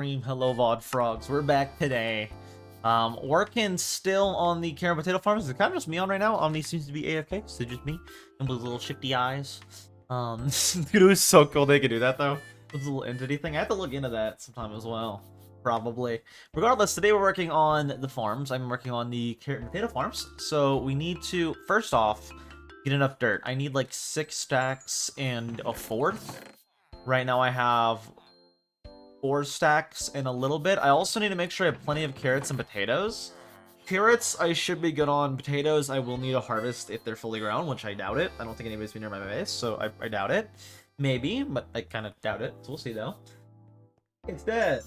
Hello VOD frogs. We're back today. Working still on the carrot potato farms. It's kind of just me on right now. Omni seems to be AFK, so just me and with little shifty eyes. Dude, it was so cool they could do that though. With the little entity thing. I have to look into that sometime as well. Probably. Regardless, today we're working on the farms. I'm working on the carrot and potato farms. So we need to, first off, get enough dirt. I need like 6 stacks and a fourth. Right now I have 4 stacks and a little bit. I also need to make sure I have plenty of carrots and potatoes. Carrots, I should be good on. Potatoes, I will need to harvest if they're fully grown, which I doubt it. I don't think anybody's been near my base, so I doubt it. Maybe, but I kind of doubt it. So we'll see, though. It's dead.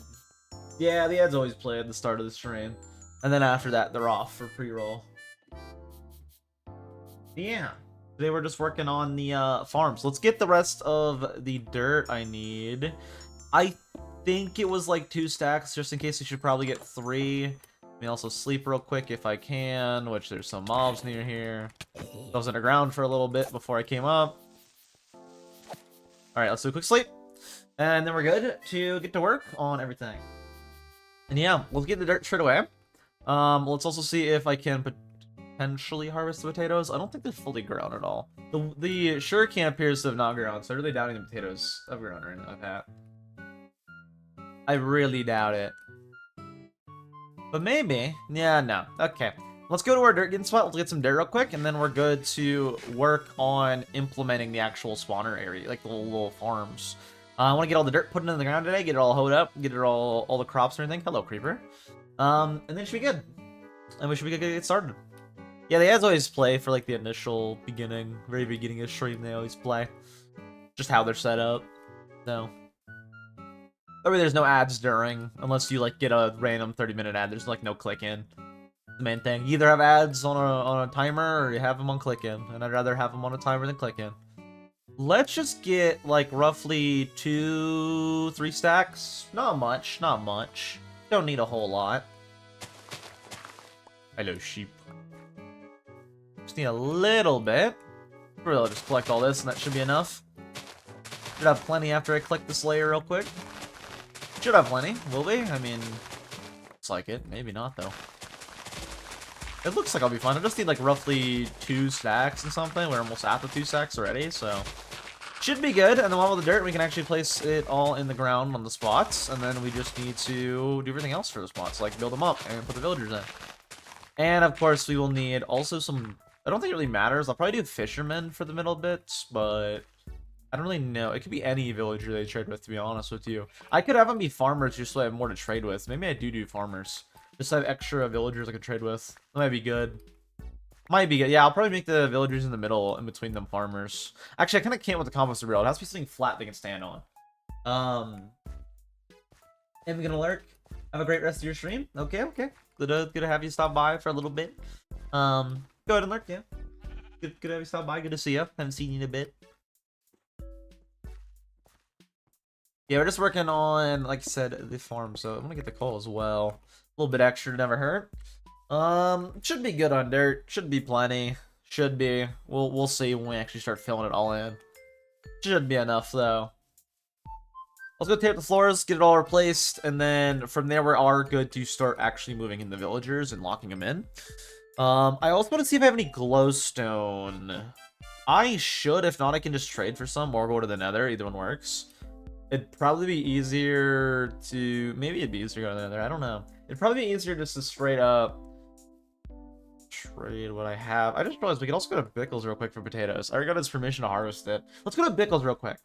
Yeah, the ads always play at the start of the stream. And then after that, they're off for pre-roll. Yeah. Today we're just working on the farms. Let's get the rest of the dirt I need. I think it was like 2 stacks, just in case you should probably get 3. Let me also sleep real quick if I can, which there's some mobs near here. I was underground for a little bit before I came up. Alright, let's do a quick sleep. And then we're good to get to work on everything. And yeah, let's get the dirt straight away. Let's also see if I can potentially harvest the potatoes. I don't think they're fully grown at all. The sugarcane appears to have not grown, so I'm really doubting the potatoes have grown or anything like that. I really doubt it. But maybe. Yeah, no. Okay. Let's go to our dirt getting spot. Let's get some dirt real quick, and then we're good to work on implementing the actual spawner area, like the little farms. I want to get all the dirt put in the ground today, get it all hoed up, get it all the crops and everything. Hello, creeper. And then it should be good. And we should be good to get started. Yeah, the ads always play for like the initial beginning, very beginning of stream. They always play. Just how they're set up. So. I mean, there's no ads during, unless you like get a random 30-minute ad. There's like no click in. The main thing. You either have ads on a timer or you have them on click in, and I'd rather have them on a timer than click in. Let's just get like roughly 2-3 stacks. Not much, not much. Don't need a whole lot. Hello, sheep. Just need a little bit. Really, I'll just collect all this, and that should be enough. Should have plenty after I collect this layer real quick. Should have plenty, will we? I mean, looks like it. Maybe not, though. It looks like I'll be fine. I just need, like, roughly 2 stacks and something. We're almost at the 2 stacks already, so... Should be good. And then while with the dirt, we can actually place it all in the ground on the spots. And then we just need to do everything else for the spots, like build them up and put the villagers in. And, of course, we will need also some... I don't think it really matters. I'll probably do fishermen for the middle bits, but... I don't really know. It could be any villager they trade with, to be honest with you. I could have them be farmers just so I have more to trade with. Maybe I do farmers. Just have extra villagers I could trade with. That might be good. Might be good. Yeah, I'll probably make the villagers in the middle, in between them farmers. Actually, I kind of can't with the composter rail. It has to be something flat they can stand on. Am I gonna lurk? Have a great rest of your stream. Okay, okay. Good to have you stop by for a little bit. Go ahead and lurk, yeah. Good to have you stop by. Good to see you. Haven't seen you in a bit. Yeah, we're just working on, like I said, the farm, so I'm gonna get the coal as well. A little bit extra never hurt. Should be good on dirt. Should be plenty. Should be. We'll see when we actually start filling it all in. Should be enough though. Let's go tear up the floors, get it all replaced, and then from there we are good to start actually moving in the villagers and locking them in. I also want to see if I have any glowstone. I should. If not, I can just trade for some or go to the nether. Either one works. It'd probably be easier to... Maybe it'd be easier to go to the nether. I don't know. It'd probably be easier just to straight up trade what I have. I just realized we could also go to Bickle's real quick for potatoes. I already got his permission to harvest it. Let's go to Bickle's real quick.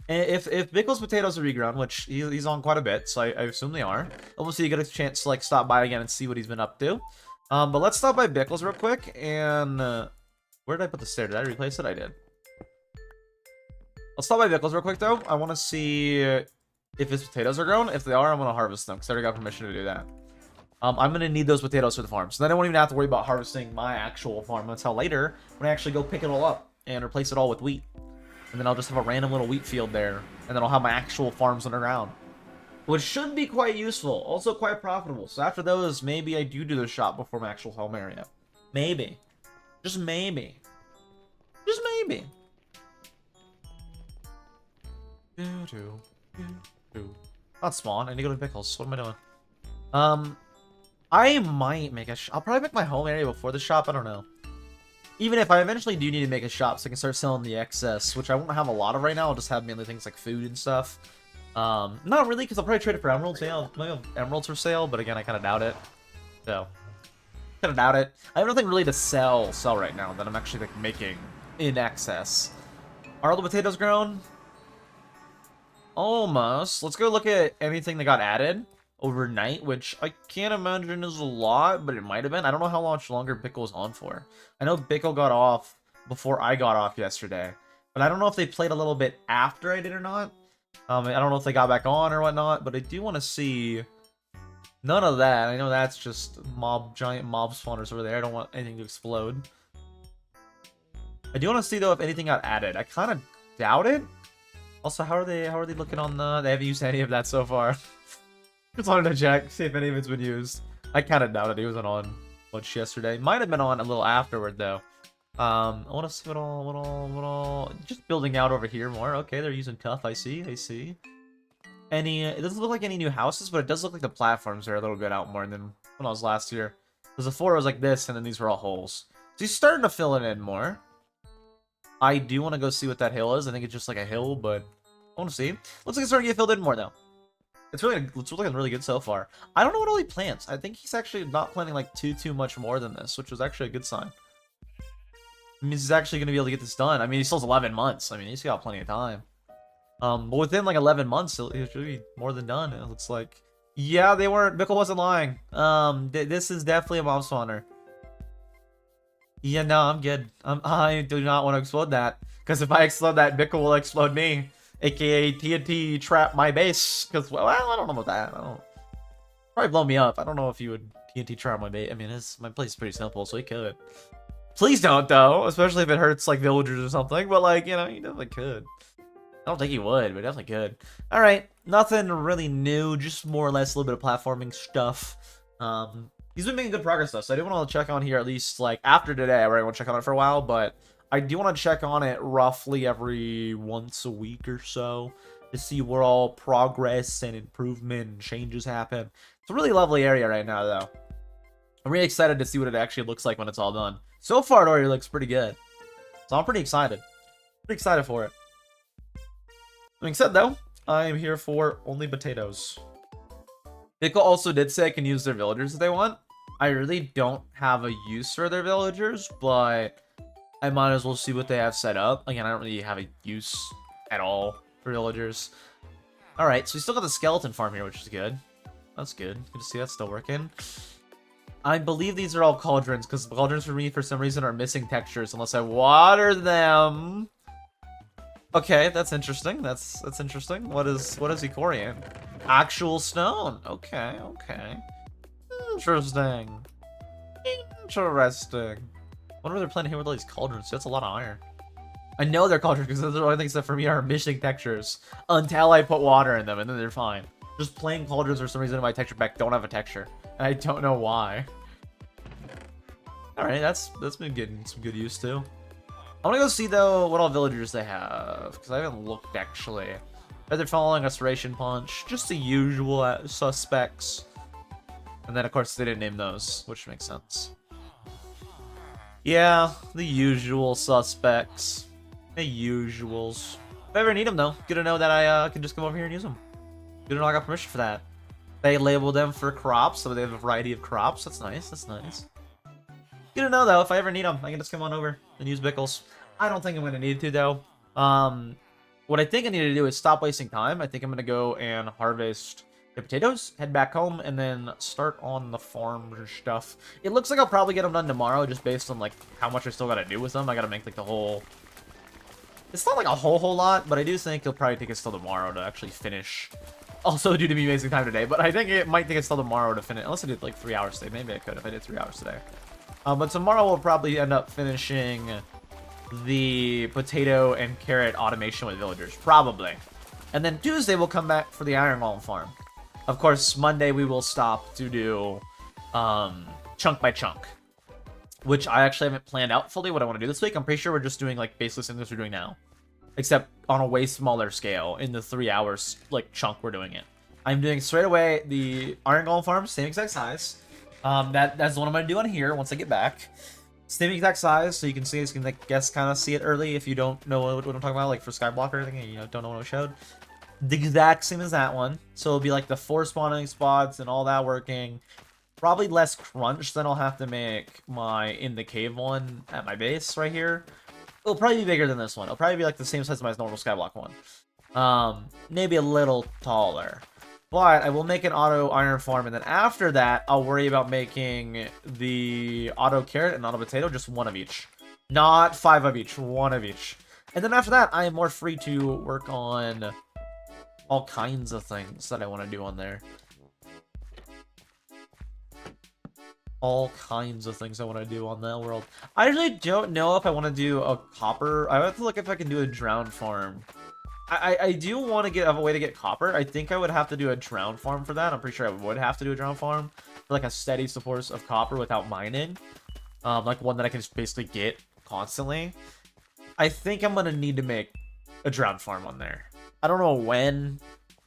And if Bickle's potatoes are regrown, which he's on quite a bit, so I assume they are. Obviously, you get a chance to like stop by again and see what he's been up to. But let's stop by Bickle's real quick. And where did I put the stair? Did I replace it? I did. Let's stop by Bickle's real quick, though. I want to see if his potatoes are grown. If they are, I'm going to harvest them, because I already got permission to do that. I'm going to need those potatoes for the farm. So then I won't even have to worry about harvesting my actual farm until later, when I actually go pick it all up and replace it all with wheat. And then I'll just have a random little wheat field there, and then I'll have my actual farms underground. Which should be quite useful. Also quite profitable. So after those, maybe I do the shop before my actual home area. Maybe. Just maybe. Just maybe. Not spawn. I need to go to pickles. What am I doing? I might make a I'll probably make my home area before the shop. I don't know. Even if I eventually do need to make a shop so I can start selling the excess, which I won't have a lot of right now. I'll just have mainly things like food and stuff. Not really, because I'll probably trade it for emeralds. Yeah, I have emeralds for sale, but again, I kind of doubt it. So, kind of doubt it. I have nothing really to sell right now that I'm actually like making in excess. Are all the potatoes grown? Almost. Let's go look at anything that got added overnight, which I can't imagine is a lot, but it might have been. I don't know how much longer Bickle was on for. I know Bickle got off before I got off yesterday, but I don't know if they played a little bit after I did or not. I don't know if they got back on or whatnot, but I do want to see none of that. I know that's just giant mob spawners over there. I don't want anything to explode. I do want to see though if anything got added. I kind of doubt it. Also, how are they looking on the... They haven't used any of that so far. Just wanted to check, see if any of it's been used. I kind of doubted he wasn't on much yesterday. Might have been on a little afterward, though. I want to see what all... Just building out over here more. Okay, they're using tough. I see. It doesn't look like any new houses, but it does look like the platforms are a little bit out more than when I was last year. Because before it was like this, and then these were all holes. So he's starting to fill it in more. I do want to go see what that hill is. I think it's just like a hill, but I want to see. Looks like it's starting to get filled in more, though. It's looking really good so far. I don't know what all he plants. I think he's actually not planting like too much more than this, which was actually a good sign. It means he's actually going to be able to get this done. I mean, he still has 11 months. I mean, he's got plenty of time. But within like 11 months, it should be more than done. It looks like. Yeah, they weren't. Bickle wasn't lying. This is definitely a mob spawner. Yeah, no, I'm good. I do not want to explode that. Because if I explode that, Bickle will explode me. AKA TNT trap my base. Because, well, I don't know about that. I don't... Probably blow me up. I don't know if you would TNT trap my base. I mean, my place is pretty simple, so he could. Please don't, though. Especially if it hurts, like, villagers or something. But, like, you know, he definitely could. I don't think he would, but definitely could. Alright, nothing really new. Just more or less a little bit of platforming stuff. He's been making good progress, though, so I do want to check on here at least, like, after today. I already want to check on it for a while, but I do want to check on it roughly every once a week or so to see where all progress and improvement and changes happen. It's a really lovely area right now, though. I'm really excited to see what it actually looks like when it's all done. So far, it already looks pretty good. So I'm pretty excited. Pretty excited for it. That being said, though, I am here for only potatoes. Pickle also did say I can use their villagers if they want. I really don't have a use for their villagers, but I might as well see what they have set up. Again, I don't really have a use at all for villagers. Alright, so we still got the skeleton farm here, which is good. That's good. Good to see that's still working. I believe these are all cauldrons, because cauldrons for me, for some reason, are missing textures unless I water them. Okay, that's interesting. That's interesting. What is Ecorian? Actual stone. Okay. Interesting. What are they planning here with all these cauldrons? That's a lot of iron. I know they're cauldrons because those are the only things that for me are missing textures until I put water in them, and then they're fine. Just plain cauldrons for some reason in my texture pack don't have a texture, and I don't know why. All right, that's been getting some good use too. I want to go see though what all villagers they have because I haven't looked actually. They're following Restoration Punch, just the usual suspects. And then, of course, they didn't name those, which makes sense. Yeah, the usual suspects. The usuals. If I ever need them, though, good to know that I can just come over here and use them. Good to know I got permission for that. They label them for crops, so they have a variety of crops. That's nice, that's nice. Good to know, though, if I ever need them, I can just come on over and use Bickles. I don't think I'm going to need to, though. What I think I need to do is stop wasting time. I think I'm going to go and harvest the potatoes, head back home, and then start on the farm and stuff. It looks like I'll probably get them done tomorrow, just based on, like, how much I still got to do with them. I got to make, like, the whole... It's not, like, a whole lot, but I do think it'll probably take us till tomorrow to actually finish. Also, due to me wasting time today, but I think it might take us till tomorrow to finish. Unless I did, like, 3 hours today. Maybe I could if I did 3 hours today. But tomorrow we'll probably end up finishing the potato and carrot automation with villagers. Probably. And then Tuesday we'll come back for the iron golem farm. Of course, Monday we will stop to do chunk by chunk, which I actually haven't planned out fully what I want to do this week. I'm pretty sure we're just doing like basically something we're doing now, except on a way smaller scale in the 3 hours like chunk we're doing it. I'm doing straight away the Iron Golem farm, same exact size. That's the one I'm gonna do on here once I get back. Same exact size, so you can see, you can like guess, kind of see it early if you don't know what I'm talking about, like for Skyblock or anything, and you know don't know what I showed. The exact same as that one, so it'll be like the 4 spawning spots and all that working. Probably less crunch than I'll have to make my in the cave one at my base right here. It'll probably be bigger than this one. It'll probably be like the same size as my normal Skyblock one. Maybe a little taller. But I will make an auto iron farm, and then after that, I'll worry about making the auto carrot and auto potato, just one of each. Not 5 of each, one of each. And then after that, I am more free to work on all kinds of things that I want to do on there. All kinds of things I want to do on that world. I really don't know if I want to do a copper. I have to look if I can do a drown farm. I do want to have a way to get copper. I think I would have to do a drown farm for that. I'm pretty sure I would have to do a drown farm for like a steady source of copper without mining. Like one that I can just basically get constantly. I think I'm going to need to make a drown farm on there. I don't know when.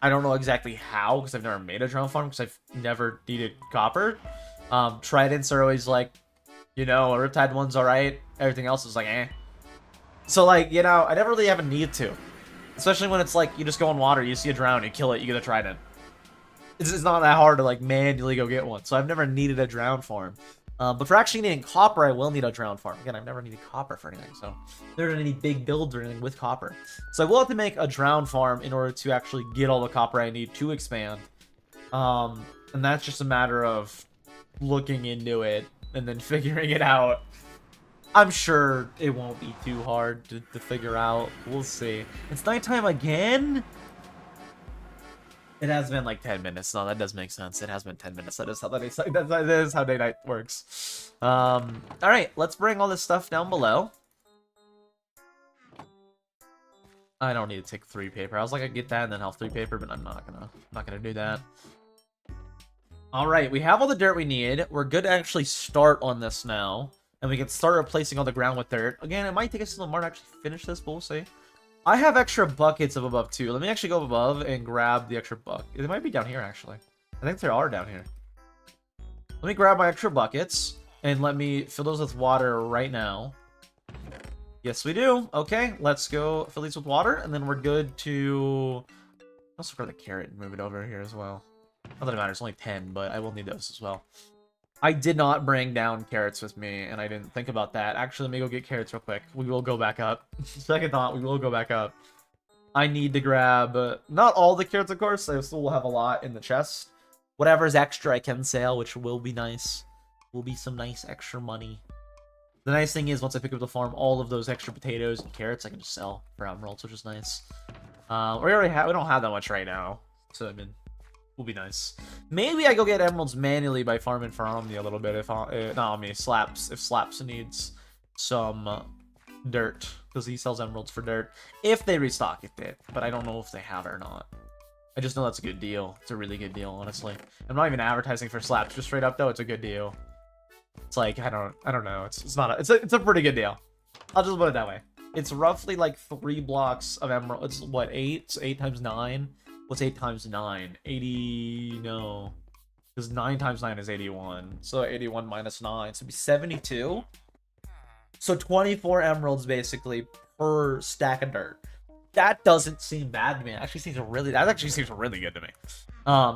I don't know exactly how, because I've never made a drown farm, because I've never needed copper. Tridents are always like, you know, a Riptide one's alright. Everything else is like, eh. So like, you know, I never really have a need to. Especially when it's like, you just go in water, you see a drown, you kill it, you get a trident. It's not that hard to like manually go get one. So I've never needed a drown farm. But for actually needing copper, I will need a drown farm. Again, I've never needed copper for anything, so there aren't any big builds or anything with copper. So I will have to make a drown farm in order to actually get all the copper I need to expand. And that's just a matter of looking into it and then figuring it out. I'm sure it won't be too hard to figure out. We'll see. It's nighttime again? It has been like 10 minutes. No, that does make sense. It has been 10 minutes. That is how day night works. Alright, let's bring all this stuff down below. I don't need to take 3 paper. I was like, I get that and then have 3 paper, but I'm not gonna do that. Alright, we have all the dirt we need. We're good to actually start on this now. And we can start replacing all the ground with dirt. Again, it might take us a little more to actually finish this, but we'll see. I have extra buckets of above too. Let me actually go above and grab the extra bucket. It might be down here, actually. I think there are down here. Let me grab my extra buckets and let me fill those with water right now. Yes, we do. Okay, let's go fill these with water, and then we're good to... Also grab the carrot and move it over here as well. Not that it matters, only 10, but I will need those as well. I did not bring down carrots with me, and I didn't think about that. Actually, let me go get carrots real quick. We will go back up. Second thought, we will go back up. I need to grab, not all the carrots, of course. I still will have a lot in the chest. Whatever's extra I can sell, which will be nice. Will be some nice extra money. The nice thing is, once I pick up the farm, all of those extra potatoes and carrots I can just sell for emeralds, which is nice. We don't have that much right now, so I mean... will be nice. Maybe I go get emeralds manually by farming for Omni a little bit if not Omni, Slaps. If Slaps needs some dirt, because he sells emeralds for dirt. If they restock it, but I don't know if they have it or not. I just know that's a good deal. It's a really good deal, honestly. I'm not even advertising for Slaps, just straight up though. It's a good deal. It's like I don't know. It's a pretty good deal. I'll just put it that way. It's roughly like 3 blocks of emerald. It's what 8? It's 8 times 9. What's 8 times 9? 80... no. Because 9 times 9 is 81. So 81 minus 9. So it'd be 72. So 24 emeralds, basically, per stack of dirt. That doesn't seem bad to me. That actually seems really good to me.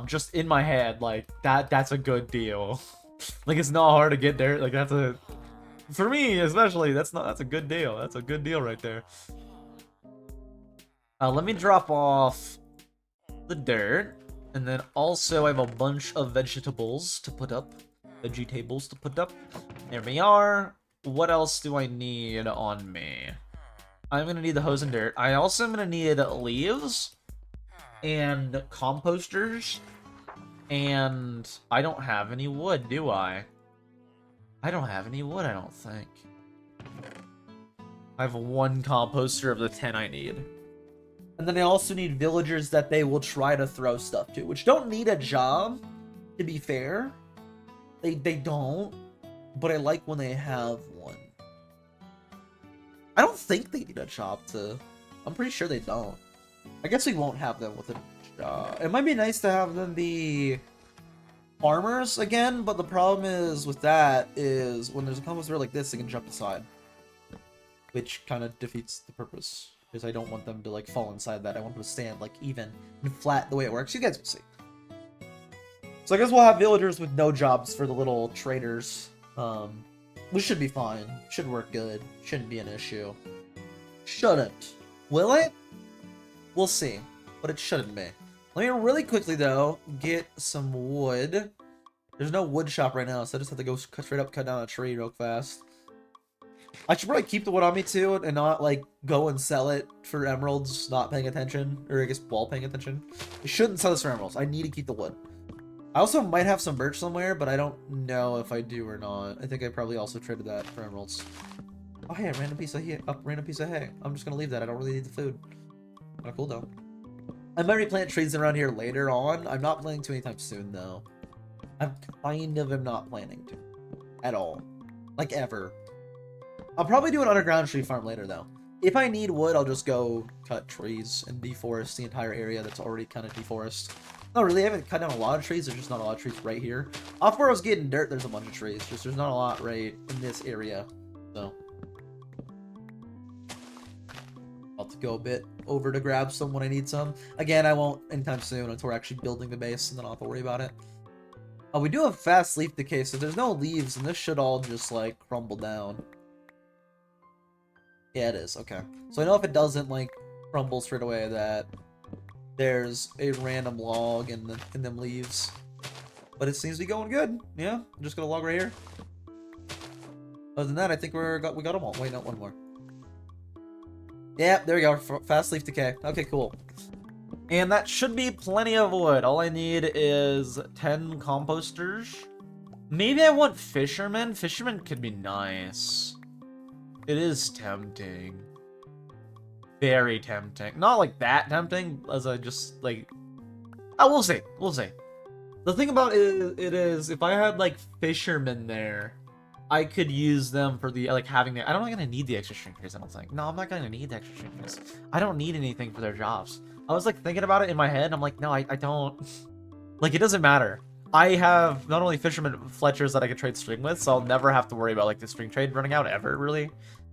Just in my head, like, that's a good deal. Like, it's not hard to get dirt. Like, that's a... for me, especially, that's a good deal. That's a good deal right there. Let me drop off... the dirt, and then also I have a bunch of vegetables to put up. Vegetables to put up. There we are. What else do I need on me? I'm gonna need the hose and dirt. I also am gonna need leaves and composters, and I don't have any wood, do I? I don't have any wood, I don't think. I have 1 composter of the 10 I need. And then I also need villagers that they will try to throw stuff to, which don't need a job, to be fair. They don't, but I like when they have one. I don't think they need a job to... I'm pretty sure they don't. I guess we won't have them with a It might be nice to have them be farmers again, but the problem is with that is when there's a combo like this, they can jump aside, which kind of defeats the purpose. Because I don't want them to like fall inside that. I want them to stand like even and flat the way it works. You guys will see. So I guess we'll have villagers with no jobs for the little traders. Which should be fine. Should work good. Shouldn't be an issue. Shouldn't. Will it? We'll see. But it shouldn't be. Let me really quickly, though, get some wood. There's no wood shop right now, so I just have to go straight up cut down a tree real fast. I should probably keep the wood on me, too, and not, like, go and sell it for emeralds, not paying attention. Or, I guess, while paying attention. I shouldn't sell this for emeralds. I need to keep the wood. I also might have some birch somewhere, but I don't know if I do or not. I think I probably also traded that for emeralds. Oh, hey, a random piece of hay. Random piece of hay. I'm just gonna leave that. I don't really need the food. Not cool, though. I might replant trees around here later on. I'm not planning to anytime soon, though. I'm kind of am not planning to. At all. Like, ever. I'll probably do an underground tree farm later, though. If I need wood, I'll just go cut trees and deforest the entire area that's already kind of deforested. No, really, I haven't cut down a lot of trees. There's just not a lot of trees right here. Off where I was getting dirt, there's a bunch of trees. Just there's not a lot right in this area. So. I'll have to go a bit over to grab some when I need some. Again, I won't anytime soon until we're actually building the base, and then I'll have to worry about it. We do have fast leaf decay, so there's no leaves, and this should all just, like, crumble down. Yeah, it is. Okay. So I know if it doesn't, like, crumble straight away that there's a random log in them leaves. But it seems to be going good. Yeah, I'm just gonna log right here. Other than that, I think we got them all. Wait, not one more. Yeah, there we go. Fast leaf decay. Okay, cool. And that should be plenty of wood. All I need is 10 composters. Maybe I want fishermen. Fishermen could be nice. It is tempting. Very tempting. Not like that tempting, as I just, like... Oh, we'll see. We'll see. The thing about it is, if I had, like, fishermen there, I could use them for the, like, having the... I don't gonna need the extra string trees, I don't think. No, I'm not gonna need the extra string trees. I don't need anything for their jobs. I was, like, thinking about it in my head, and I'm like, no, I don't... Like, it doesn't matter. I have not only fisherman fletchers that I could trade string with, so I'll never have to worry about, like, the string trade running out ever, really.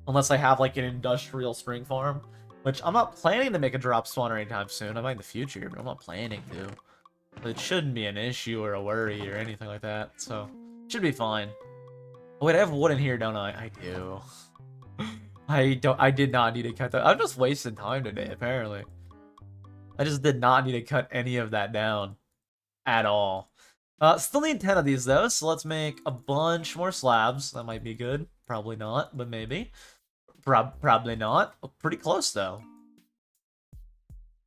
Unless I have, like, an industrial string farm. Which, I'm not planning to make a drop spawner anytime soon. I might in the future, but I'm not planning to. But it shouldn't be an issue or a worry or anything like that, so... It should be fine. Oh, wait, I have wood in here, don't I? I do. I did not need to cut that. I'm just wasting time today, apparently. I just did not need to cut any of that down. At all. Still need 10 of these, though, so let's make a bunch more slabs. That might be good. Probably not, but maybe. Probably not. Oh, pretty close, though.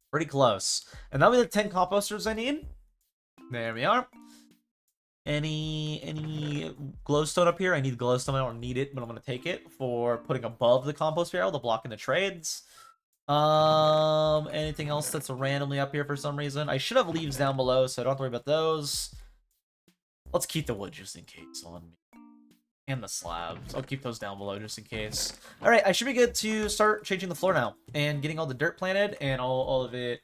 Pretty close. And that'll be the 10 composters I need. There we are. Any glowstone up here? I need glowstone. I don't need it, but I'm gonna take it for putting above the compost barrel to block in the trades. Anything else that's randomly up here for some reason? I should have leaves down below, so I don't have to worry about those. Let's keep the wood just in case on me. And the slabs. I'll keep those down below just in case. Alright, I should be good to start changing the floor now. And getting all the dirt planted and all of it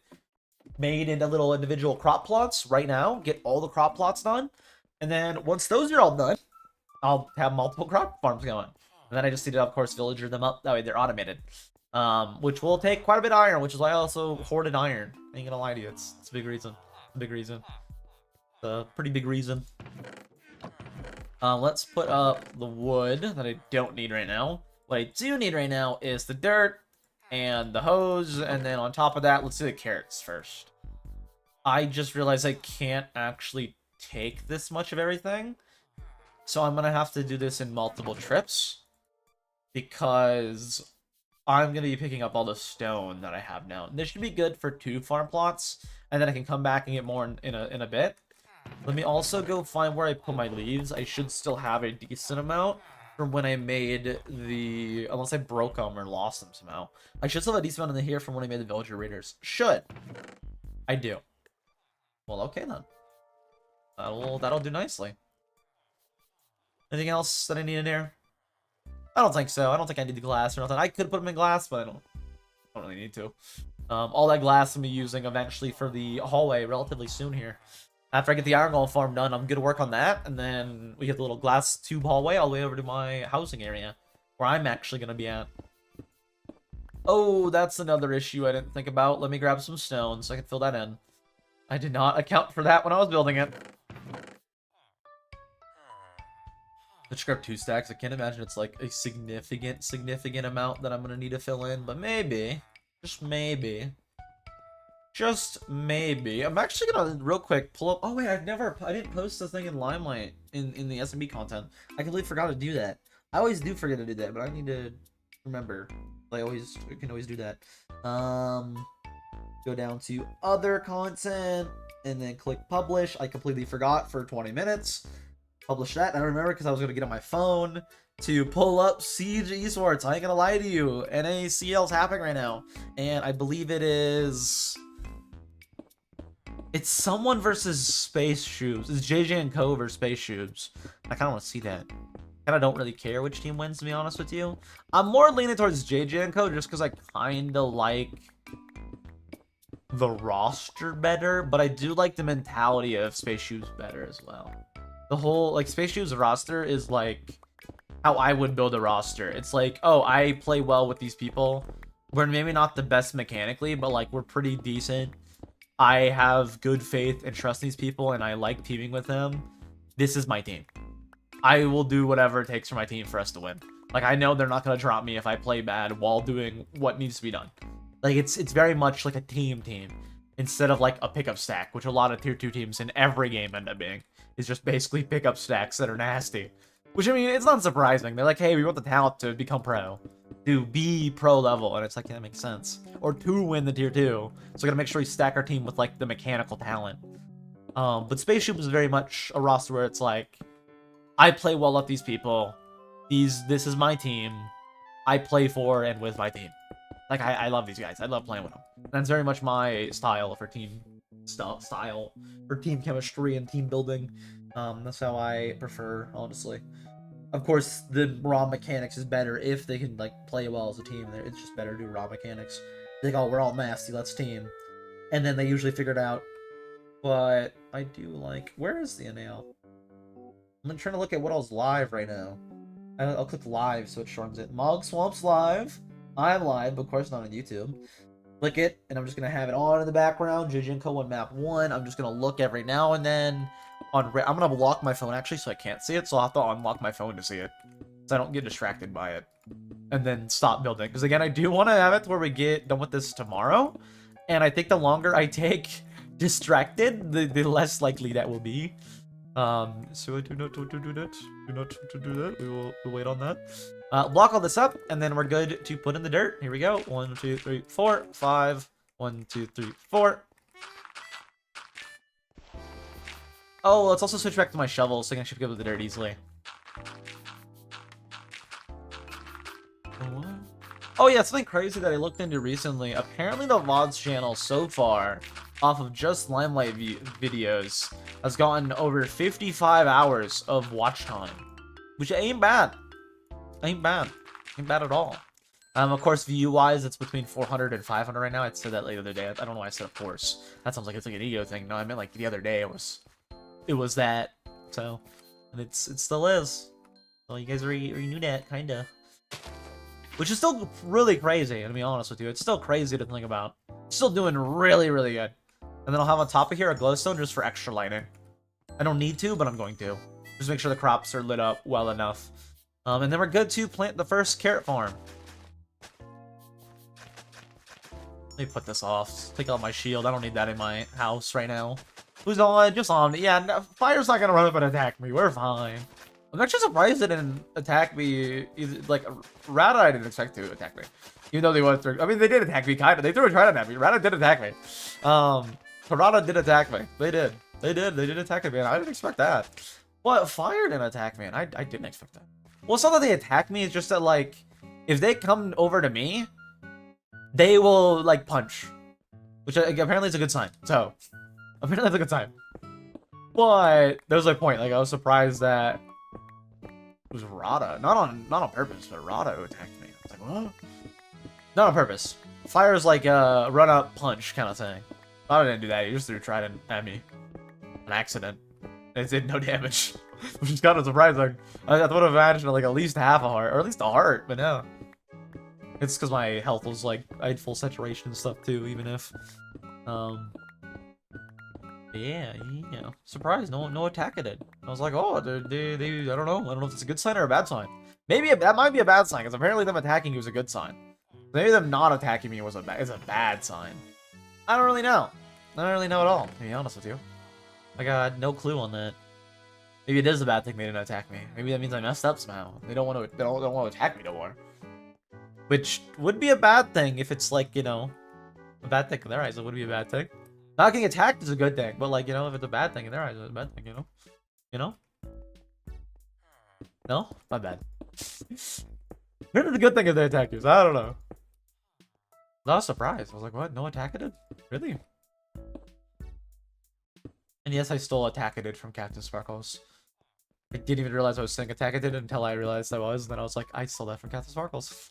made into little individual crop plots right now. Get all the crop plots done. And then once those are all done, I'll have multiple crop farms going. And then I just need to, of course, villager them up. That way they're automated. Which will take quite a bit of iron, which is why I also hoarded iron. I ain't gonna lie to you, it's a big reason. A big reason. It's a pretty big reason. Let's put up the wood that I don't need right now. What I do need right now is the dirt and the hose, and then on top of that, let's do the carrots first. I just realized I can't actually take this much of everything, so I'm gonna have to do this in multiple trips, because I'm gonna be picking up all the stone that I have now. This should be good for 2 farm plots, and then I can come back and get more in a bit. Let me also go find where I put my leaves. I should still have a decent amount from when I made the... Unless I broke them or lost them somehow. I should still have a decent amount in here from when I made the villager raiders. Should. I do. Well, okay then. That'll do nicely. Anything else that I need in here? I don't think so. I don't think I need the glass or nothing. I could put them in glass, but I don't really need to. All that glass I'm gonna be using eventually for the hallway relatively soon here. After I get the iron golem farm done, I'm gonna work on that, and then we get the little glass tube hallway all the way over to my housing area, where I'm actually gonna be at. Oh, that's another issue I didn't think about. Let me grab some stone so I can fill that in. I did not account for that when I was building it. Let's grab 2 stacks. I can't imagine it's like a significant amount that I'm gonna need to fill in, but maybe. Just maybe. Just maybe. I'm actually gonna real quick pull up. Oh wait, I didn't post the thing in Limelight in the SMP content. I completely forgot to do that. I always do forget to do that, but I need to remember. I can always do that. Go down to other content and then click publish. I completely forgot for 20 minutes. Publish that. And I remember because I was gonna get on my phone to pull up Siege Esports. I ain't gonna lie to you. NACL's happening right now, and I believe it's someone versus Space Shoes. It's JJ and Co versus Space Shoes. I kind of want to see that. Kind of don't really care which team wins, to be honest with you. I'm more leaning towards JJ and Co just because I kind of like the roster better, but I do like the mentality of Space Shoes better as well. The whole, like, Space Shoes roster is like how I would build a roster. It's like, oh, I play well with these people. We're maybe not the best mechanically, but like we're pretty decent. I have good faith and trust in these people, and I like teaming with them. This is my team. I will do whatever it takes for my team for us to win. Like, I know they're not going to drop me if I play bad while doing what needs to be done. Like, it's very much like a team instead of like a pickup stack, which a lot of tier 2 teams in every game end up being. Is just basically pickup stacks that are nasty. Which, I mean, it's not surprising. They're like, hey, we want the talent to become pro. To be pro level, and it's like, that makes sense. Or to win the tier 2. So we gotta make sure we stack our team with, like, the mechanical talent. But Spaceship is very much a roster where it's like, I play well with these people. This is my team. I play for and with my team. Like, I love these guys. I love playing with them. That's very much my style for team style for team chemistry and team building. That's how I prefer, honestly. Of course, the raw mechanics is better if they can like play well as a team. It's just better to do raw mechanics. They go, oh, we're all nasty, let's team, and then they usually figure it out. But I do like, where is the NAL? I'm trying to look at what else live right now. I'll click live so it shortens it. Mog Swamp's live. I'm live, but of course not on YouTube. Click it, and I'm just gonna have it on in the background. Jujinko 1 map 1. I'm just gonna look every now and then. I'm gonna lock my phone actually, so I can't see it. So I'll have to unlock my phone to see it, so I don't get distracted by it, and then stop building. Because again, I do want to have it where we get done with this tomorrow, and I think the longer I take distracted, the less likely that will be. So I do not want to do that. Do not want to do that. We'll wait on that. Block all this up, and then we're good to put in the dirt. Here we go. 1, 2, 3, 4, 5. 1, 2, 3, 4. Oh, let's also switch back to my shovel, so I can actually pick up the dirt easily. Oh yeah, something crazy that I looked into recently. Apparently the VODs channel so far, off of just Limelight videos, has gotten over 55 hours of watch time. Which ain't bad. Ain't bad. Ain't bad at all. Of course, view-wise, it's between 400 and 500 right now. I said that the other day. I don't know why I said of course. That sounds like it's like an ego thing. No, I meant like the other day it was that. So, and it still is. Well, you guys already knew that, kinda. Which is still really crazy, to be honest with you. It's still crazy to think about. Still doing really, really good. And then I'll have on top of here a glowstone just for extra lighting. I don't need to, but I'm going to. Just make sure the crops are lit up well enough. And then we're good to plant the first carrot farm. Let me put this off. Take out my shield. I don't need that in my house right now. Who's on? Just on. Yeah, no, fire's not gonna run up and attack me. We're fine. I'm actually surprised it didn't attack me. Like, Rada, I didn't expect to attack me. Even though they went through. I mean, they did attack me, kind of. They threw a trident at me. Rada did attack me. Rada did attack me. They did. They did attack me, man. I didn't expect that. What? Fire didn't attack me, and I didn't expect that. Well, it's not that they attack me. It's just that, like, if they come over to me, they will, like, punch. Which apparently is a good sign. So, apparently that's a good sign. But, that was my point. Like, I was surprised that it was Rada. Not on purpose, but Rada who attacked me. I was like, what? Not on purpose. Fire's like a run-up punch kind of thing. I didn't do that. He just threw trident at me. An accident. It did no damage. Which is kind of surprising. I would have imagined like at least half a heart. Or at least a heart, but no. It's because my health was like, I had full saturation and stuff too, even if... Yeah. Surprised, no attack it did. I was like, oh, they I don't know. I don't know if it's a good sign or a bad sign. Maybe that might be a bad sign, because apparently them attacking you was a good sign. Maybe them not attacking me is a bad sign. I don't really know. I don't really know at all, to be honest with you. I got no clue on that. Maybe it is a bad thing they didn't attack me. Maybe that means I messed up somehow. They don't want to attack me no more. Which would be a bad thing if it's like, you know, a bad thing in their eyes. It would be a bad thing. Not getting attacked is a good thing, but like, you know, if it's a bad thing in their eyes, it's a bad thing, you know? You know? No? My bad. Maybe it's a good thing if they attack you, so I don't know. I was surprised. I was like, what? No attack-it? Really? And yes, I stole attack-it from Captain Sparkles. I didn't even realize I was saying attack-it until I realized I was, and then I was like, I stole that from Captain Sparkles.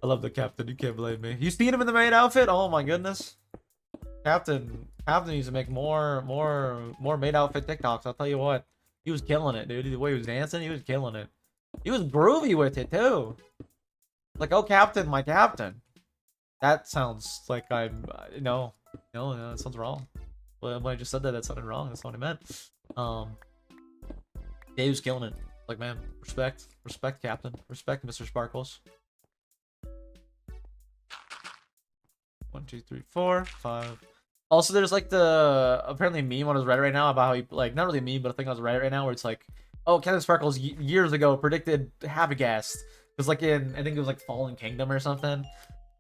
I love the Captain, you can't blame me. You seen him in the maid outfit? Oh my goodness. Captain needs to make more maid outfit TikToks, I'll tell you what. He was killing it, dude. The way he was dancing, he was killing it. He was groovy with it, too. Like, oh, Captain, my Captain. That sounds like I'm... No, that sounds wrong. When I just said that sounded wrong. That's not what I meant. Yeah, he was killing it. Like, man, respect. Respect, Captain. Respect, Mr. Sparkles. 1, 2, 3, 4, 5. Also, there's like the apparently meme on his Reddit right now about how he, like, not really a meme, but a thing on his Reddit right now where it's like, oh, Captain Sparkles years ago predicted Habagast. Because like in, I think it was like Fallen Kingdom or something.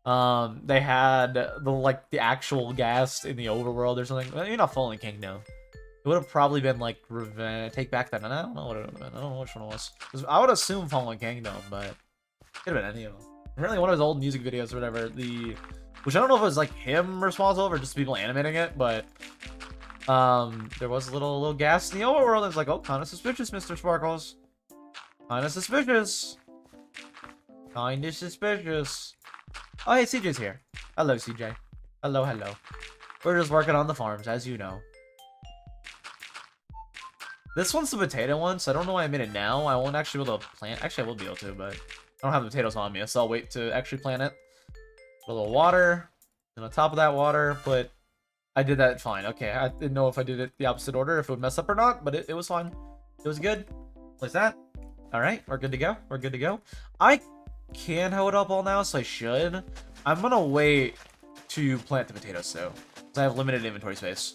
They had the actual ghast in the overworld or something. Well, you're not Fallen Kingdom. It would have probably been like Revenge, Take Back That. I don't know what it would have been. I don't know which one it was. I would assume Fallen Kingdom, but it could have been any of them. Apparently one of his old music videos or whatever, which I don't know if it was like him responsible or just people animating it, but there was a little ghast in the overworld. It's like, oh, kind of suspicious, Mr. Sparkles. Kind of suspicious. Kinda suspicious. Oh, hey, CJ's here. Hello, CJ. Hello. We're just working on the farms, as you know. This one's the potato one, so I don't know why I made it now. I won't actually be able to plant. Actually, I will be able to, but I don't have the potatoes on me, so I'll wait to actually plant it. A little water, and on top of that water, but I did that fine. Okay, I didn't know if I did it the opposite order, if it would mess up or not, but it was fine. It was good. Place that. All right, we're good to go. We're good to go. I can hoe it up all now, so I should. I'm gonna wait to plant the potatoes though, because I have limited inventory space.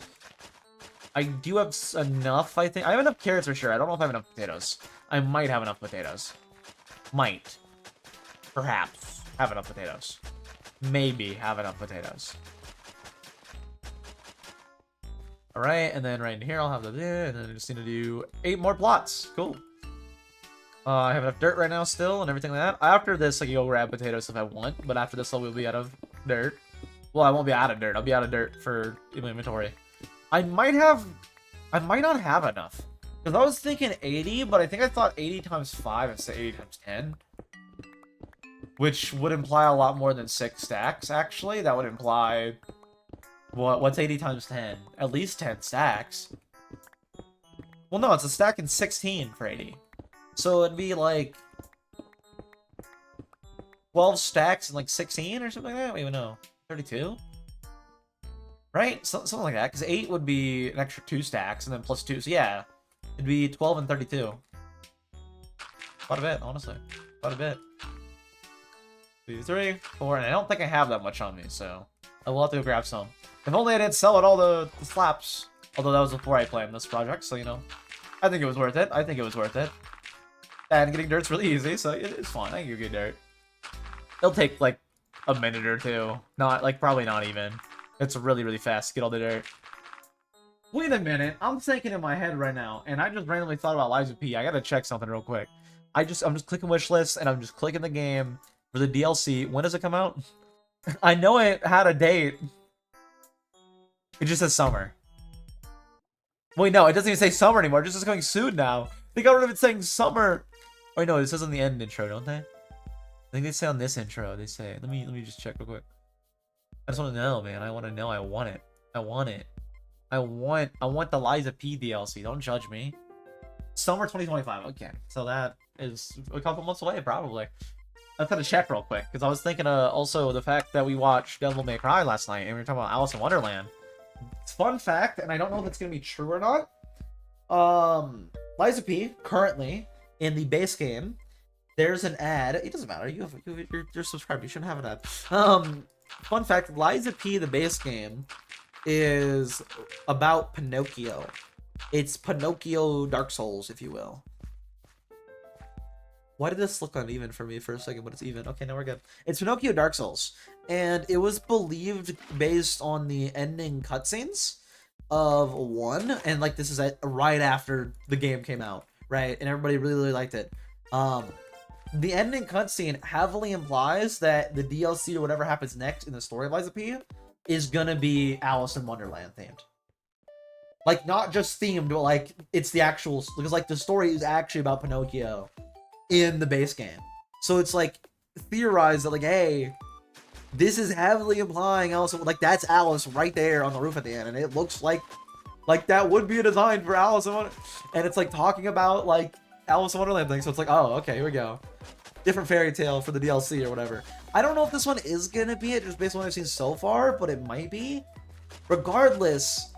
I do have enough, I think. I have enough carrots for sure. I don't know if I have enough potatoes. I might have enough potatoes. Might. Perhaps have enough potatoes. Maybe have enough potatoes. All right, and then right in here I'll have the and then I just need to do 8 more plots. Cool. I have enough dirt right now still and everything like that. After this, I can go grab potatoes if I want, but after this I will be out of dirt. Well, I won't be out of dirt. I'll be out of dirt for inventory. I might not have enough. Because I was thinking 80, but I think I thought 80 times 5 instead of 80 times 10. Which would imply a lot more than 6 stacks, actually. That would imply... What's 80 times 10? At least 10 stacks. Well, no, it's a stack in 16 for 80. So it'd be like... 12 stacks and like 16 or something like that? Wait, no. 32? Right? Something like that. Because 8 would be an extra 2 stacks and then plus 2. So yeah. It'd be 12 and 32. Quite a bit, honestly. Quite a bit. 2, 3, 4, and I don't think I have that much on me, so I will have to go grab some. If only I didn't sell it all the slaps. Although that was before I planned this project, so you know. I think it was worth it. I think it was worth it. And getting dirt's really easy, so it's fine. I can get dirt. It'll take like a minute or two. Not like probably not even. It's really, really fast to get all the dirt. Wait a minute, I'm thinking in my head right now, and I just randomly thought about Lives of P. I gotta check something real quick. I'm just clicking wish list, and I'm just clicking the game for the DLC. When does it come out? I know it had a date. It just says summer. Wait, no, it doesn't even say summer anymore. It just says coming soon now. They got rid of it saying summer. Oh, no, it says on the end intro, don't they? think they say on this intro, they say, let me just check real quick. I just want to know, man. I want to know. I want it. I want it. I want the Liza P DLC. Don't judge me. Summer 2025. Okay, so that is a couple months away, probably. I have to check real quick because I was thinking also the fact that we watched Devil May Cry last night and we were talking about Alice in Wonderland. Fun fact, and I don't know if it's gonna be true or not. Liza P currently in the base game, there's an ad. It doesn't matter. You're subscribed. You shouldn't have an ad. Fun fact: Liza P, the base game, is about Pinocchio. It's Pinocchio Dark Souls, if you will. Why did this look uneven for me for a second, but it's even? Okay, now we're good. It's Pinocchio Dark Souls, and it was believed based on the ending cutscenes of 1, and like this is right after the game came out, right? And everybody really, really liked it. The ending cutscene heavily implies that the DLC or whatever happens next in the story of Liza P is gonna be Alice in Wonderland themed. Like, not just themed, but like it's the actual, because like the story is actually about Pinocchio in the base game. So it's like theorized that like, hey, this is heavily implying Alice, like that's Alice right there on the roof at the end, and it looks like that would be a design for Alice in Wonderland, and it's like talking about like Alice in Wonderland thing. So it's like, oh, okay, here we go. Different fairy tale for the DLC or whatever. I don't know if this one is gonna be it, just based on what I've seen so far, but it might be. Regardless,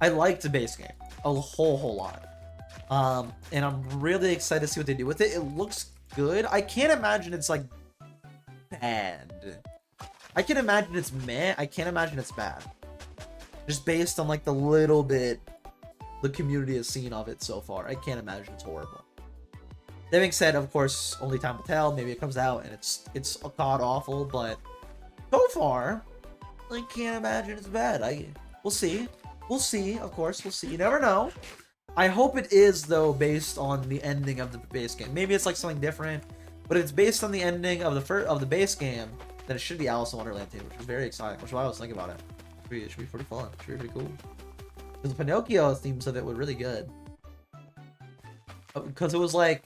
I like the base game a whole lot. And I'm really excited to see what they do with it. It looks good. I can't imagine it's like bad. I can imagine it's meh. I can't imagine it's bad. Just based on like the little bit the community has seen of it so far. I can't imagine it's horrible. That being said, of course, only time will tell. Maybe it comes out and it's god awful, but so far, I can't imagine it's bad. We'll see. We'll see, of course, we'll see. You never know. I hope it is, though, based on the ending of the base game. Maybe it's like something different, but it's based on the ending of the base game, then it should be Alice in Wonderland too, which is very exciting, which is why I was thinking about it. It should be pretty fun. It should be pretty cool. Because the Pinocchio themes of it were really good. Because it was like,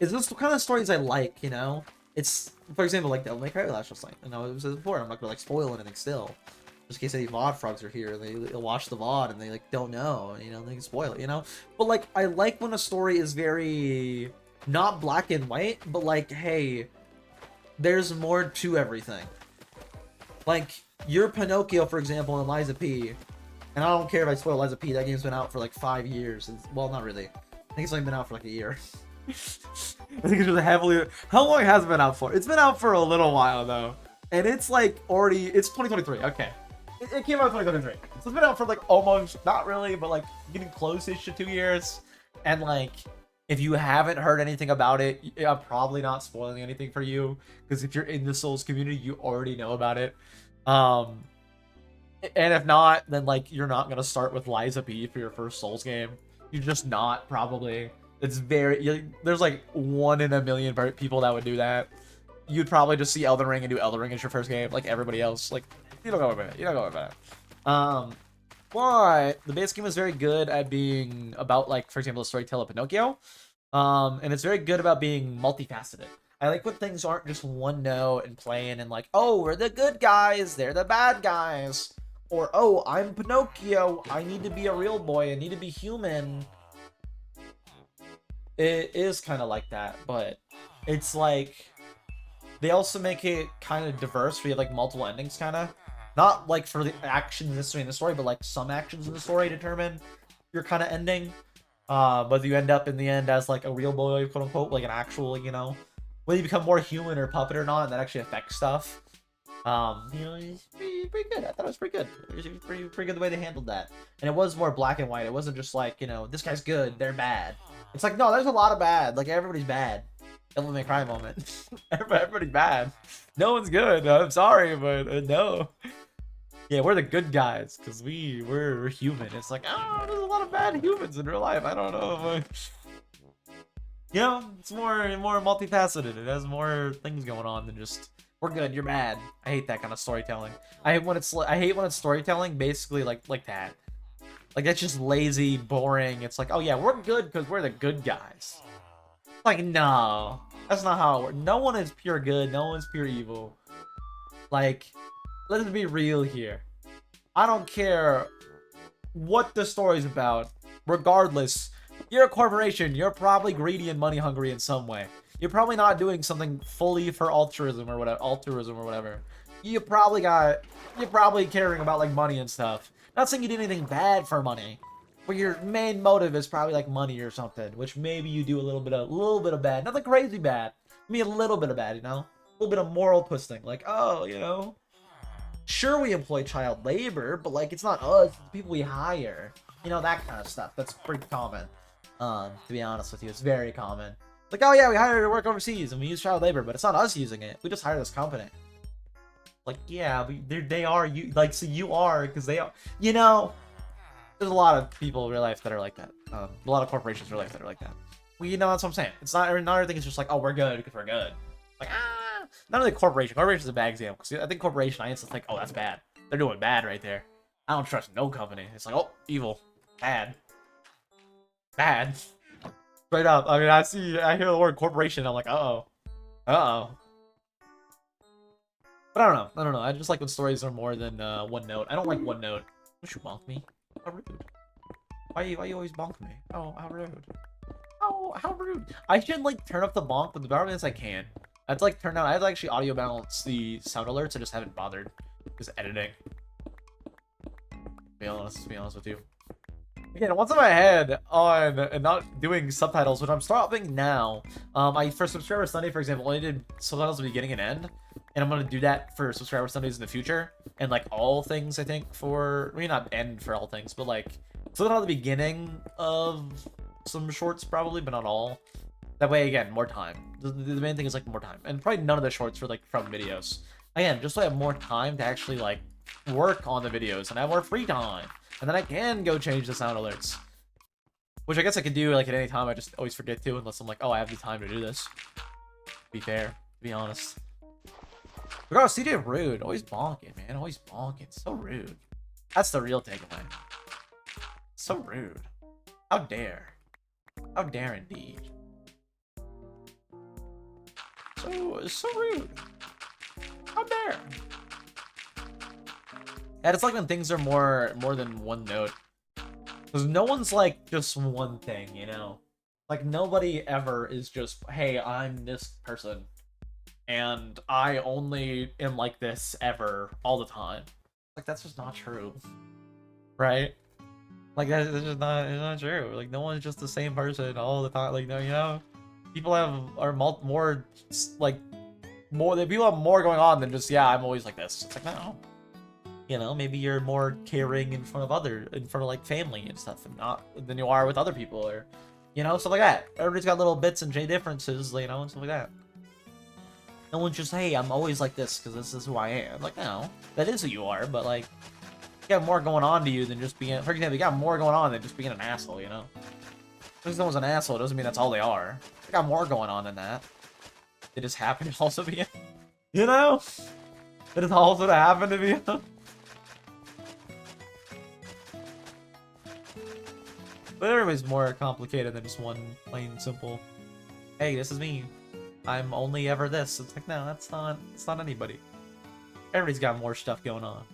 it's just the kind of stories I like, you know? It's, for example, like Devil May Cry last night. And I was before, I'm not gonna like spoil anything still. Just in case any VOD frogs are here, they'll watch the VOD and they like don't know, you know, they can spoil it, you know? But like, I like when a story is very, not black and white, but like, hey, there's more to everything. Like, your Pinocchio, for example, in Liza P, and I don't care if I spoil Liza P, that game's been out for like 5 years. Well, not really. I think it's only been out for like a year. I think it's just heavily, how long has it been out for? It's been out for a little while though. And it's like already, it's 2023, okay. It came out in 2023. So it's been out for like almost, not really, but like getting close-ish to 2 years. And like, if you haven't heard anything about it, I'm probably not spoiling anything for you. Because if you're in the Souls community, you already know about it. And if not, then like, you're not going to start with Liza P for your first Souls game. You're just not, probably. It's very, there's like 1 in a million people that would do that. You'd probably just see Elden Ring and do Elden Ring as your first game, like everybody else. Like, you don't go about it. You don't go about it. But the base game is very good at being about, like, for example, the storyteller Pinocchio. And it's very good about being multifaceted. I like when things aren't just one note and playing and like, oh, we're the good guys, they're the bad guys. Or, oh, I'm Pinocchio, I need to be a real boy, I need to be human. It is kind of like that, but it's like, they also make it kind of diverse, where you have like multiple endings, kind of. Not like for the actions necessarily in the story, but like some actions in the story determine your kind of ending. Whether you end up in the end as like a real boy, quote unquote, like an actual, you know, whether you become more human or puppet or not, and that actually affects stuff. You know, it's pretty good. I thought it was pretty good. It was pretty good the way they handled that. And it was more black and white. It wasn't just like, you know, this guy's good, they're bad. It's like, no, there's a lot of bad. Like, everybody's bad. Devil May Cry moment. Everybody's bad. No one's good. I'm sorry, but no. Yeah, we're the good guys because we're human. It's like, oh, there's a lot of bad humans in real life. I don't know, but you know, it's more multifaceted. It has more things going on than just we're good, you're bad. I hate that kind of storytelling. I hate when it's storytelling basically like that. Like, that's just lazy, boring. It's like, oh yeah, we're good because we're the good guys. Like, no. That's not how it works. No one is pure good. No one's pure evil. Like, let's be real here. I don't care what the story's about. Regardless, you're a corporation. You're probably greedy and money hungry in some way. You're probably not doing something fully for altruism or whatever. You're probably caring about like money and stuff. Not saying you did anything bad for money, but your main motive is probably like money or something, which maybe you do a little bit of bad. Nothing crazy bad. Maybe a little bit of bad, you know? A little bit of moral twisting. Like, oh, you know, sure we employ child labor, but like it's not us, it's the people we hire. You know, that kind of stuff. That's pretty common. To be honest with you, it's very common. Like, oh yeah, we hire to work overseas and we use child labor, but it's not us using it. We just hire this company. Like, yeah, they are you. Like, so you are because they are. You know, there's a lot of people in real life that are like that. A lot of corporations in real life that are like that. Well, you know, that's what I'm saying. It's not everything is just like, oh, we're good because we're good. Like, not really corporation. Corporation is a bad example because I think corporation, I instantly think, oh, that's bad. They're doing bad right there. I don't trust no company. It's like, oh, evil, bad. Straight up. I mean, I hear the word corporation. I'm like, uh oh. But I don't know. I just like when stories are more than one note. I don't like one note. Don't you bonk me? How rude. Why you always bonk me? Oh, how rude. Oh, how rude. I should like turn up the bonk, but the problem is I can't. I have to like turn down. I have to actually audio balance the sound alerts. I just haven't bothered. Just editing. Be honest with you. Again, what's in my head on not doing subtitles, which I'm stopping now. For Subscriber Sunday, for example, I did subtitles at the beginning and end, and I'm gonna do that for Subscriber Sundays in the future, and like all things, I think, for maybe not end for all things, but like subtitle at the beginning of some shorts probably, but not all. That way, again, more time. The main thing is like more time, and probably none of the shorts for like from videos. Again, just so I have more time to actually like work on the videos and have more free time. And then I can go change the sound alerts. Which I guess I could do like at any time. I just always forget to unless I'm like, oh, I have the time to do this. To be fair. To be honest. But oh, CJ rude. Always bonking, man. Always bonking. So rude. That's the real takeaway. So rude. How dare. How dare indeed. So rude. How dare. And it's like when things are more than one note. Because no one's like just one thing, you know? Like nobody ever is just, hey, I'm this person. And I only am like this ever, all the time. Like that's just not true. Right? Like that's just not true. Like no one's just the same person all the time. Like no, you know? People are more like people have more going on than just, yeah, I'm always like this. It's like no. You know, maybe you're more caring in front of like family and stuff, and not than you are with other people, or you know, stuff like that. Everybody's got little bits and differences, you know, and stuff like that. No one's just, hey, I'm always like this because this is who I am. Like, no, that is who you are, but like, you got more going on to you than just being. For example, you got more going on than just being an asshole, you know. Just someone's an asshole doesn't mean that's all they are. They got more going on than that. It just happened to also be, you know, it just also happened to be. But everybody's more complicated than just one plain simple, hey, this is me. I'm only ever this. It's like, no, it's not anybody. Everybody's got more stuff going on.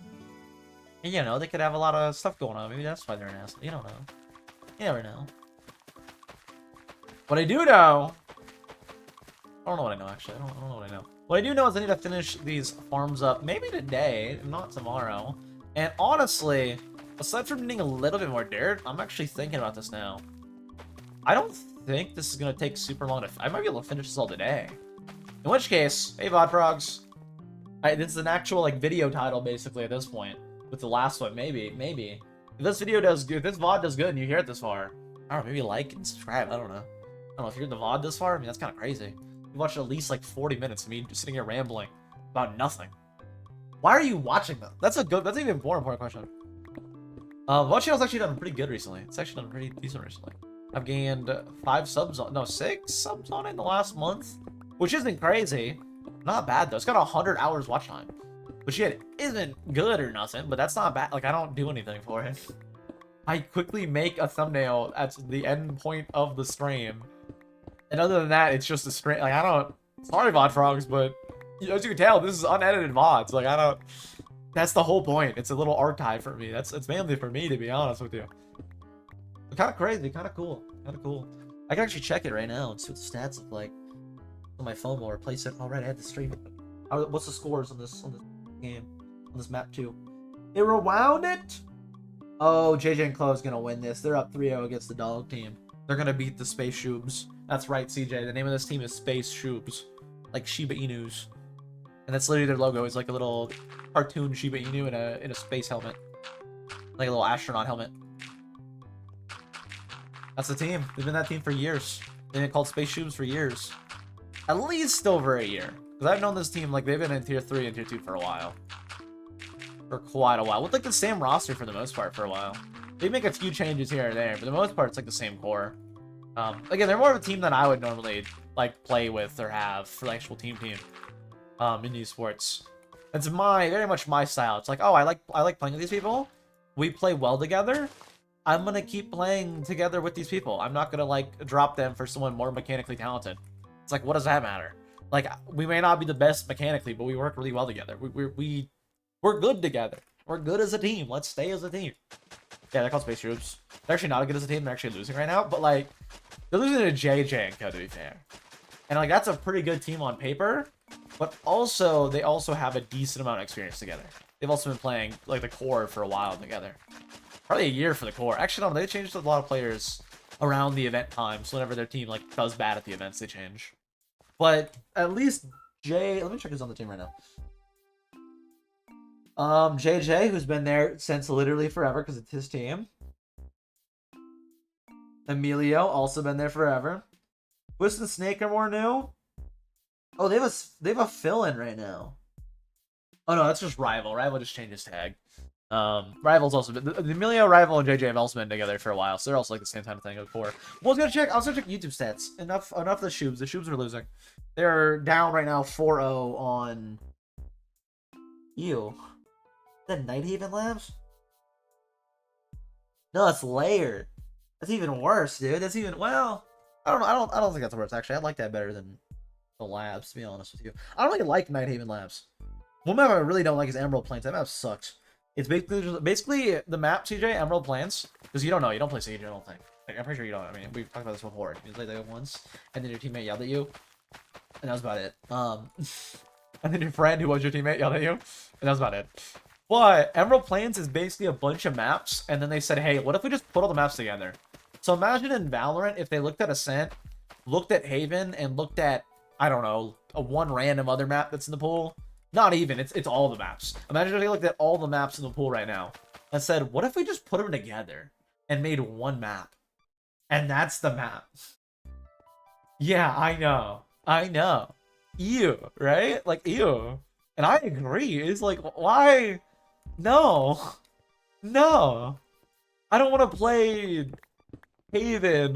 And you know, they could have a lot of stuff going on. Maybe that's why they're an asshole. You don't know. You never know. What I do know... I don't know what I know, actually. I don't know what I know. What I do know is I need to finish these farms up, maybe today, not tomorrow. And honestly... aside from needing a little bit more dirt, I'm actually thinking about this now. I don't think this is going to take super long to... I might be able to finish this all today. In which case, hey VOD Frogs. This is an actual like video title basically at this point. With the last one, maybe. If this video does good, if this VOD does good and you hear it this far, I don't know, maybe like and subscribe, I don't know. I don't know, if you're the VOD this far, I mean, that's kind of crazy. You watched at least like 40 minutes of me just sitting here rambling about nothing. Why are you watching them? That's an even more important question. VOD channel's actually done pretty good recently. It's actually done pretty decent recently. I've gained 6 subs on it in the last month, which isn't crazy. Not bad though. It's got 100 hours watch time, which yet isn't good or nothing, but that's not bad. Like I don't do anything for it. I quickly make a thumbnail at the end point of the stream, And other than that, it's just a straight, like, I don't, sorry VOD frogs, but as you can tell, this is unedited VODs. Like, I don't, that's the whole point. It's a little archive for me. It's mainly for me, to be honest with you. Kind of crazy, kind of cool, kind of cool. I can actually check it right now and see what the stats look like on my phone while we're playing it. Alright, I had the stream. What's the scores on this game, on this map too? It rewound it. Oh, JJ and Chloe's gonna win this. They're up 3-0 against the dog team. They're gonna beat the Space Shoobs. That's right, CJ. The name of this team is Space Shoobs, like Shiba Inus, and that's literally their logo. It's like a little cartoon Shiba Inu in a space helmet, like a little astronaut helmet. That's the team. They've been that team for years. They've been called Space Shoobs for years, at least over a year. Because I've known this team, like, they've been in Tier 3 and Tier 2 for a while. For quite a while. With, like, the same roster for the most part for a while. They make a few changes here or there, but for the most part, it's, like, the same core. Again, they're more of a team than I would normally, like, play with or have for the actual team. In these sports. It's very much my style. It's like, oh, I like playing with these people. We play well together. I'm gonna keep playing together with these people. I'm not gonna, like, drop them for someone more mechanically talented. It's like, what does that matter? Like, we may not be the best mechanically, but we work really well together. We're good together. We're good as a team. Let's stay as a team. Yeah, they're called Space Troops. They're actually not as good as a team. They're actually losing right now. But, like, they're losing to JJ and Co, to be fair. And, like, that's a pretty good team on paper. But also, they also have a decent amount of experience together. They've also been playing, like, the core for a while together. Probably a year for the core. Actually, no, they changed a lot of players around the event time. So whenever their team, like, does bad at the events, they change. But at least let me check who's on the team right now. JJ, who's been there since literally forever because it's his team. Emilio, also been there forever. Twist and Snake are more new. Oh, they have a fill-in right now. Oh no, that's just Rival. Rival just changed his tag. Rival's also been, the Emilio, Rival, and JJ have also been together for a while, so they're also like the same kind of thing before. Well, I was gonna check YouTube stats. Enough of the Shoobs. The Shoobs are losing. They're down right now 4-0 on. Ew. Is that Nighthaven Labs? No, it's Layered. That's even worse, dude. That's even, well, I don't know. I don't think that's worse actually. I like that better than the Labs, to be honest with you. I don't really like Nighthaven Labs. One map I really don't like is Emerald Plains. That map sucks. It's basically the map, CJ, Emerald Plains. Because you don't know, you don't play Siege, I don't think. Like, I'm pretty sure you don't. I mean, we've talked about this before. You played that once, and then your teammate yelled at you, and that was about it. And then your friend who was your teammate yelled at you, and that was about it. But Emerald Plains is basically a bunch of maps, and then they said, hey, what if we just put all the maps together? So imagine in Valorant if they looked at Ascent, looked at Haven, and looked at, I don't know, one random other map that's in the pool. Not even, it's all the maps. Imagine if they looked at all the maps in the pool right now and said, what if we just put them together and made one map? And that's the map. Yeah, I know. Ew, right? Like, ew. And I agree. It's like, why? No. I don't want to play Haven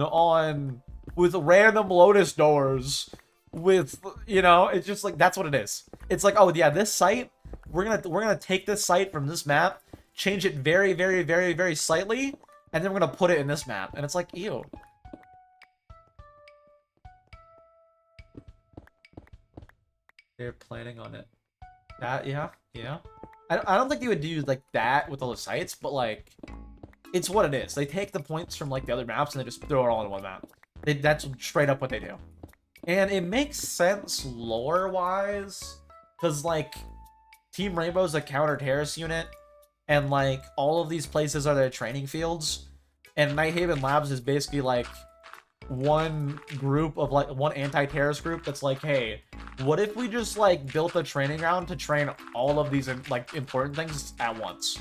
with random Lotus doors. With, you know, it's just like, that's what it is. It's like, oh yeah, this site, we're gonna take this site from this map, change it very, very, very, very slightly, and then we're gonna put it in this map. And it's like, ew. They're planning on it. That, yeah. I don't think they would do like that with all the sites, but like, it's what it is. They take the points from like the other maps and they just throw it all in one map. That's straight up what they do. And it makes sense lore-wise, because, like, Team Rainbow's a counter-terrorist unit, and, like, all of these places are their training fields, and Nighthaven Labs is basically, like, one group of, like, one anti-terrorist group that's like, hey, what if we just, like, built a training ground to train all of these, like, important things at once?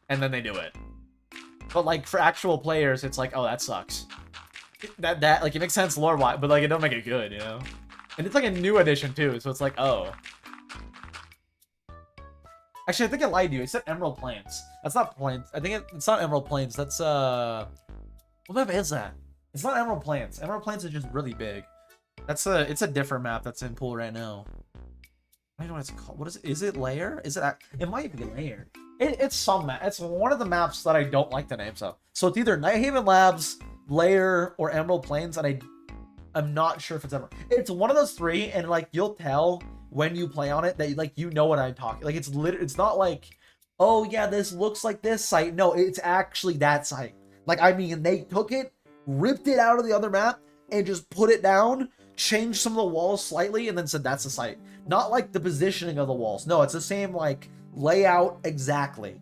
And then they do it. But, like, for actual players, it's like, oh, that sucks. That like, it makes sense lore-wise, but like, it don't make it good, you know? And it's like a new edition too, so it's like, oh. Actually, I think I lied to you. It said Emerald Plains. That's not Plains. I think it's not Emerald Plains. That's what map is that? It's not Emerald Plains. Emerald Plains is just really big. It's a different map that's in pool right now. I don't know what it's called. What is it? Is it Layer? Is it? It might be Layer. It's some map. It's one of the maps that I don't like the names of. So it's either Nighthaven Labs, Layer, or Emerald Plains, and I'm not sure if it's ever. It's one of those three, and like you'll tell when you play on it that like you know what I'm talking. Like it's it's not like, oh yeah, this looks like this site. No, it's actually that site. Like I mean, they took it, ripped it out of the other map, and just put it down, changed some of the walls slightly, and then said that's the site. Not like the positioning of the walls. No, it's the same like layout exactly.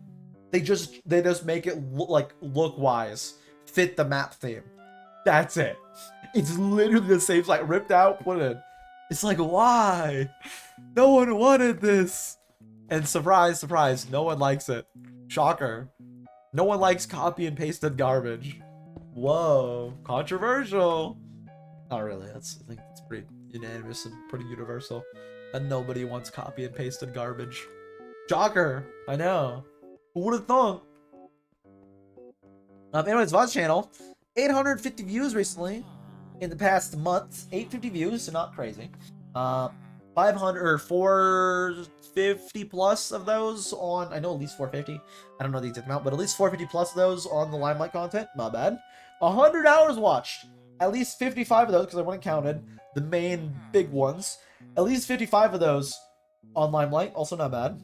They just make it look wise, fit the map theme. That's it. It's literally the same site, ripped out, put in. It's like, why? No one wanted this. And surprise, surprise, no one likes it. Shocker. No one likes copy and pasted garbage. Whoa, controversial. Not really. I think it's pretty unanimous and pretty universal. And nobody wants copy and pasted garbage. Shocker. I know. Who would have thought? Anyways, VOD's channel, 850 views recently in the past month. 850 views, so not crazy. 500 or 450 plus of those on, I know at least 450. I don't know the exact amount, but at least 450 plus of those on the Limelight content. Not bad. 100 hours watched. At least 55 of those, because I went and counted the main big ones. At least 55 of those on Limelight. Also not bad.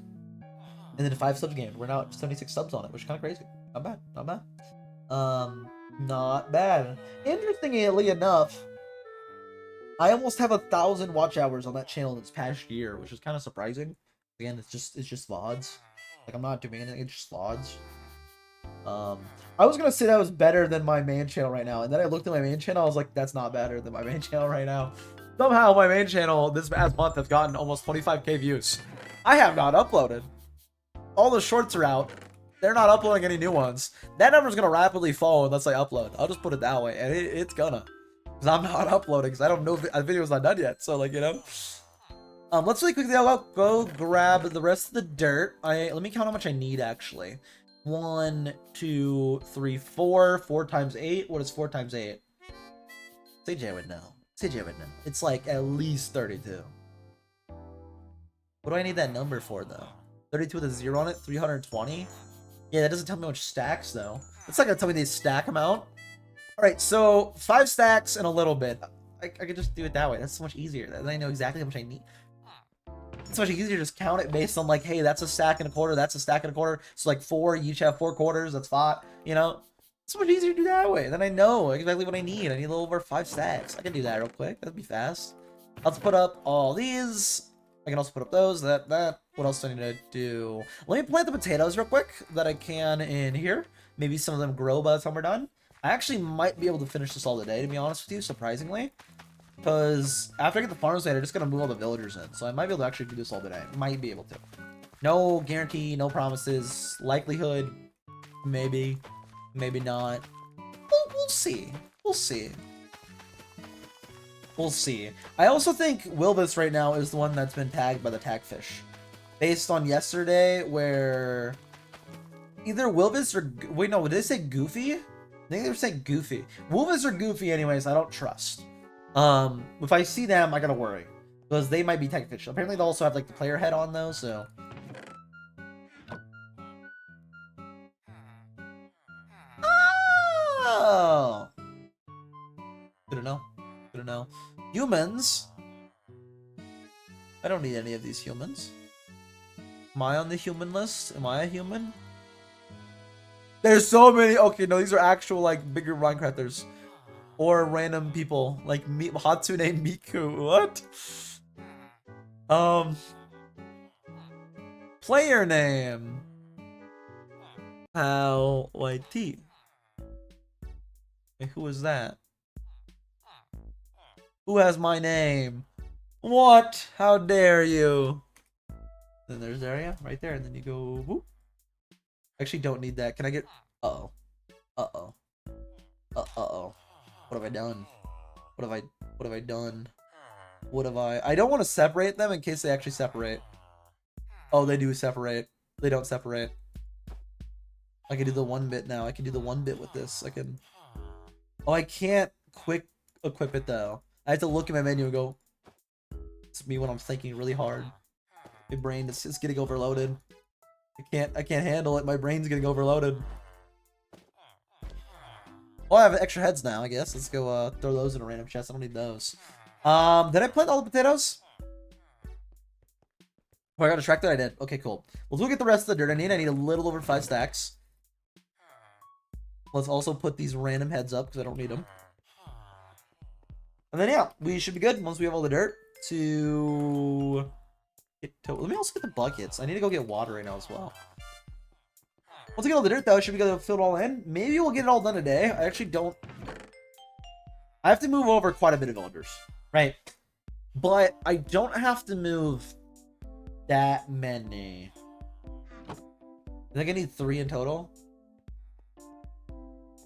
And then 5 subs gained. We're now at 76 subs on it, which is kind of crazy. Not bad. Not bad. Not bad. Interestingly enough, I almost have 1,000 watch hours on that channel this past year, which is kind of surprising. Again, it's just VODs. Like I'm not doing anything, it's just VODs. I was gonna say that was better than my main channel right now, and then I looked at my main channel. I was like, that's not better than my main channel right now. Somehow my main channel this past month has gotten almost 25k views. I have not uploaded. All the shorts are out. They're not uploading any new ones. That number's gonna rapidly fall unless I upload. I'll just put it that way, and it's gonna. Because I'm not uploading, because I don't know if the video's not done yet. So, like, you know. Let's really quickly go grab the rest of the dirt. Let me count how much I need, actually. 1, 2, 3, 4. 4 times 8. What is 4 times 8? CJ would know. CJ would know. It's like at least 32. What do I need that number for, though? 32 with a 0 on it? 320? Yeah, that doesn't tell me much stacks, though. It's not gonna tell me the stack amount. Alright, so 5 stacks and a little bit. I could just do it that way. That's so much easier. Then I know exactly how much I need. It's much easier to just count it based on like, hey, that's a stack and a quarter, that's a stack and a quarter. So like 4, you each have 4 quarters, that's 5, you know? It's much easier to do that way. Then I know exactly what I need. I need a little over 5 stacks. I can do that real quick. That'd be fast. Let's put up all these. I can also put up those, that. What else do I need to do? Let me plant the potatoes real quick that I can in here. Maybe some of them grow by the time we're done. I actually might be able to finish this all today, to be honest with you, surprisingly. Because after I get the farms made, I'm just going to move all the villagers in. So I might be able to actually do this all today. Might be able to. No guarantee, no promises. Likelihood, maybe. Maybe not. We'll see. We'll see. We'll see. I also think Wilbus right now is the one that's been tagged by the tagfish. Based on yesterday, where either Wilbus or... Wait, no, did they say Goofy? I think they were saying Goofy. Wilbus or Goofy, anyways, I don't trust. If I see them, I gotta worry. Because they might be tagfish. Apparently, they also have, like, the player head on, though, so... Oh! Good to know. Good to know. Humans. I don't need any of these humans. Am I on the human list? Am I a human? There's so many. Okay, no, these are actual, like, bigger Minecrafters. Or random people. Like, Hatsune Miku. What? Player name. How YT. Hey, who is that? Who has my name? What? How dare you? Then there's Daria right there, and then you go whoop. Actually, don't need that. Can I get? Uh-oh. Uh-oh. Uh-oh. What have I done? What have I done? What have I? I don't want to separate them in case they actually separate. Oh, they do separate. They don't separate. I can do the 1-bit now. I can do the 1-bit with this. I can. Oh, I can't quick equip it though. I have to look at my menu and go. It's me when I'm thinking really hard. My brain is getting overloaded. I can't handle it. My brain's getting overloaded. Oh, I have extra heads now, I guess. Let's go throw those in a random chest. I don't need those. Did I plant all the potatoes? Oh, I got distracted? I did. Okay, cool. Let's look at the rest of the dirt I need. I need a little over 5 stacks. Let's also put these random heads up because I don't need them. And then, yeah, we should be good once we have all the dirt to... Let me also get the buckets. I need to go get water right now as well. Once I get all the dirt, though, should we go fill it all in? Maybe we'll get it all done today. I actually don't... I have to move over quite a bit of villagers, right? But I don't have to move that many. I think I need 3 in total.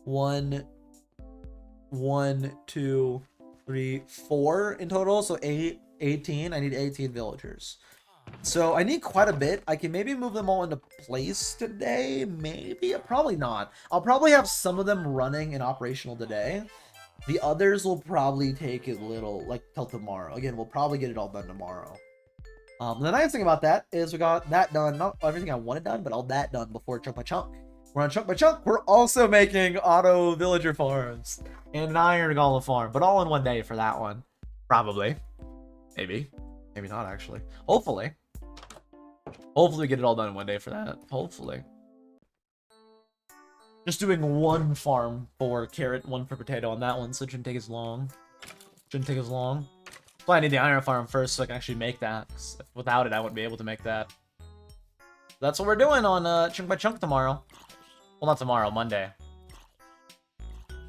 1, 2, 3, 4 in total. So 18. I need 18 villagers. So I need quite a bit. I can maybe move them all into place today. Maybe. Probably not. I'll probably have some of them running and operational today. The others will probably take a little, like, till tomorrow. Again, we'll probably get it all done tomorrow. The nice thing about that is we got that done. Not everything I wanted done, but all that done before chunk by chunk. We're on chunk by chunk. We're also making auto villager farms and an iron golem farm, but all in one day for that one. Probably. Maybe. Maybe not, actually. Hopefully. Hopefully we get it all done in one day for that. Hopefully. Just doing 1 farm for carrot, 1 for potato on that one, so it shouldn't take as long. Shouldn't take as long. Well, I need the iron farm first so I can actually make that. 'Cause without it, I wouldn't be able to make that. That's what we're doing on Chunk by Chunk tomorrow. Well, not tomorrow, Monday.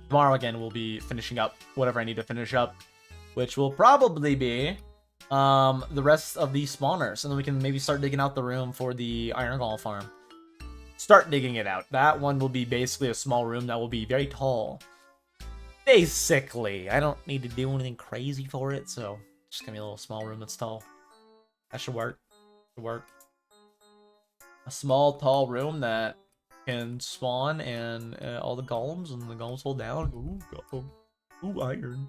Tomorrow, again, we'll be finishing up whatever I need to finish up, which will probably be the rest of the spawners. And then we can maybe start digging out the room for the iron golem farm. Start digging it out. That one will be basically a small room that will be very tall. Basically. I don't need to do anything crazy for it, so just gonna be a little small room that's tall. That should work. Should work. A small, tall room that can spawn and all the golems, and the golems hold down. Ooh, golem. Ooh, iron.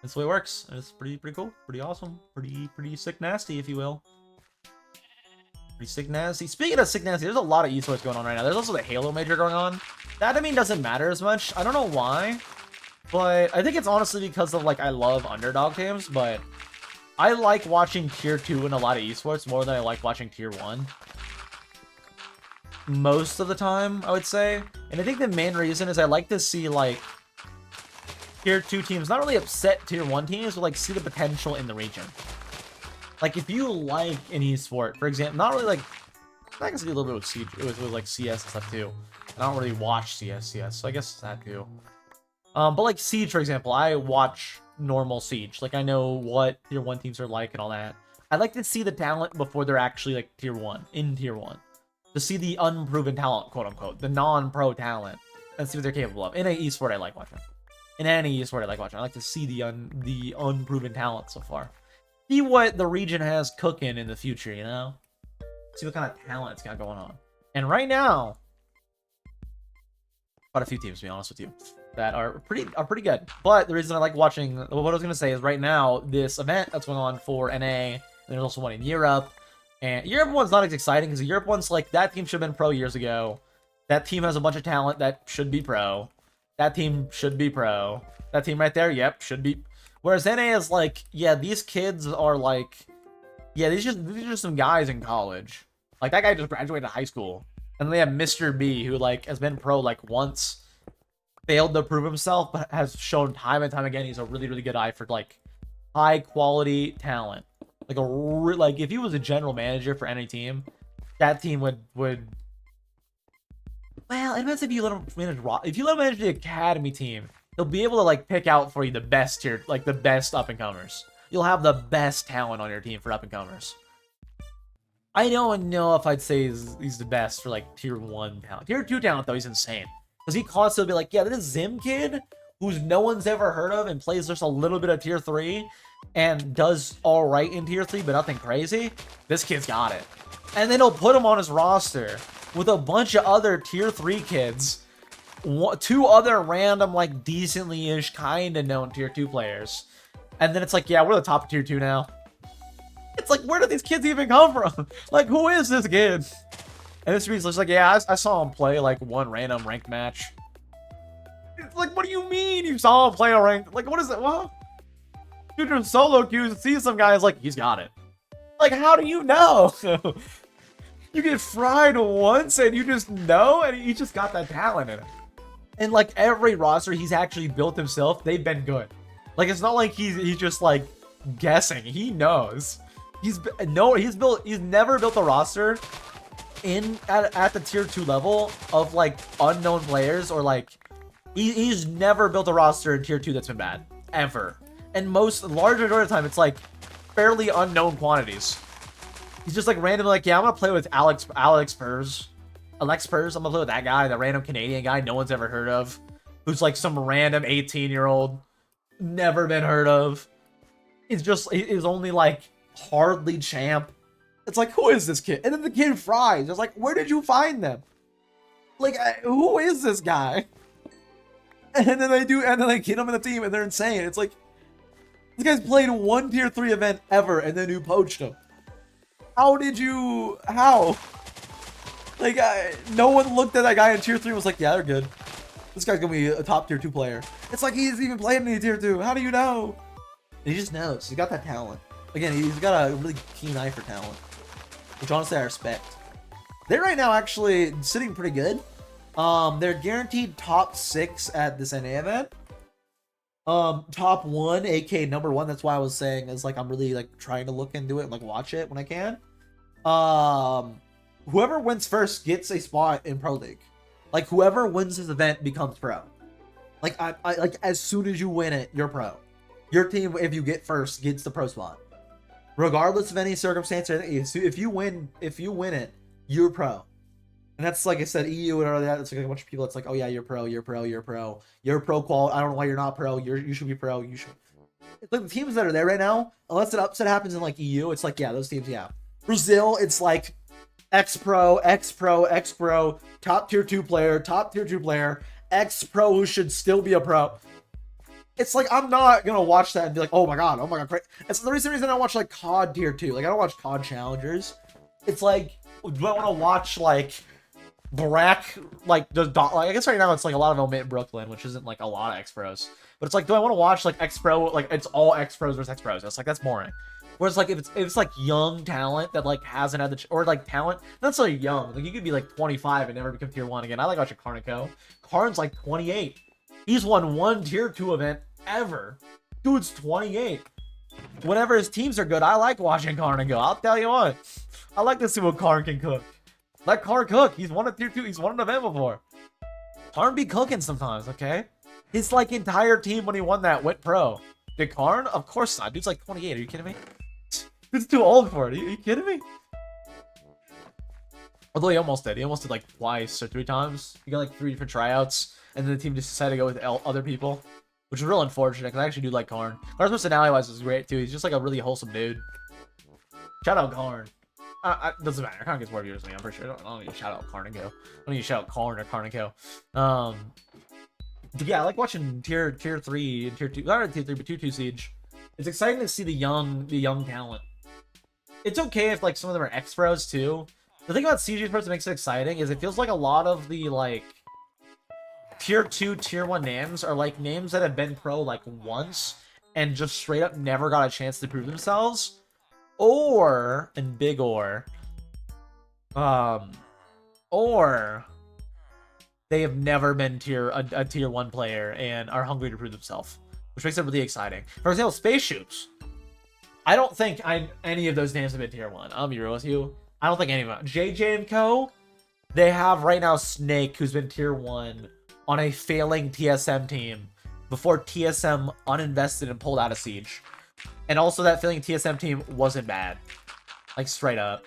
That's the way it works. And it's pretty cool. Pretty awesome. Pretty sick nasty, if you will. Pretty sick nasty. Speaking of sick nasty, there's a lot of esports going on right now. There's also the Halo Major going on. That, I mean, doesn't matter as much. I don't know why. But I think it's honestly because of, like, I love underdog teams. But I like watching Tier 2 in a lot of esports more than I like watching Tier 1. Most of the time, I would say. And I think the main reason is I like to see, like, Tier 2 teams not really upset Tier 1 teams, but, like, see the potential in the region. Like, if you like an esport, for example, not really, like, I guess do a little bit with Siege, with like, CS and stuff, too. I don't really watch CS, so I guess that, too. But, like, Siege, for example, I watch normal Siege. Like, I know what Tier 1 teams are like and all that. I like to see the talent before they're actually, like, Tier 1, in Tier 1. To see the unproven talent, quote-unquote, the non-pro talent, and see what they're capable of. In any esport, I like watching. In any esport, I like watching. I like to see the unproven talent so far. See what the region has cooking in the future, you know? See what kind of talent it's got going on. And right now, quite a few teams, to be honest with you, that are pretty good. But the reason I like watching, what I was going to say is right now, this event that's going on for NA, and there's also one in Europe. And Europe one's not as exciting because the Europe one's like, that team should have been pro years ago. That team has a bunch of talent that should be pro. That team should be pro. That team right there, yep, should be. Whereas NA is like, yeah, these kids are like, yeah, these are just some guys in college. Like, that guy just graduated high school. And then they have Mr. B, who, like, has been pro, like, once. Failed to prove himself, but has shown time and time again he's a really good eye for, like, high-quality talent. Like, like, if he was a general manager for any team, that team would... Well, it depends if you let him manage... If you let him manage the academy team, he'll be able to, like, pick out for you the best tier, like, the best up-and-comers. You'll have the best talent on your team for up-and-comers. I don't know if I'd say he's the best for, like, Tier 1 talent. Tier 2 talent, though, he's insane. Because he constantly be like, yeah, this Zim kid, who's no one's ever heard of and plays just a little bit of Tier 3, and does alright in Tier 3, but nothing crazy. This kid's got it. And then he'll put him on his roster with a bunch of other Tier 3 kids. 2 other random, like, decently-ish, kind of known Tier 2 players. And then it's like, yeah, we're the top of Tier 2 now. It's like, where did these kids even come from? Like, who is this kid? And this means, like, yeah, I saw him play, like, one random ranked match. Like, what do you mean you saw him play a rank? Like, what is it? What? Dude, from solo queues, see some guys like, he's got it. Like, how do you know? You get fried once and you just know, and he just got that talent in it. And like every roster he's actually built himself, they've been good. Like, it's not like he's just like guessing. He knows. He's never built a roster at the tier 2 level of like unknown players, or like he's never built a roster in tier 2 that's been bad ever. And larger majority of the time it's like fairly unknown quantities. He's just like randomly like, yeah, I'm gonna play with Alex Purs. I'm gonna play with that guy, the random Canadian guy no one's ever heard of, who's like some random 18-year-old, never been heard of. He's only like hardly champ. It's like, who is this kid? And then the kid fries. It's like, where did you find them? Like, who is this guy? And then they get him in the team and they're insane. It's like, this guy's played one tier 3 event ever and then you poached him. How? Like, no one looked at that guy in tier 3 and was like, yeah, they're good. This guy's gonna be a top tier 2 player. It's like he's even playing in tier 2. How do you know? And he just knows. He's got that talent. Again, he's got a really keen eye for talent, which honestly I respect. They're right now actually sitting pretty good. They're guaranteed top 6 at this NA event. Top 1, aka number 1. That's why I was saying is like I'm really like trying to look into it and like watch it when I can. Whoever wins first gets a spot in Pro League. Like, whoever wins this event becomes pro. Like, I like as soon as you win it, you're pro. Your team, if you get first, gets the pro spot, regardless of any circumstance. If you win it, you're pro. And that's, like I said, EU and all that. It's like a bunch of people. It's like, oh yeah, you're pro. You're pro qual. I don't know why you're not pro. You should be pro. You should. It's like the teams that are there right now, unless an upset happens in like EU, it's like, yeah, those teams, yeah. Brazil, it's like X Pro, top tier 2 player, X Pro who should still be a pro. It's like, I'm not gonna watch that and be like, oh my god, great. It's the reason I watch like COD tier 2. Like, I don't watch COD challengers. It's like, do I want to watch like Brack, like I guess right now it's like a lot of Omit Brooklyn, which isn't like a lot of X Pros. But it's like, do I want to watch like X Pro, like it's all X Pros versus X Pros? It's like, that's boring. Whereas like if it's like young talent that like hasn't had or like talent, not necessarily young, like you could be like 25 and never become tier 1 again. I like watching Karniko. Karn's like 28. He's won one tier 2 event ever. Dude's 28. Whenever his teams are good, I like watching Karniko. I'll tell you what, I like to see what Karn can cook. Let Karn cook. He's won a tier 2. He's won an event before. Karn be cooking sometimes, okay? His like entire team when he won that went pro. Did Karn? Of course not. Dude's like 28. Are you kidding me? Dude's too old for it. Are you kidding me? Although he almost did. He almost did like twice or 3 times. He got like 3 different tryouts, and then the team just decided to go with other people, which is real unfortunate because I actually do like Karn. Karn's personality-wise is great too. He's just like a really wholesome dude. Shout out Karn. Doesn't matter. Karn gets more viewers than me, I'm pretty sure. I don't need to shout out Karniko. I don't need to shout out Karn or Karniko. But yeah, I like watching tier 3 and tier 2. Not tier 3, but tier 2 Siege. It's exciting to see the young talent. It's okay if like some of them are X Pros too. The thing about Siege Pros that makes it exciting is it feels like a lot of the like tier 2, tier 1 names are like names that have been pro like once and just straight up never got a chance to prove themselves. Or they have never been a tier 1 player and are hungry to prove themselves, which makes it really exciting. For example, Space Shoots. I don't think any of those names have been tier 1. I'll be real with you. I don't think any of them. JJ and Co. They have right now Snake, who's been tier 1 on a failing TSM team before TSM uninvested and pulled out of Siege. And also that failing TSM team wasn't bad. Like, straight up.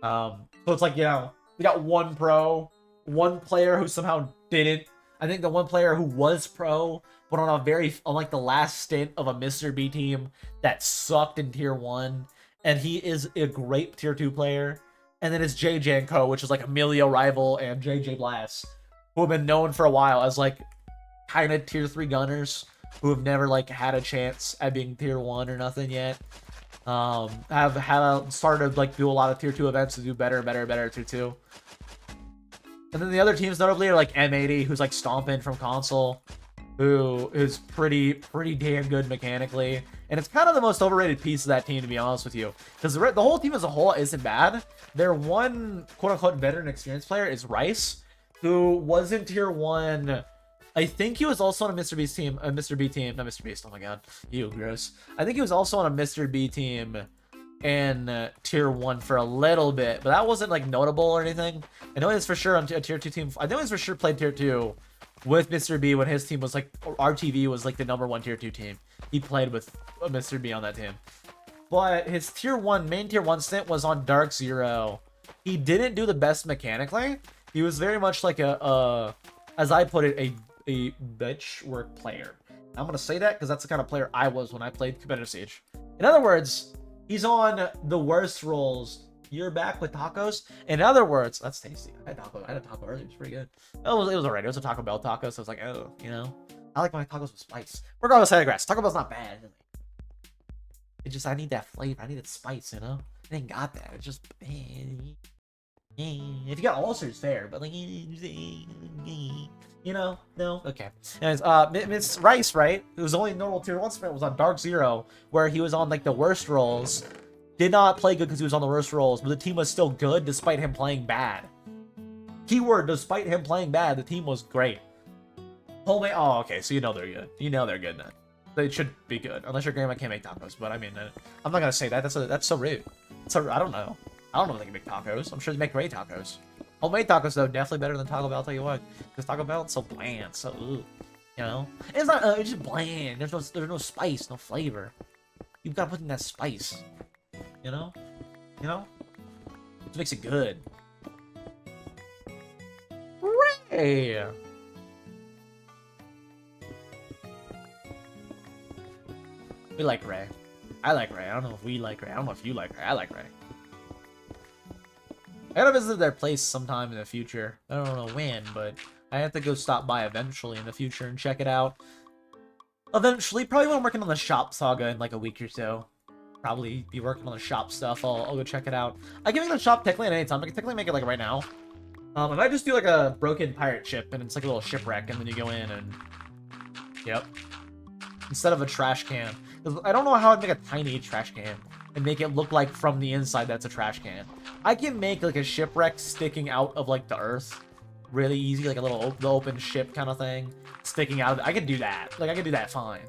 So it's like, you know, we got one pro, one player who somehow didn't. I think the one player who was pro, but on like the last stint of a Mr. B team that sucked in tier 1, and he is a great tier 2 player. And then it's JJ and Co, which is like Emilio Rival and JJ Blast, who have been known for a while as like kind of tier 3 gunners who have never like had a chance at being tier 1 or nothing yet. Have started to like do a lot of tier 2 events to do better at tier 2. And then the other teams notably are like M80, who's like stomping from console. who is pretty damn good mechanically. And it's kind of the most overrated piece of that team, to be honest with you. Because the whole team as a whole isn't bad. Their one quote-unquote veteran experience player is Rice, who was in tier 1. I think he was also on a Mr. Beast team, not Mr. Beast, oh my god, ew, gross. I think he was also on a Mr. B team in tier 1 for a little bit, but that wasn't like notable or anything. I know he was for sure on a tier 2 team. I know he was for sure played tier 2 with Mr. B when his team was like, RTV was like the #1 tier 2 team. He played with Mr. B on that team. But his main tier 1 stint was on Dark Zero. He didn't do the best mechanically. He was very much like as I put it, a bench work player. I'm gonna say that because that's the kind of player I was when I played competitive Siege. In other words, he's on the worst roles. You're back with tacos. In other words, that's tasty. I had a taco earlier. It was pretty good. It was alright. It was a Taco Bell taco, so I was like, oh, you know, I like my tacos with spice. Regardless, I digress. Taco Bell's not bad. It just, I need that flavor. I need that spice, you know. I ain't got that. It's just, if you got ulcers, fair, but like, you know, no, okay. Anyways, Miss Rice, right? It was only normal tier 1 sprint was on Dark Zero, where he was on like the worst roles. Did not play good because he was on the worst roles, but the team was still good despite him playing bad. Keyword: despite him playing bad, the team was great. Homemade. Oh, okay. So you know they're good. You know they're good then. They should be good, unless your grandma can't make tacos. But I mean, I'm not gonna say that. That's so rude. So I don't know. I don't know if they can make tacos. I'm sure they make great tacos. Homemade tacos though, definitely better than Taco Bell. I'll tell you what, because Taco Bell it's so bland, so ugh, you know. It's not. It's just bland. There's no spice, no flavor. You've got to put in that spice. You know. You know. It makes it good. Hooray! We like Ray. I like Ray. I don't know if we like Ray. I don't know if you like Ray. I like Ray. I gotta visit their place sometime in the future. I don't know when, but I have to go stop by eventually in the future and check it out. Eventually, probably when I'm working on the shop saga in like a week or so. Probably be working on the shop stuff. I'll go check it out. I can make the shop technically at any time. I can technically make it like right now. I might just do like a broken pirate ship, and it's like a little shipwreck, and then you go in and... Yep. Instead of a trash can. I don't know how I'd make a tiny trash can and make it look like from the inside that's a trash can. I can make like a shipwreck sticking out of like the earth really easy, like a little open ship kind of thing sticking out of it. I could do that. Like I could do that fine.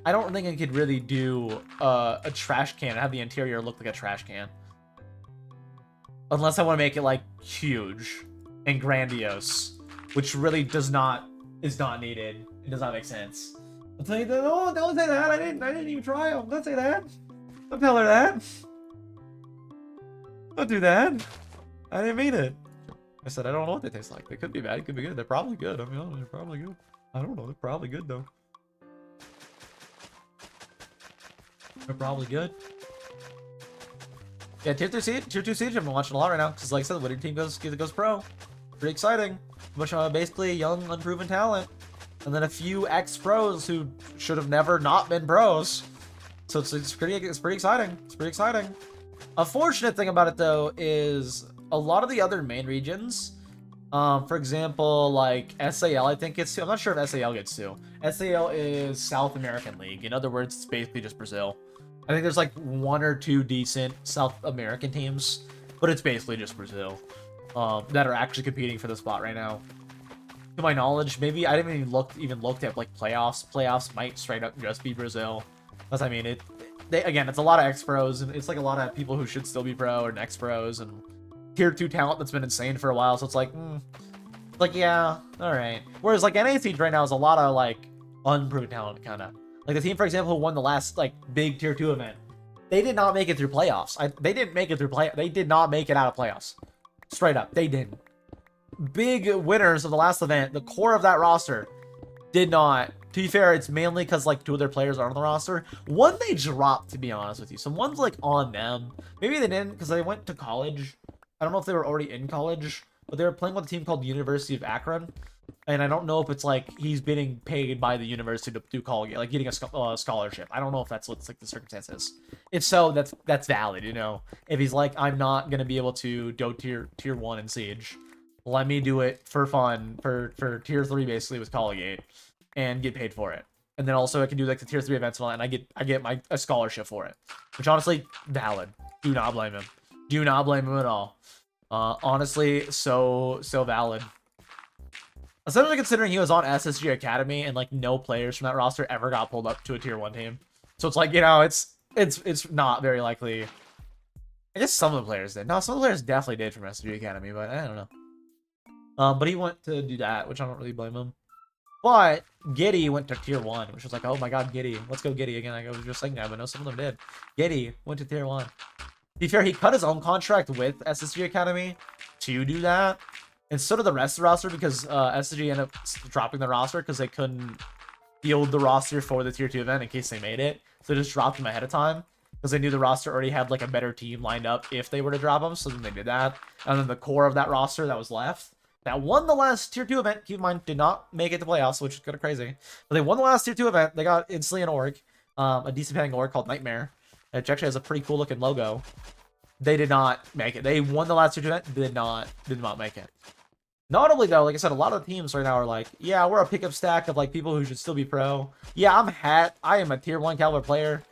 I don't think I could really do a trash can and have the interior look like a trash can. Unless I want to make it like huge and grandiose, which really is not needed. It does not make sense. I'll tell you that. Oh, don't say that. I didn't even try them. Don't say that. Don't tell her that. Don't do that. I didn't mean it. I said I don't know what they taste like. They could be bad. It could be good. They're probably good. I mean, they're probably good. I don't know. They're probably good though. They're probably good. Yeah, tier 2 Siege. I've been watching a lot right now because, like I said, the winning team goes pro. Pretty exciting. Which basically young, unproven talent. And then a few ex-pros who should have never not been pros. So it's pretty exciting. It's pretty exciting. Unfortunate thing about it though is a lot of the other main regions, for example, like SAL, I think gets to. I'm not sure if SAL gets to. SAL is South American League. In other words, it's basically just Brazil. I think there's like 1 or 2 decent South American teams, but it's basically just Brazil that are actually competing for the spot right now. To my knowledge, maybe I didn't even looked at like playoffs. Playoffs might straight up just be Brazil. Because I mean, again, it's a lot of ex-pros, and it's like a lot of people who should still be pro or ex-pros, and tier 2 talent that's been insane for a while. So it's like, yeah, all right. Whereas like NA Siege right now is a lot of like unproven talent, kind of. Like the team, for example, who won the last like big tier 2 event, they did not make it through playoffs. They didn't make it through They did not make it out of playoffs. Straight up, they didn't. Big winners of the last event, the core of that roster, did not. To be fair, it's mainly because like 2 of their players are on the roster. One they dropped, to be honest with you. So one's like on them. Maybe they didn't because they went to college. I don't know if they were already in college, but they were playing with a team called the University of Akron. And I don't know if it's like he's being paid by the university to do college, like getting a scholarship. I don't know if that's what's like the circumstances. If so, that's valid, you know. If he's like, I'm not gonna be able to go tier 1 in Siege. Let me do it for fun for tier 3 basically with Collegiate. and get paid for it. And then also I can do like the tier 3 events and all that, and I get a scholarship for it. Which honestly, valid. Do not blame him. Do not blame him at all. Honestly, so valid. Especially considering he was on SSG Academy and like no players from that roster ever got pulled up to a tier 1 team. So it's like, you know, it's not very likely. I guess some of the players did. No, some of the players definitely did from SSG Academy, but I don't know. But he went to do that, which I don't really blame him. But Giddy went to tier 1, which was like, oh my god, Giddy. Let's go Giddy again. I was just saying that, but no, some of them did. Giddy went to tier 1. To be fair, he cut his own contract with SSG Academy to do that. And so did the rest of the roster, because SSG ended up dropping the roster because they couldn't field the roster for the tier 2 event in case they made it. So they just dropped him ahead of time because they knew the roster already had like a better team lined up if they were to drop him. So then they did that. And then the core of that roster that was left, that won the last tier 2 event, keep in mind, did not make it to playoffs, which is kind of crazy. But they won the last tier 2 event. They got instantly an org, a decent paying org called Nightmare, which actually has a pretty cool looking logo. They did not make it. They won the last tier 2 event, did not make it. Notably, though, like I said, a lot of the teams right now are like, yeah, we're a pickup stack of like people who should still be pro. Yeah, I'm Hat. I am a tier 1 caliber player.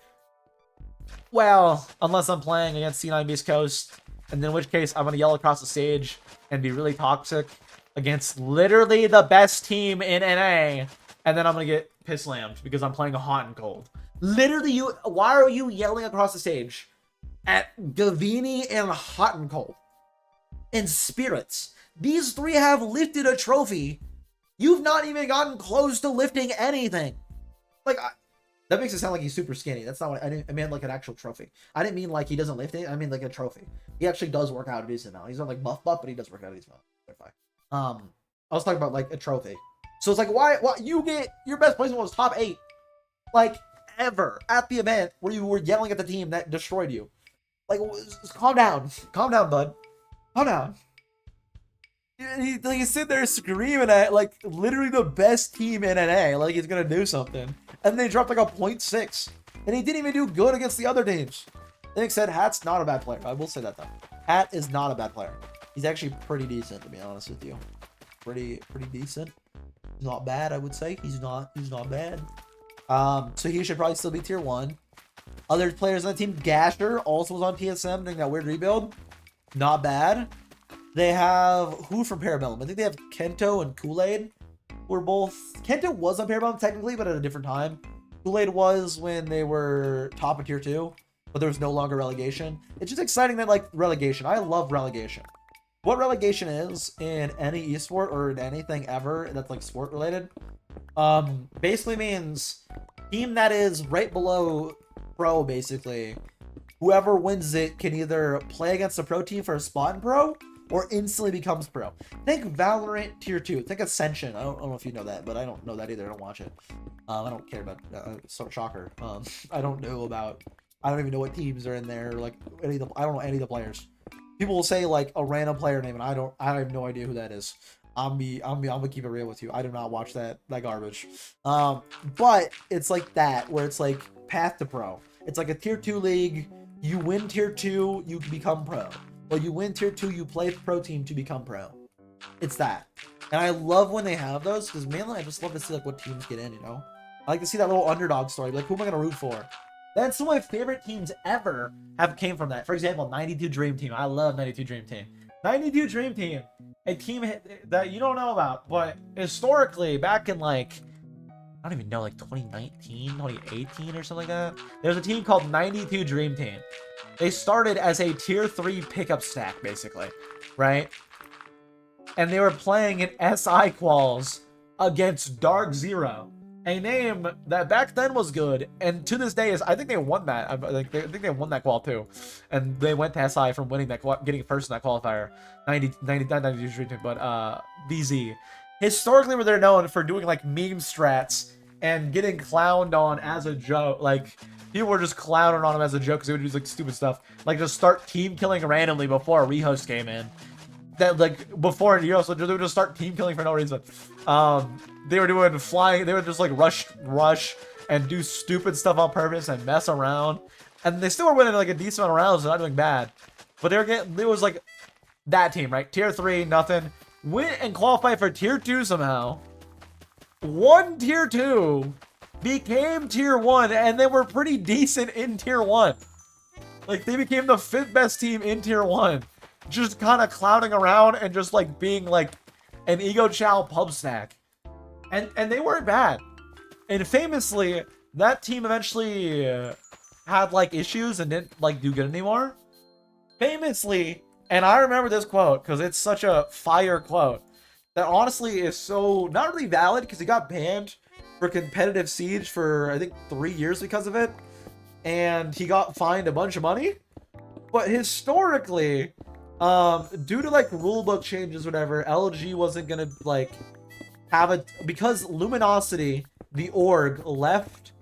Well, unless I'm playing against C9 Beast Coast, and in which case I'm going to yell across the stage and be really toxic against literally the best team in NA, and then I'm going to get piss slammed because I'm playing a hot and cold. Literally, why are you yelling across the stage at Gavini and hot and cold? And Spirits. These three have lifted a trophy. You've not even gotten close to lifting anything. Like, that makes it sound like he's super skinny. That's not what I meant, like an actual trophy. I didn't mean like he doesn't lift it. I mean like a trophy. He actually does work out a decent amount. He's not like buff, but he does work out a decent amount. I was talking about like a trophy. So it's like, why you get your best placement was top 8, like ever at the event where you were yelling at the team that destroyed you. Like, calm down, bud, calm down. He's sitting there screaming at like literally the best team in NA, like he's gonna do something, and they dropped like a 0.6, and he didn't even do good against the other teams. Like said, Hat's not a bad player. I will say that though. Hat is not a bad player. He's actually pretty decent, to be honest with you. Pretty decent. He's not bad, I would say. He's not bad. So he should probably still be tier 1. Other players on the team, Gasher also was on PSM doing that weird rebuild. Not bad. They have who from Parabellum? I think they have Kento and Kool-Aid. Were both Kento was on Parabellum technically, but at a different time. Kool-Aid was when they were top of tier 2, but there was no longer relegation. It's just exciting that like relegation. I love relegation. What relegation is in any esport or in anything ever that's like sport related, basically means team that is right below pro. Basically, whoever wins it can either play against a pro team for a spot in pro, or instantly becomes pro. Think Valorant tier 2. Think Ascension. I don't know if you know that, but I don't know that either. I don't watch it. I don't care about so shocker. I don't even know what teams are in there. Like I don't know any of the players. People will say like a random player name, and I have no idea who that is. I'm gonna keep it real with you. I do not watch that garbage. But it's like that, where it's like path to pro. It's like a tier 2 league. You win tier 2, you become pro. Well, you win tier 2, you play pro team to become pro. It's that. And I love when they have those, because mainly I just love to see like what teams get in, you know? I like to see that little underdog story. Like, who am I going to root for? That's some of my favorite teams ever came from that. For example, 92 Dream Team. I love 92 Dream Team. 92 Dream Team. A team that you don't know about, but historically, back in like, I don't even know, like 2019, 2018 or something like that. There's a team called 92 Dream Team. They started as a tier 3 pickup stack, basically, right? And they were playing in SI quals against Dark Zero, a name that back then was good, and to this day is, I think they won that. I think they won that qual too, and they went to SI from winning that, getting first in that qualifier. 92 Dream Team, but BZ. Historically, were they known for doing like meme strats and getting clowned on as a joke, like. People were just clowning on him as a joke because they would do like stupid stuff, like just start team killing randomly before a rehost came in. That like before, you know, so they would just start team killing for no reason. They were doing flying. They would just like rush and do stupid stuff on purpose and mess around. And they still were winning like a decent amount of rounds, so not doing bad. But they were getting. It was like that team, right? Tier 3, nothing. Win and qualify for tier 2 somehow. won tier 2, became tier 1, and they were pretty decent in tier 1. Like, they became the 5th best team in tier 1. Just kind of clowning around and just, like, being, like, an Ego Chow pub snack. And they weren't bad. And famously, that team eventually had, like, issues and didn't, like, do good anymore. Famously, and I remember this quote because it's such a fire quote that honestly is so not really valid because he got banned for competitive siege for I think 3 years because of it, and he got fined a bunch of money. But historically, due to like rulebook changes, whatever, LG wasn't gonna like have it because Luminosity, the org, left.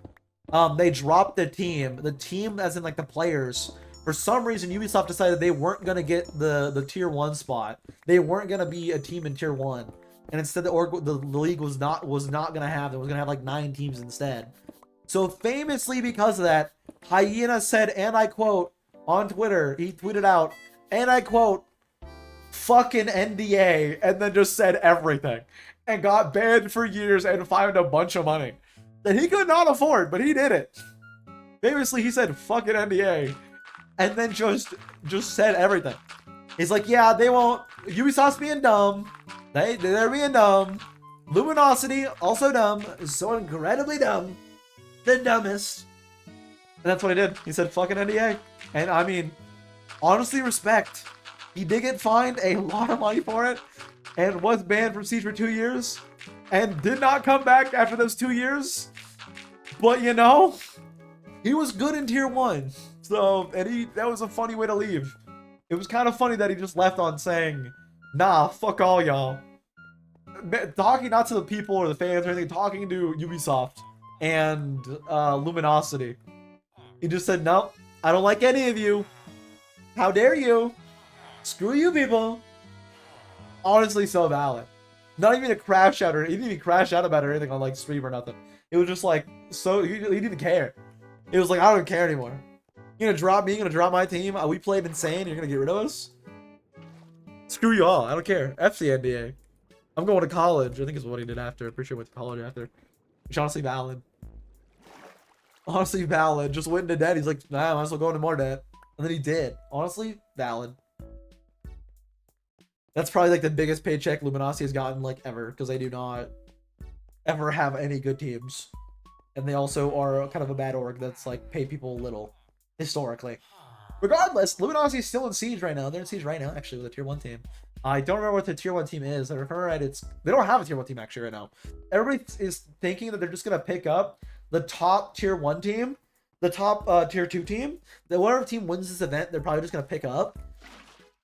They dropped the team as in like the players. For some reason, Ubisoft decided they weren't gonna get the tier 1 spot. They weren't gonna be a team in tier 1, and instead the league was not gonna have. It was gonna have like 9 teams instead. So famously, because of that, Hyena said, and I quote on Twitter, he tweeted out, and I quote, "Fucking NDA," and then just said everything, and got banned for years and fined a bunch of money that he could not afford, but he did it. Famously, he said, "Fucking NDA." And then just said everything. He's like, yeah, they won't. Ubisoft's being dumb. They're being dumb. Luminosity, also dumb. So incredibly dumb. The dumbest. And that's what he did. He said, fucking NDA. And I mean, honestly, respect. He did get fined a lot of money for it. And was banned from Siege for 2 years. And did not come back after those 2 years. But you know, he was good in tier 1. So, and that was a funny way to leave. It was kind of funny that he just left on saying, nah, fuck all y'all. Talking not to the people or the fans or anything, talking to Ubisoft and Luminosity. He just said, no, I don't like any of you. How dare you? Screw you people. Honestly, so valid. Not even a crash out, or he didn't even crash out about it or anything on like stream or nothing. It was just like, so he didn't care. It was like, I don't care anymore. You're gonna drop me, you're gonna drop my team. We played insane, you're gonna get rid of us? Screw you all, I don't care. F the NDA. I'm going to college, I think is what he did after. I'm pretty sure he went to college after. Which honestly valid. Honestly valid. Just went into debt. He's like, nah, I might as well go into more debt. And then he did. Honestly, valid. That's probably like the biggest paycheck Luminosity has gotten like ever, because they do not ever have any good teams. And they also are kind of a bad org that's like pay people little. Historically. Regardless, Luminosity is still in Siege right now. They're in Siege right now, actually, with a tier 1 team. I don't remember what the tier 1 team is. I remember right, they don't have a tier 1 team actually right now. Everybody is thinking that they're just gonna pick up the top tier 1 team, the top tier 2 team. That whatever team wins this event, they're probably just gonna pick up.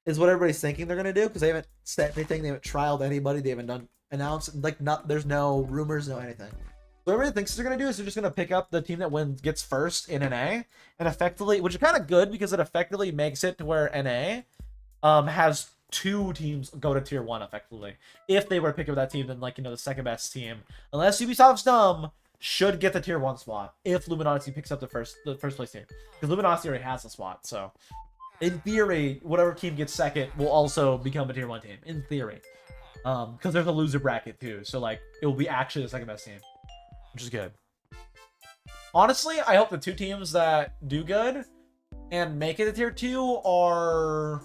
Is what everybody's thinking they're gonna do, because they haven't set anything, they haven't trialed anybody, they haven't done announced like there's no rumors, no anything. So everybody thinks they're gonna do is they're just gonna pick up the team that gets first in NA, and effectively, which is kind of good because it effectively makes it to where NA has 2 teams go to tier 1 effectively. If they were to pick up that team, then like, you know, the second best team, unless Ubisoft's dumb, should get the tier 1 spot if Luminosity picks up the first place team, because Luminosity already has a spot. So in theory, whatever team gets second will also become a tier 1 team in theory, because there's a loser bracket too. So like it will be actually the second best team, which is good. Honestly, I hope the 2 teams that do good and make it to tier 2 are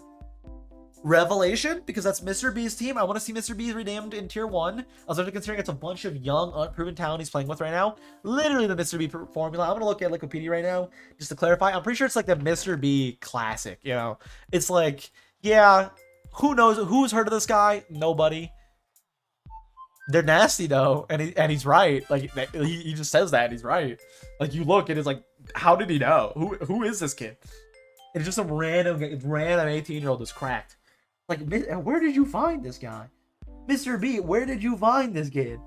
Revelation, because that's Mr. B's team. I want to see Mr. B renamed in tier 1, especially considering it's a bunch of young, unproven talent he's playing with right now. Literally the Mr. B formula. I'm going to look at Wikipedia right now just to clarify. I'm pretty sure it's like the Mr. B classic, you know? It's like, yeah, who knows? Who's heard of this guy? Nobody. They're nasty though, and he's right. Like he just says that, and he's right. Like you look and it's like, how did he know? Who is this kid? It's just some random 18-year-old that's cracked. Like, where did you find this guy, Mr. B? Where did you find this kid?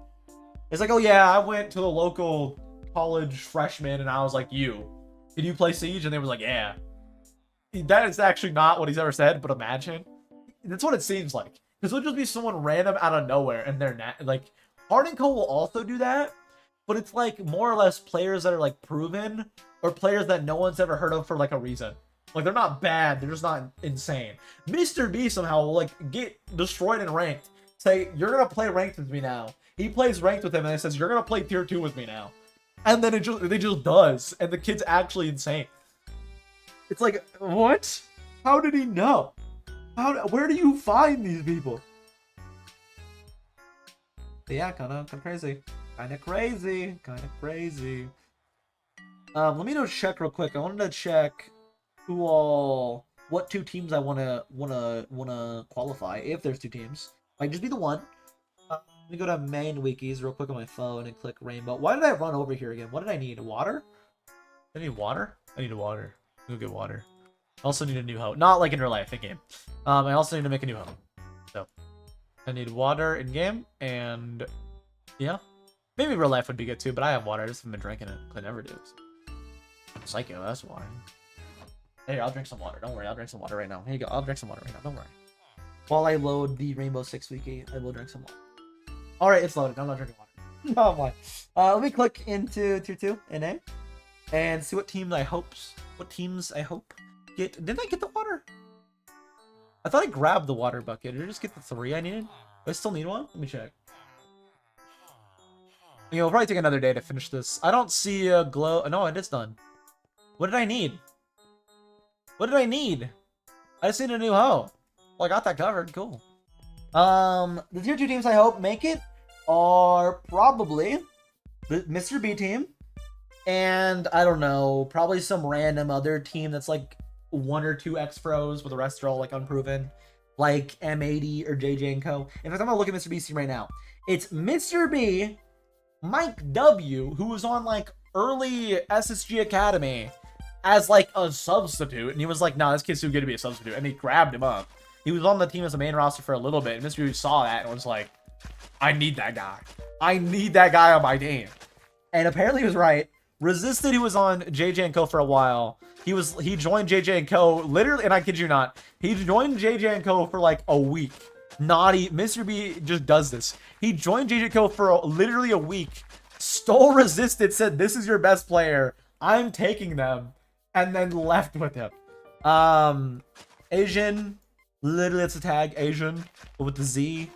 It's like, oh yeah, I went to the local college freshman, and I was like, can you play Siege? And they was like, yeah. That is actually not what he's ever said, but imagine. That's what it seems like. Because it'll just be someone random out of nowhere, and they're not like. Hard & Co will also do that, but it's like more or less players that are like proven, or players that no one's ever heard of for like a reason. Like they're not bad, they're just not insane. Mr. B somehow will like get destroyed in ranked. Say, you're gonna play ranked with me now. He plays ranked with him and he says, "You're gonna play tier 2 with me now." And then it just does, and the kid's actually insane. It's like, what? How did he know? Where do you find these people? But yeah, kind of crazy. Kind of crazy. Let me check real quick. I wanted to check what 2 teams I wanna qualify, if there's 2 teams. Might just be the one. Let me go to main wikis real quick on my phone and click rainbow. Why did I run over here again? What did I need? Water? I need water? I need water. Go get water. I also need a new hoe. Not like in real life, in game. I also need to make a new hoe. So I need water in game, and yeah. Maybe real life would be good too, but I have water. I just haven't been drinking it. I never do. Psycho, that's why. Hey, I'll drink some water. Don't worry, I'll drink some water right now. Here you go. I'll drink some water right now. Don't worry. While I load the Rainbow Six Wiki, I will drink some water. Alright, it's loaded. I'm not drinking water. Oh my. Let me click into tier 2 NA and see what teams I hope get. Didn't I get the water? I thought I grabbed the water bucket. Did I just get the 3 I needed? Do I still need one? Let me check. You know, it'll probably take another day to finish this. I don't see a glow. No, it is done. What did I need? What did I need? I just need a new hoe. Well, I got that covered. Cool. The tier 2 teams I hope make it are probably the Mr. B team. And I don't know, probably some random other team that's like 1 or 2 X-Pros, but the rest are all like unproven. Like M80 or JJ & Co. In fact, I'm gonna look at Mr. B's team right now. It's Mr. B, Mike W, who was on like early SSG Academy as like a substitute, and he was like, "Nah, this kid's too good to be a substitute," and he grabbed him up. He was on the team as a main roster for a little bit, and Mr. B saw that and was like, "I need that guy. I need that guy on my team." And apparently he was right. Resisted, he was on JJ & Co for a while. He joined JJ & Co literally, and I kid you not, he joined JJ & Co for like a week. Mr. B just does this. He joined JJ & Co for literally a week, stole Resisted, said, "This is your best player, I'm taking them," and then left with him. Asian, literally it's a tag, Asian, but with the Z.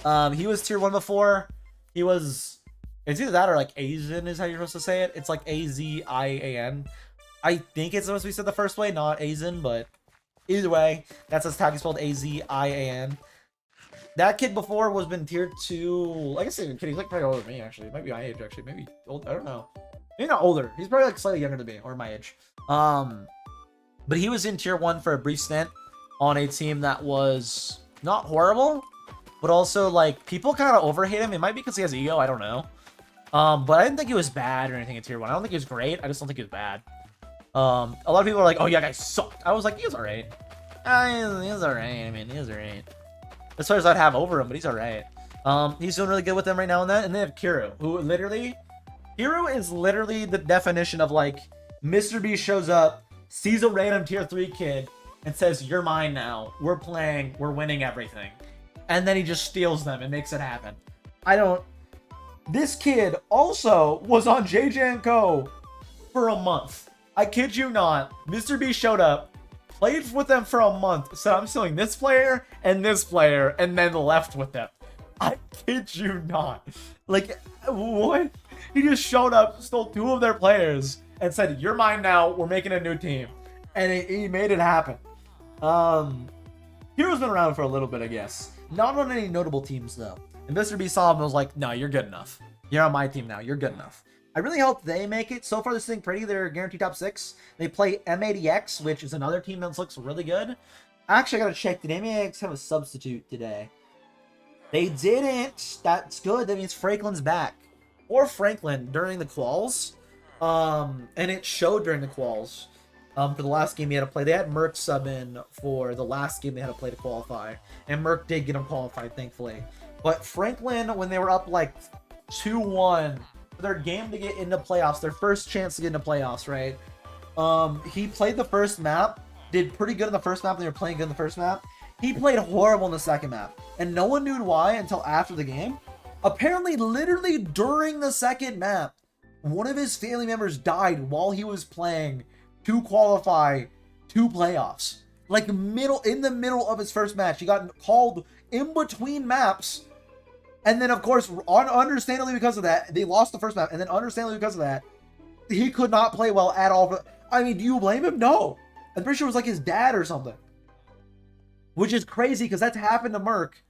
He was tier 1 before. It's either that or like Asian is how you're supposed to say it. It's like A-Z-I-A-N. I think it's supposed to be said the first way, not Asian, but either way, that's his tag. Is spelled A-Z-I-A-N. That kid before was been tier 2. Like I said, he's like probably older than me, actually. Might be my age, actually. Maybe old. I don't know. Maybe not older. He's probably like slightly younger than me, or my age. But he was in tier 1 for a brief stint on a team that was not horrible, but also like people kind of overhate him. It might be because he has ego. I don't know. But I didn't think he was bad or anything in tier 1. I don't think he was great. I just don't think he was bad. A lot of people are like, "Oh yeah, guy sucked." I was like, he's alright. He's alright. I mean, he's alright. As far as I'd have over him, but he's alright. He's doing really good with them right now and then. And they have Kiru, who Kiru is literally the definition of like, Mr. B shows up, sees a random tier 3 kid, and says, "You're mine now. We're playing. We're winning everything." And then he just steals them and makes it happen. This kid also was on JJ & Co for a month. I kid you not. Mr. B showed up, played with them for a month, said, "I'm stealing this player, and then left with them." I kid you not. Like, what? He just showed up, stole 2 of their players, and said, "You're mine now. We're making a new team." And he made it happen. Hero's been around for a little bit, I guess. Not on any notable teams, though. And Mr. B saw him and was like, "No, you're good enough. You're on my team now. You're good enough." I really hope they make it. So far, this thing pretty. They're guaranteed top 6. They play M80X, which is another team that looks really good. Actually, I gotta check. Did M80X have a substitute today? They didn't. That's good. That means Franklin's back. Or Franklin during the quals. And it showed during the quals. For the last game he had to play. They had Merc sub in for the last game they had to play to qualify. And Merc did get him qualified, thankfully. But Franklin, when they were up like 2-1, for their game to get into playoffs, their first chance to get into playoffs, right? He played the first map, did pretty good in the first map, and they were playing good in the first map. He played horrible in the second map. And no one knew why until after the game. Apparently, literally during the second map, one of his family members died while he was playing to qualify to playoffs. Like in the middle of his first match, he got called in between maps And then, of course, understandably because of that, they lost the first map. And then, understandably because of that, he could not play well at all. I mean, do you blame him? No. I'm pretty sure it was like his dad or something. Which is crazy because that's happened to Merc,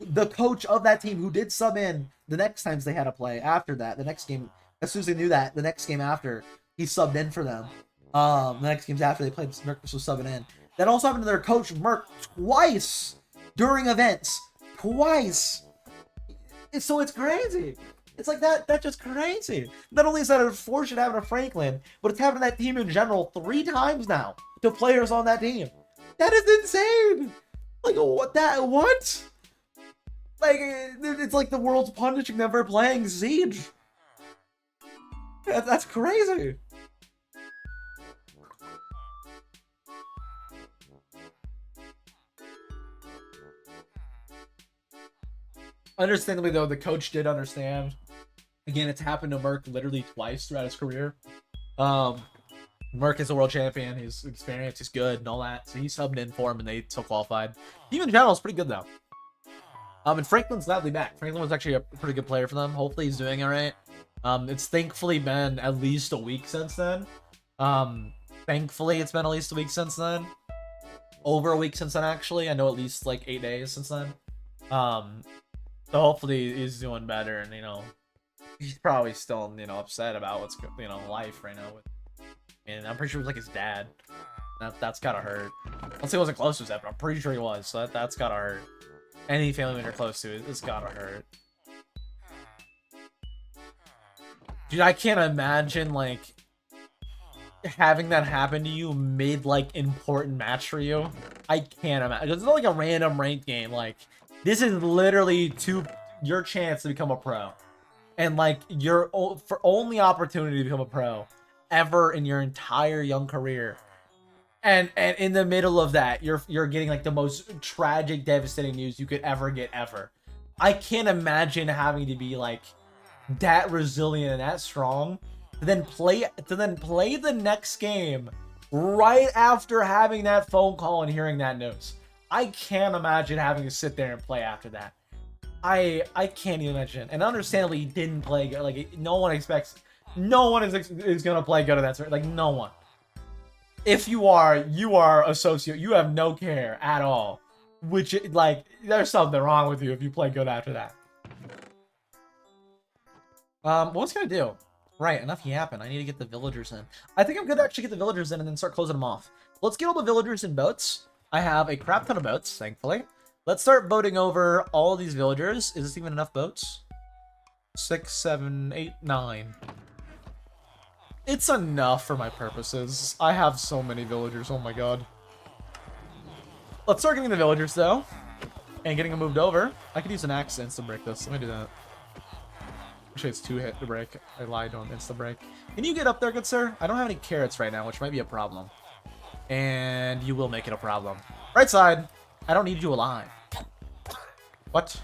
the coach of that team, who did sub in the next times they had to play after that. The next game, as soon as they knew that, the next game after, he subbed in for them. The next games after they played, Merc was subbing in. That also happened to their coach, Merc, twice during events. Twice. So it's crazy. It's like that's just crazy. Not only is that unfortunate happening to Franklin, but it's happened to that team in general 3 times now to players on that team. That is insane. Like, what? Like, it's like the world's punishing them for playing Siege. That's crazy. Understandably, though, the coach did understand. Again, it's happened to Merc literally twice throughout his career. Merc is a world champion. He's experienced. He's good and all that. So he subbed in for him, and they still qualified. Team in general is pretty good, though. And Franklin's gladly back. Franklin was actually a pretty good player for them. Hopefully, he's doing all right. It's thankfully been at least a week since then. Thankfully, it's been at least a week since then. Over a week since then, actually. I know at least like 8 days since then. So hopefully he's doing better, and he's probably still upset about what's life right now. And I'm pretty sure it was like his dad. That's gotta hurt. Let's say he wasn't close to his dad, but I'm pretty sure he was. So that's gotta hurt. Any family member close to it's gotta hurt. Dude, I can't imagine like having that happen to you mid like important match for you. I can't imagine. It's not like a random ranked game. Like, this is literally your chance to become a pro, and like your only opportunity to become a pro ever in your entire young career. And in the middle of that, you're getting like the most tragic, devastating news you could ever get ever. I can't imagine having to be like that resilient and that strong to then play the next game right after having that phone call and hearing that news. I can't imagine having to sit there and play after that. I can't even imagine. And understandably, he didn't play good. Like, no one is gonna play good at that. Like, no one. If you are a socio. You have no care at all. Which, like, there's something wrong with you if you play good after that. What's gonna do? Right, enough yapping. I need to get the villagers in. I think I'm gonna actually get the villagers in and then start closing them off. Let's get all the villagers in boats. I have a crap ton of boats, thankfully. Let's start boating over all these villagers. Is this even enough boats? 6, 7, 8, 9. It's enough for my purposes. I have so many villagers, oh my god. Let's start getting the villagers, though. And getting them moved over. I could use an axe to insta-break this. Let me do that. Actually, it's 2 hit to break. I lied on insta-break. Can you get up there, good sir? I don't have any carrots right now, which might be a problem. And you will make it a problem. Right side. I don't need you alive. What?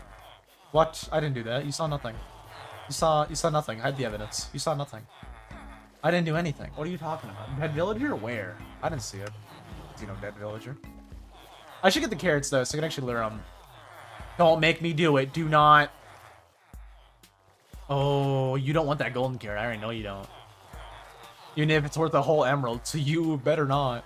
What? I didn't do that. You saw nothing. You saw nothing. I had the evidence. You saw nothing. I didn't do anything. What are you talking about? Dead villager? Where? I didn't see it. You know, dead villager. I should get the carrots though, so I can actually lure them. Don't make me do it. Do not. Oh, you don't want that golden carrot. I already know you don't. Even if it's worth a whole emerald, so you better not.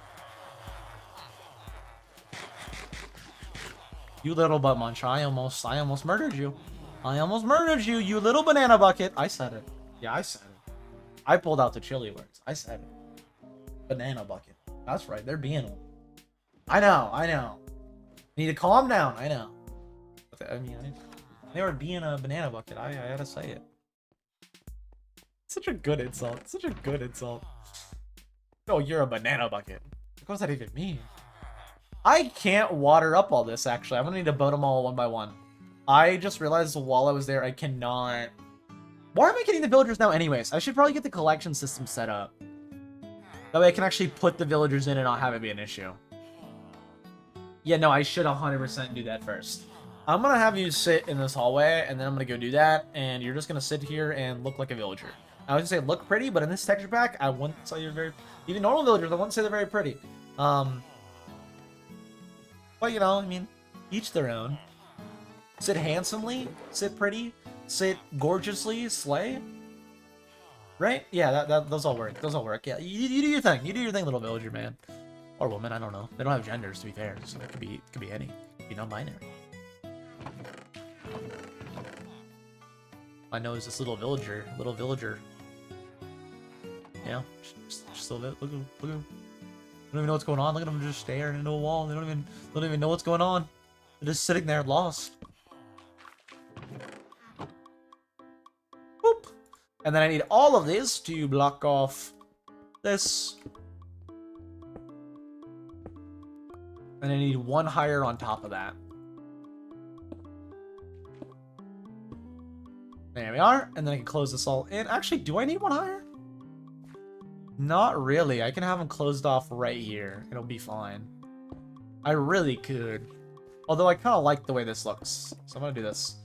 You little butt muncher. I almost murdered you. I almost murdered you, you little banana bucket. I said it. Yeah, I said it. I pulled out the chili words. I said it. Banana bucket. That's right. They're being one. I know. Need to calm down. I know. I mean, they were being a banana bucket. I had to say it. Such a good insult. Such a good insult. Oh, you're a banana bucket. What does that even mean? I can't water up all this, actually. I'm gonna need to boat them all one by one. I just realized while I was there, I cannot... Why am I getting the villagers now anyways? I should probably get the collection system set up. That way I can actually put the villagers in and not have it be an issue. Yeah, no, I should 100% do that first. I'm gonna have you sit in this hallway, and then I'm gonna go do that, and you're just gonna sit here and look like a villager. I was gonna say look pretty, but in this texture pack, I wouldn't say you're very... Even normal villagers, I wouldn't say they're very pretty. But, you know, I mean, each their own. Sit handsomely, sit pretty, sit gorgeously, slay. Right? Yeah, those all work. Those all work. Yeah, you do your thing. You do your thing, little villager man. Or woman, I don't know. They don't have genders, to be fair, so it could be any. It could be non-binary. I know is this little villager. Yeah, just a little bit. Look at him. They don't even know what's going on. Look at them just staring into a wall. They don't even know what's going on. They're just sitting there lost. Boop. And then I need all of this to block off this. And I need one higher on top of that. There we are. And then I can close this all in. Actually, do I need one higher? Not really. I can have them closed off right here. It'll be fine. I really could. Although I kind of like the way this looks. So I'm going to do this.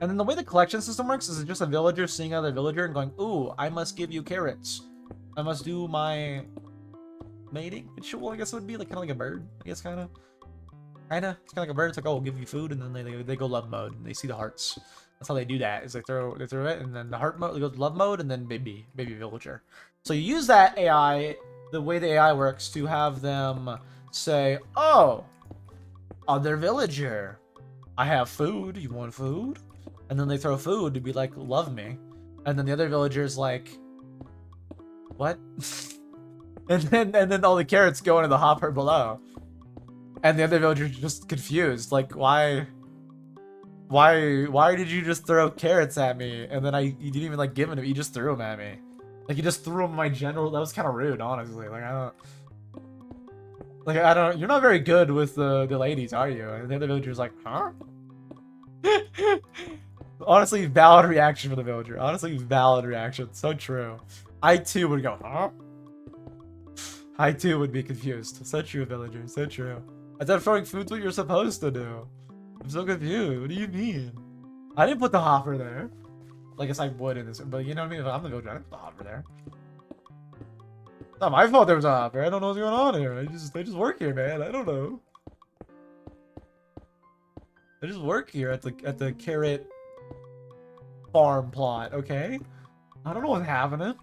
And then the way the collection system works is it's just a villager seeing another villager and going, ooh, I must give you carrots. I must do my mating ritual, I guess it would be. Like, kind of like a bird, I guess, kind of. It's kind of like a bird. It's like, oh, we'll give you food, and then they go love mode, and they see the hearts. That's how they do that, is they throw it, and then the heart mode, they go to love mode, and then baby villager. So you use that AI, the way the AI works, to have them say, oh, other villager, I have food, you want food? And then they throw food to be like, love me. And then the other villager's like, what? and then all the carrots go into the hopper below. And the other villager's just confused, like, why did you just throw carrots at me? And then you didn't even like give them to me, you just threw them at me. Like, you just threw them in my general. That was kind of rude, honestly. Like, I don't, you're not very good with the ladies, are you? And the other villager's like, huh? Honestly, valid reaction for the villager. Honestly, valid reaction. So true. I too would go, huh? I too would be confused. So true, villager. So true. I thought throwing food's what you're supposed to do. I'm so confused. What do you mean? I didn't put the hopper there. Like, I guess I would in this, but you know what I mean? If I'm the villager, I didn't put the hopper there. It's not my fault there was a hopper. I don't know what's going on here. I just work here, man. I don't know. I just work here at the carrot farm plot, okay? I don't know what's happening.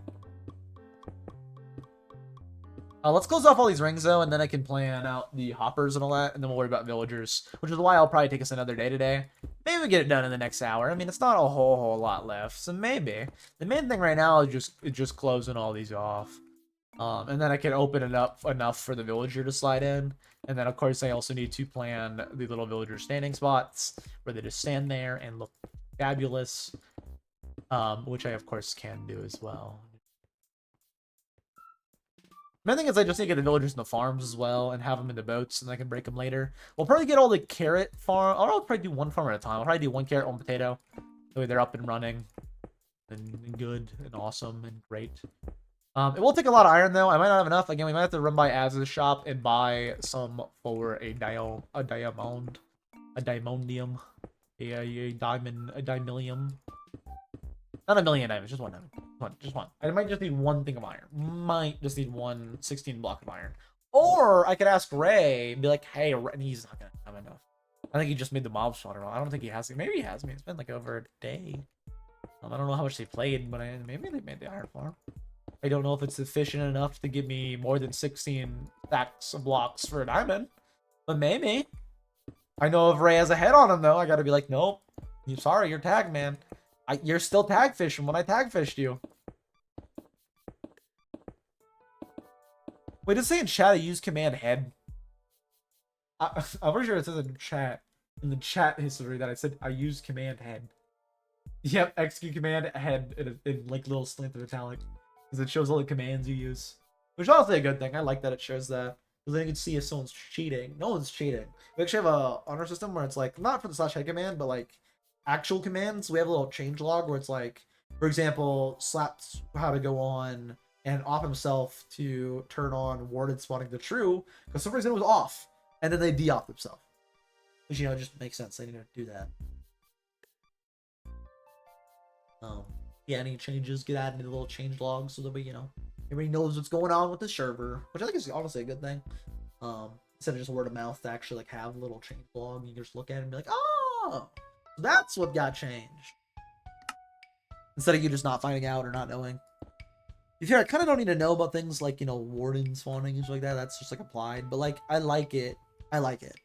Let's close off all these rings, though, and then I can plan out the hoppers and all that, and then we'll worry about villagers, which is why I'll probably take us another day today. Maybe we get it done in the next hour. I mean, it's not a whole lot left, so maybe. The main thing right now is just closing all these off. And then I can open it up enough for the villager to slide in. And then, of course, I also need to plan the little villager standing spots where they just stand there and look fabulous, which I, of course, can do as well. Main thing is I just need to get the villagers in the farms as well and have them in the boats, and I can break them later. We'll probably get all the carrot farm. I'll probably do one farm at a time. I'll probably do one carrot, one potato. That way they're up and running and good and awesome and great. It will take a lot of iron, though. I might not have enough. Again, we might have to run by Az's shop and buy some for a diamondium, a dimillium. Not a million diamonds, just one diamond. Just one. I might just need one thing of iron. Might just need 16 block of iron. Or I could ask Ray and be like, hey, and he's not gonna have enough. I think he just made the mob spawner. I don't think he has. Maybe he has me. It's been like over a day. I don't know how much they played, but maybe they made the iron farm. I don't know if it's efficient enough to give me more than 16 stacks of blocks for a diamond, but maybe. I know if Ray has a head on him, though, I gotta be like, nope. Sorry, you're tagged, man. You're still tag fishing when I tag fished you. Wait, does it say in chat I use command head? I'm pretty sure it says in the chat history that I said I use command head. Yep, execute command head in like little slant of italic. Because it shows all the commands you use. Which is honestly a good thing. I like that it shows that. Because then you can see if someone's cheating. No one's cheating. We actually have a honor system where it's like, not for the /head command, but like actual commands. We have a little change log where it's like, for example, slaps how to go on and off himself to turn on warded spawning to true. Because for some reason it was off. And then they de-off themselves. Which, you know, just makes sense. They need to do that. Yeah, any changes get added into the little change log so that we, you know, everybody knows what's going on with the server, which I think is honestly a good thing. Instead of just word of mouth, to actually like have a little change log, you can just look at it and be like, oh, that's what got changed. Instead of you just not finding out or not knowing. If you're, I kind of don't need to know about things like, you know, warden spawning and stuff like that. That's just like applied, but like I like it. I like it.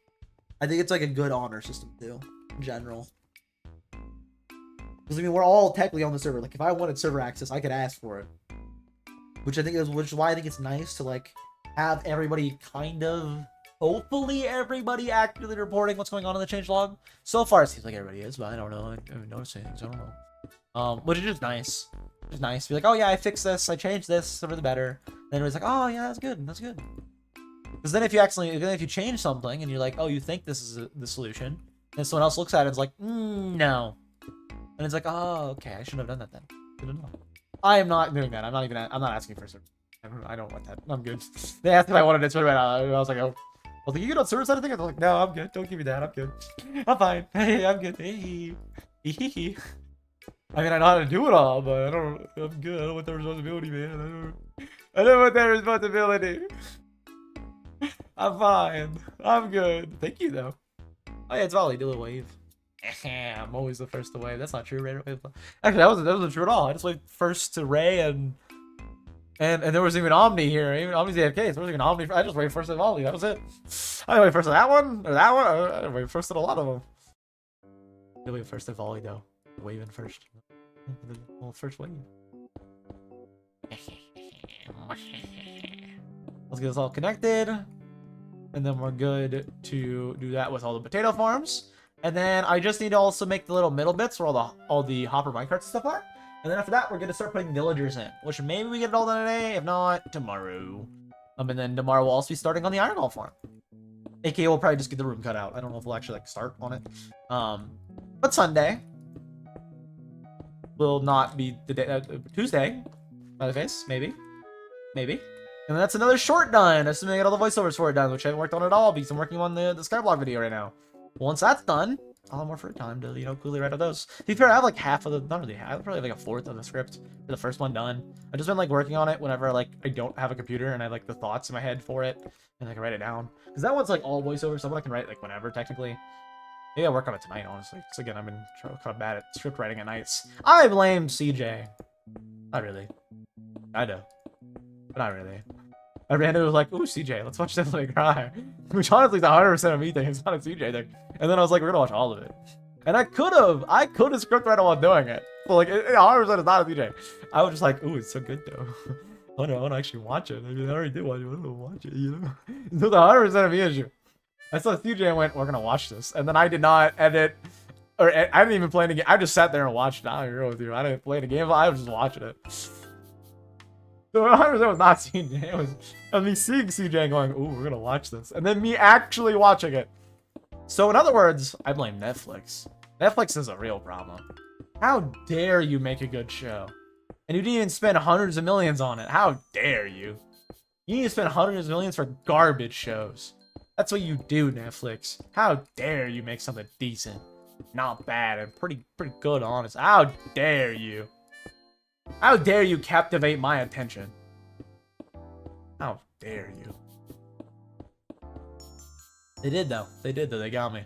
I think it's like a good honor system too, in general. Because I mean, we're all technically on the server. Like, if I wanted server access, I could ask for it. Which is why I think it's nice to like have everybody kind of, hopefully everybody accurately reporting what's going on in the changelog. So far, it seems like everybody is, but I don't know. I haven't noticed anything, so I don't know. Which is just nice. It's nice to be like, oh yeah, I fixed this, I changed this for the better. Then everybody's like, oh yeah, that's good, that's good. Because then if you change something and you're like, oh, you think this is the solution, and someone else looks at it and is like, no. And it's like, oh, okay, I shouldn't have done that then. Good enough. I am not doing that. I'm not asking for server. I don't want that. I'm good. They asked if I wanted it server right now. I was like, oh. I was like, you don't server side of things? I was like, no, I'm good. Don't give me that. I'm good. I'm fine. Hey, I'm good. Hey. I mean, I know how to do it all, but I'm good. I don't want that responsibility, man. I don't want that responsibility. I'm fine. I'm good. Thank you, though. Oh, yeah, it's Volley. Do a little wave. I'm always the first to wave. That's not true, Ray. Actually, that wasn't true at all. I just waved first to Ray, and there was even Omni here. Even Omni's AFK. So there was even Omni. I just waved first to Volley. That was it. I didn't wave first to that one or that one. I didn't wave first to a lot of them. I did wave first to Volley, though. Waving first. Well, first wave. Let's get this all connected. And then we're good to do that with all the potato farms. And then I just need to also make the little middle bits where all the hopper minecarts and stuff are. And then after that, we're gonna start putting villagers in, which maybe we get it all done today. If not, tomorrow. And then tomorrow we'll also be starting on the iron ore farm. AKA we'll probably just get the room cut out. I don't know if we'll actually like start on it. But Sunday will not be the day. Tuesday, by the face, maybe. And that's another short done. Assuming I get all the voiceovers for it done, which I haven't worked on at all because I'm working on the Skyblock video right now. Once that's done, I'll have more free time to, you know, coolly write out those. To be fair, I have like half of the, not really half, I have probably like a fourth of the script for the first one done. I've just been like working on it whenever like I don't have a computer and I like the thoughts in my head for it and I can write it down. Because that one's like all voiceover, so I can write like whenever technically. Maybe I'll work on it tonight, honestly. Because again, I've been kind of bad at script writing at nights. I blame CJ. Not really. I do. But not really. I ran into it was like, ooh, CJ, let's watch Devil May Cry. Which honestly is 100% a me thing. It's not a CJ thing. And then I was like, we're gonna watch all of it. And I could have script written while doing it. But like, 100% is not a CJ. I was just like, ooh, it's so good though. I want to actually watch it. I mean, I already did watch it. I want to watch it, you know? It's not 100% of me issue. I saw CJ and went, we're gonna watch this. And then I did not edit, or I didn't even play the game. I just sat there and watched it. I don't agree with you. I didn't play the game, I was just watching it. So 100% was not CJ. It was me seeing CJ and going, ooh, we're gonna watch this. And then me actually watching it. So in other words, I blame Netflix. Netflix is a real problem. How dare you make a good show? And you didn't even spend hundreds of millions on it. How dare you? You need to spend hundreds of millions for garbage shows. That's what you do, Netflix. How dare you make something decent, not bad, and pretty good, honest. How dare you? How dare you captivate my attention? How dare you? They did though. They did though. They got me.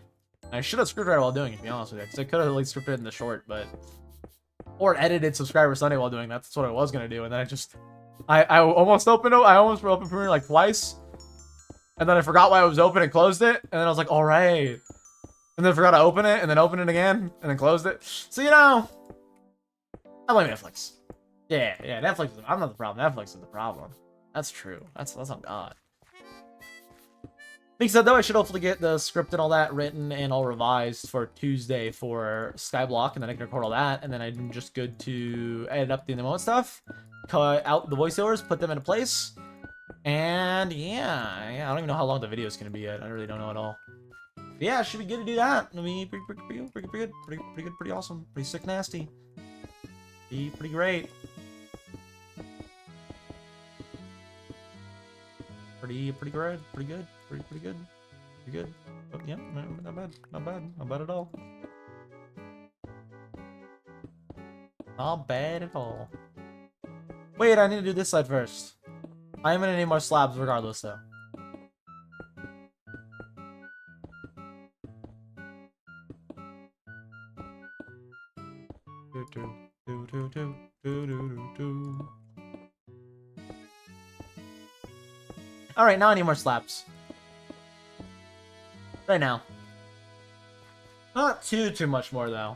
I should have scripted while doing it, to be honest with you, because I could have like scripted in the short, but or edited Subscriber Sunday while doing that. That's what I was gonna do, and then I almost opened Premiere like twice. And then I forgot why it was open and closed it. And then I was like, all right. And then I forgot to open it and then open it again and then closed it. So, you know, I blame Netflix. Yeah, Netflix. I'm not the problem. Netflix is the problem. That's true. That's on God. Being said though, I should hopefully get the script and all that written and all revised for Tuesday for Skyblock, and then I can record all that, and then I'm just good to edit up the in the moment stuff, cut out the voiceovers, put them into place. And yeah, I don't even know how long the video is gonna be yet. I really don't know at all. But yeah, it should be good to do that. I mean, pretty good, pretty awesome, pretty sick, nasty. Be pretty great. Pretty good, pretty good. You good? Oh, yeah, not bad. Not bad. Not bad at all. Not bad at all. Wait, I need to do this side first. I am gonna need more slabs regardless, though. Alright, now I need more slabs. Right now. Not too much more, though.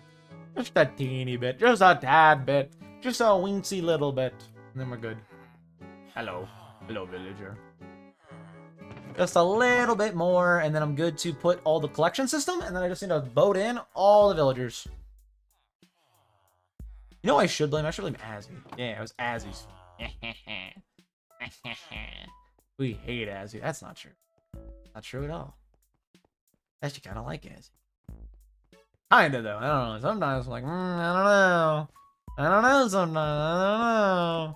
Just a teeny bit. Just a tad bit. Just a wincy little bit. And then we're good. Hello. Hello, villager. Just a little bit more, and then I'm good to put all the collection system, and then I just need to vote in all the villagers. You know what I should blame? I should blame Azzy. Yeah, it was Azzy's. We hate Azzy. That's not true. Not true at all. Actually, kind of like Azzy. Kinda, though. I don't know. Sometimes I'm like, I don't know. I don't know sometimes. I don't know.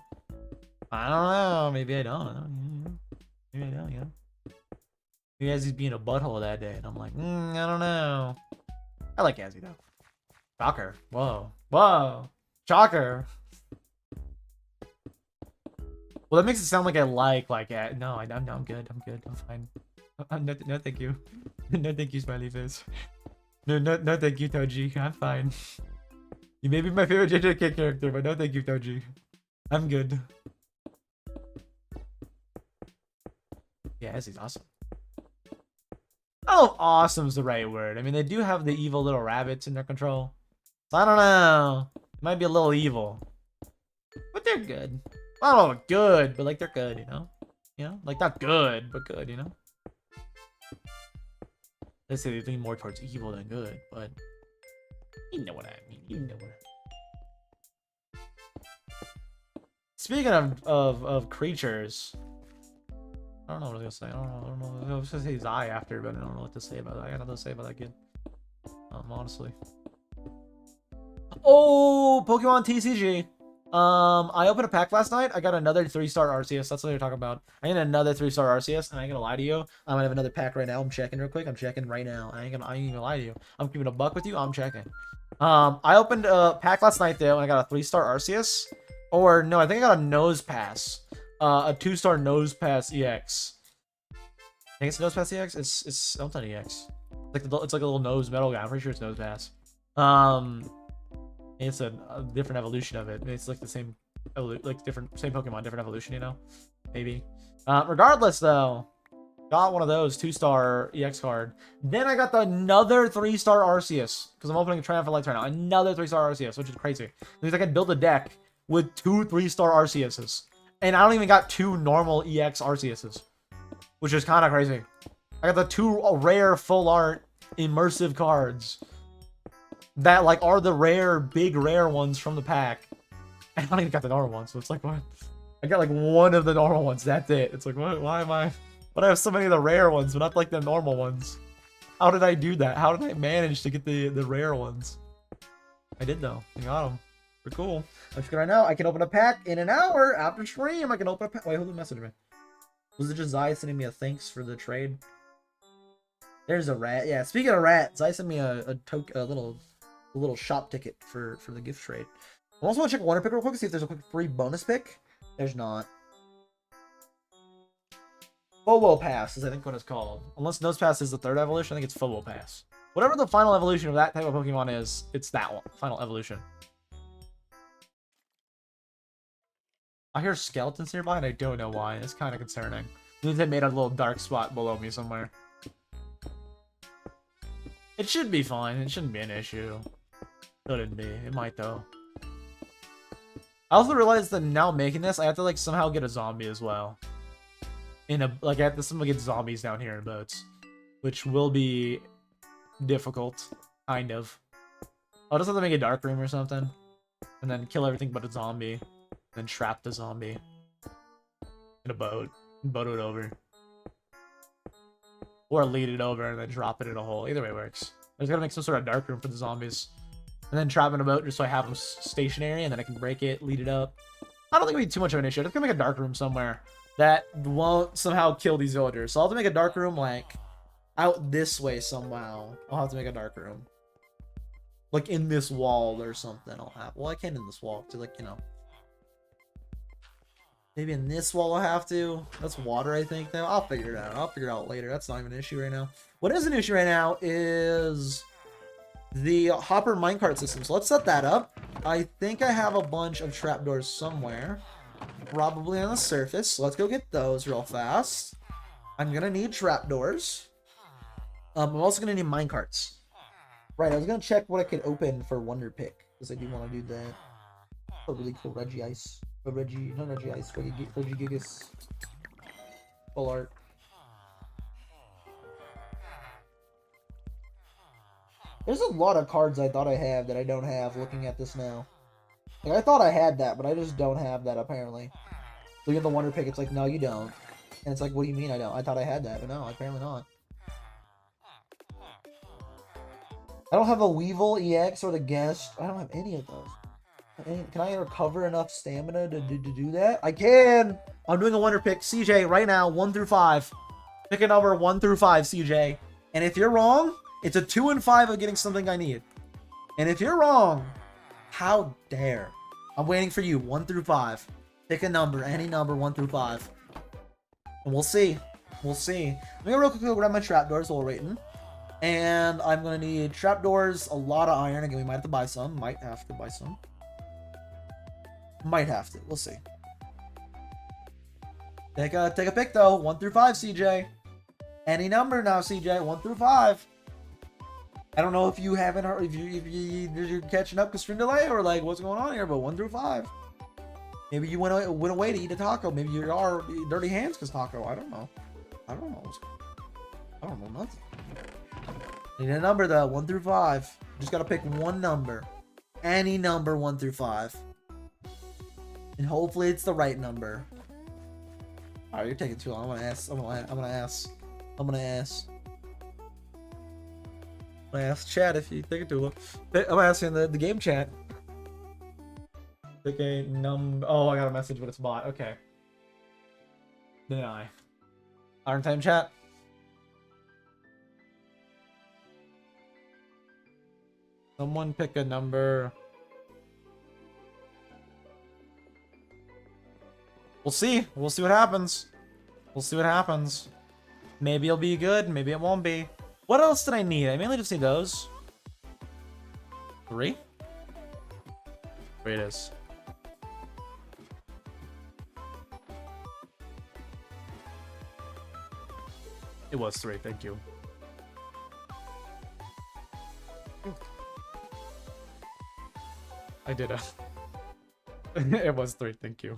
I don't know. Maybe I don't. Maybe I don't, you know? Maybe Azzy's being a butthole that day, and I'm like, I don't know. I like Azzy, though. Shocker. Whoa. Whoa. Shocker. Well, that makes it sound like I like no, I'm good. I'm good. I'm fine. No, thank you. No, thank you, smiley face. No, thank you, Toji. I'm fine. You may be my favorite JJK character, but no, thank you, Toji. I'm good. Yeah, Azzy's awesome. Oh, awesome is the right word. I mean, they do have the evil little rabbits in their control. So I don't know. It might be a little evil. But they're good. I don't know, good, but like they're good, you know? You know? Like not good, but good, you know? They say they lean more towards evil than good, but you know what I mean. You know what I mean. Speaking of creatures, I don't know what I was gonna say. I don't know. I was gonna say Zai after, but I don't know what to say about that. I got nothing to say about that kid. Honestly. Oh, Pokemon TCG. I opened a pack last night. I got another 3-star Arceus. That's what they're talking about. I get another 3-star Arceus, and I ain't gonna lie to you. I'm gonna have another pack right now. I'm checking real quick. I'm checking right now. I ain't gonna lie to you. I'm keeping a buck with you. I'm checking. I opened a pack last night though, and I got a 3-star Arceus. Or no, I think I got a Nose Pass. A 2-star Nose Pass EX. I think it's a Nose Pass EX. It's not EX. It's like a little nose metal guy. I'm pretty sure it's Nose Pass. It's a different evolution of it. It's like the same, same Pokemon, different evolution, you know? Maybe. Regardless, though, got one of those 2-star EX card. Then I got another 3-star Arceus because I'm opening a Triumphant Lights right now. Another 3-star Arceus, which is crazy. Because I can build a deck with 2 3-star Arceuses, and I don't even got 2 normal EX Arceuses, which is kind of crazy. I got the 2 rare full art immersive cards that like are the rare, big rare ones from the pack. And I don't even got the normal ones, so it's like, what? I got like one of the normal ones, that's it. It's like, what? Why do I have so many of the rare ones, but not like the normal ones? How did I do that? How did I manage to get the rare ones? I did though. I got them. They're cool. I'm just right now. I can open a pack in an hour after stream. I can open a pack. Wait, who messaged me? Was it just Zai sending me a thanks for the trade? There's a rat. Yeah, speaking of rat, Zai sent me a little shop ticket for the gift trade. I also want to check Wonder Pick real quick to see if there's a quick free bonus pick. There's not. Fobo Pass is I think what it's called. Unless Nose Pass is the 3rd evolution, I think it's Fobo Pass. Whatever the final evolution of that type of Pokemon is, it's that one. Final evolution. I hear skeletons nearby and I don't know why. It's kind of concerning. They made a little dark spot below me somewhere. It should be fine. It shouldn't be an issue. Shouldn't be. It might though. I also realized that now making this, I have to like somehow get a zombie as well. I have to somehow get zombies down here in boats, which will be difficult, kind of. I'll just have to make a dark room or something, and then kill everything but a zombie, and then trap the zombie in a boat, and boat it over, or lead it over and then drop it in a hole. Either way works. I just gotta make some sort of dark room for the zombies. And then trap in a boat just so I have them stationary, and then I can break it, lead it up. I don't think it'll be too much of an issue. I'm just gonna make a dark room somewhere that won't somehow kill these villagers. So I'll have to make a dark room like out this way somehow. I'll have to make a dark room. Like in this wall or something. I'll have. Well, I can't in this wall. To like, you know. Maybe in this wall I'll have to. That's water, I think. Though I'll figure it out. I'll figure it out later. That's not even an issue right now. What is an issue right now is the hopper minecart system. So let's set that up. I think I have a bunch of trapdoors somewhere. Probably on the surface. So let's go get those real fast. I'm gonna need trapdoors. I'm also gonna need minecarts. Right, I was gonna check what I could open for Wonder Pick because I do want to do that. Oh, really cool Reggie Ice. Not Reggie Ice, Reggie Gigas. Full art. There's a lot of cards I thought I had that I don't have looking at this now. Like, I thought I had that, but I just don't have that apparently. Look at the Wonder Pick, it's like, no, you don't. And it's like, what do you mean I don't? I thought I had that, but no, apparently not. I don't have a Weevil EX or the Guest. I don't have any of those. Can I recover enough stamina to do that? I can! I'm doing a Wonder Pick. CJ, right now, 1 through 5. Pick a number 1 through 5, CJ. And if you're wrong, it's a 2 and 5 of getting something I need. And if you're wrong, how dare. I'm waiting for you, 1 through 5. Pick a number, any number, 1 through 5. And we'll see. We'll see. Let me go real quick grab my trapdoors while we're waiting. And I'm going to need trapdoors, a lot of iron. Again, we might have to buy some. Might have to buy some. Might have to. We'll see. Take a pick, though. 1 through 5, CJ. Any number now, CJ. 1 through 5. I don't know if you haven't heard, if you're catching up with stream delay or like what's going on here, but 1 through 5. Maybe you went away to eat a taco. Maybe you are dirty hands because taco. I don't know. I don't know. I don't know nothing. Need a number though. 1 through 5. Just gotta pick one number. Any number 1 through 5. And hopefully it's the right number. Alright, you're taking too long. I'm gonna ask. I'm gonna ask chat if you take it too long. I'm asking the game chat. Pick a number. Oh, I got a message, but it's bot. Okay. Deny. Iron time chat. Someone pick a number. We'll see. We'll see what happens. We'll see what happens. Maybe it'll be good. Maybe it won't be. What else did I need? I mainly just need those. 3? 3 it is. It was 3. Thank you. I did a. It was 3. Thank you.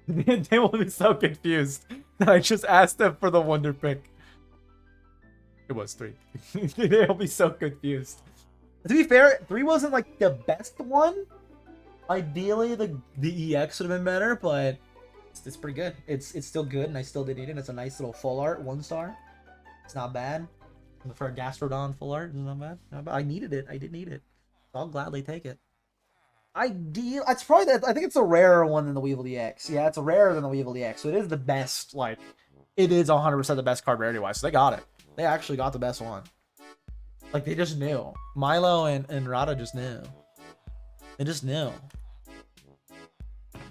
They will be so confused that I just asked them for the Wonder Pick. It was 3. They'll be so confused. To be fair, 3 wasn't like the best one. Ideally, the EX would have been better, but it's pretty good. It's still good, and I still did need it. It's a nice little full art, 1 star. It's not bad. For a Gastrodon full art, it's not bad. Not bad. I needed it. I did need it. So I'll gladly take it. Ideal. It's probably I think it's a rarer one than the Weevil EX. Yeah, it's a rarer than the Weevil EX. So it is the best. Like, it is 100% the best card rarity wise. So they got it. They actually got the best one. Like, they just knew. Milo and Rada just knew. They just knew.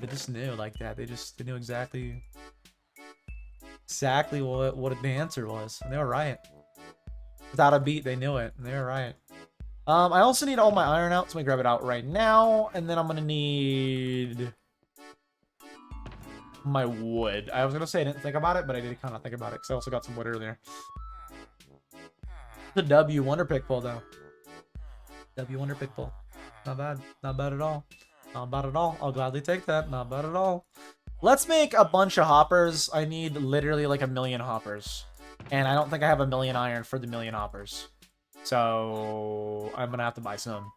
They just knew like that. They knew exactly what the answer was. And they were right. Without a beat, they knew it. And they were right. I also need all my iron out, so let me grab it out right now. And then I'm gonna need my wood. I was gonna say I didn't think about it, but I did kind of think about it because I also got some wood earlier. The W Wonder Pick pull though. W Wonder Pick pull. Not bad. Not bad at all. Not bad at all. I'll gladly take that. Not bad at all. Let's make a bunch of hoppers. I need literally like 1,000,000 hoppers. And I don't think I have 1,000,000 iron for the 1,000,000 hoppers. So I'm gonna have to buy some.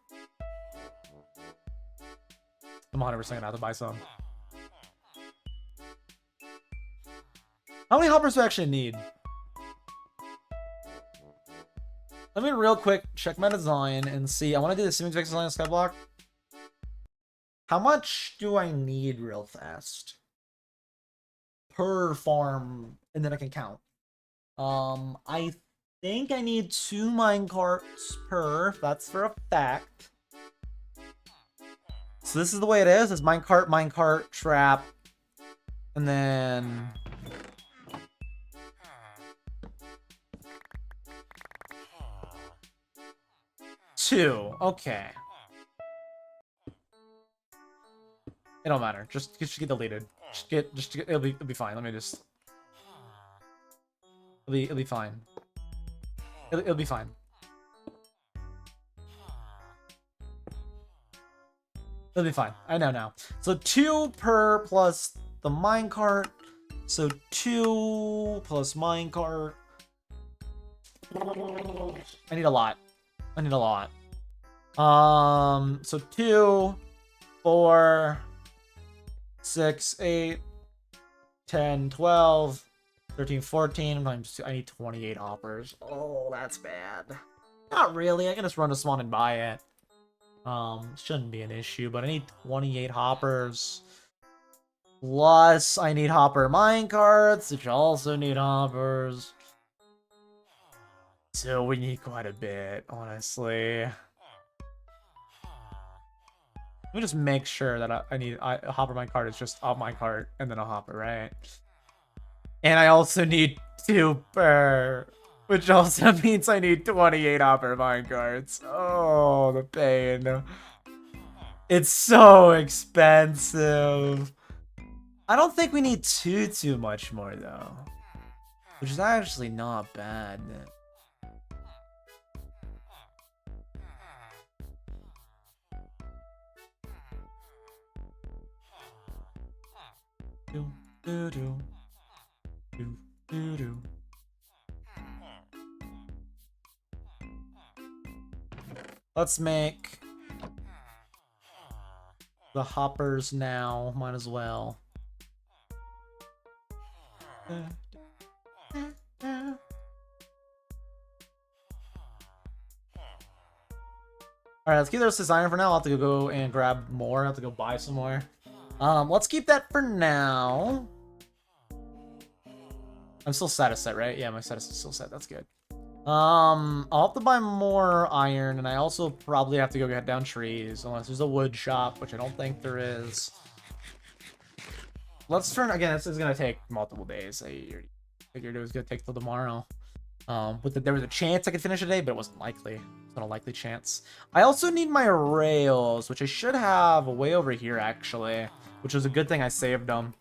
I'm 100% gonna have to buy some. How many hoppers do I actually need? Let me real quick check my design and see. I want to do the same exact design as Skyblock. How much do I need real fast? Per farm, and then I can count. I think I need 2 minecarts per. That's for a fact. So this is the way it is. It's minecart, trap, and then 2. Okay. It don't matter. Just get deleted. It'll be fine. Let me just. It'll be fine. It'll be fine. It'll be fine. I know now. So 2 per plus the minecart. So 2 plus minecart. I need a lot. I need a lot. So 2, 4, 6, 8, 10, 12, 13, 14 times 2. I need 28 hoppers. Oh, that's bad. Not really. I can just run to spawn and buy it. Shouldn't be an issue, but I need 28 hoppers. Plus, I need hopper minecarts, which also need hoppers. So we need quite a bit, honestly. Let me just make sure that I need a hopper minecart is just up my cart and then a hopper, right? And I also need 2 per, which also means I need 28 hopper minecarts. Oh, the pain. It's so expensive. I don't think we need too much more though, which is actually not bad. Do do do do do do. Let's make the hoppers now. Might as well. Alright, let's keep those designer for now. I'll have to go and grab more. I'll have to go buy some more. Let's keep that for now. I'm still set, right? Yeah, my status is still set. That's good. I'll have to buy more iron, and I also probably have to go cut down trees, unless there's a wood shop, which I don't think there is. Let's turn again. This is gonna take multiple days. I figured it was gonna take till tomorrow. There was a chance I could finish today, but it wasn't likely. It's not a likely chance. I also need my rails, which I should have way over here actually, which was a good thing I saved them.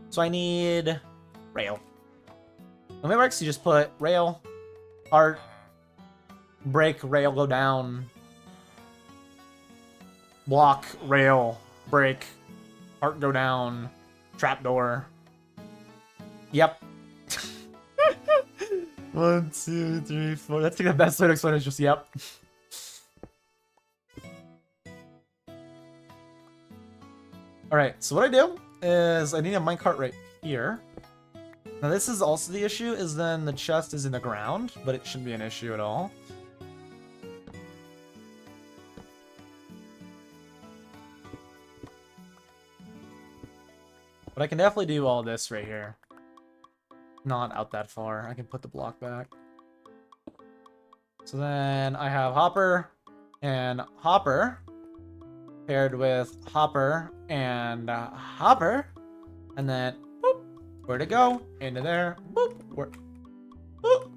So I need rail. Let me actually just put rail, heart, break, rail, go down, block, rail, break, heart, go down, trapdoor. Yep. 1, 2, 3, 4. That's the best way to explain it. Is just yep. All right. So what I do is I need a minecart right here. Now this is also the issue. Is then the chest is in the ground, but it shouldn't be an issue at all. But I can definitely do all this right here. Not out that far. I can put the block back. So then I have hopper and hopper paired with hopper and hopper. And then boop, where to go? Into there. Boop, where, boop,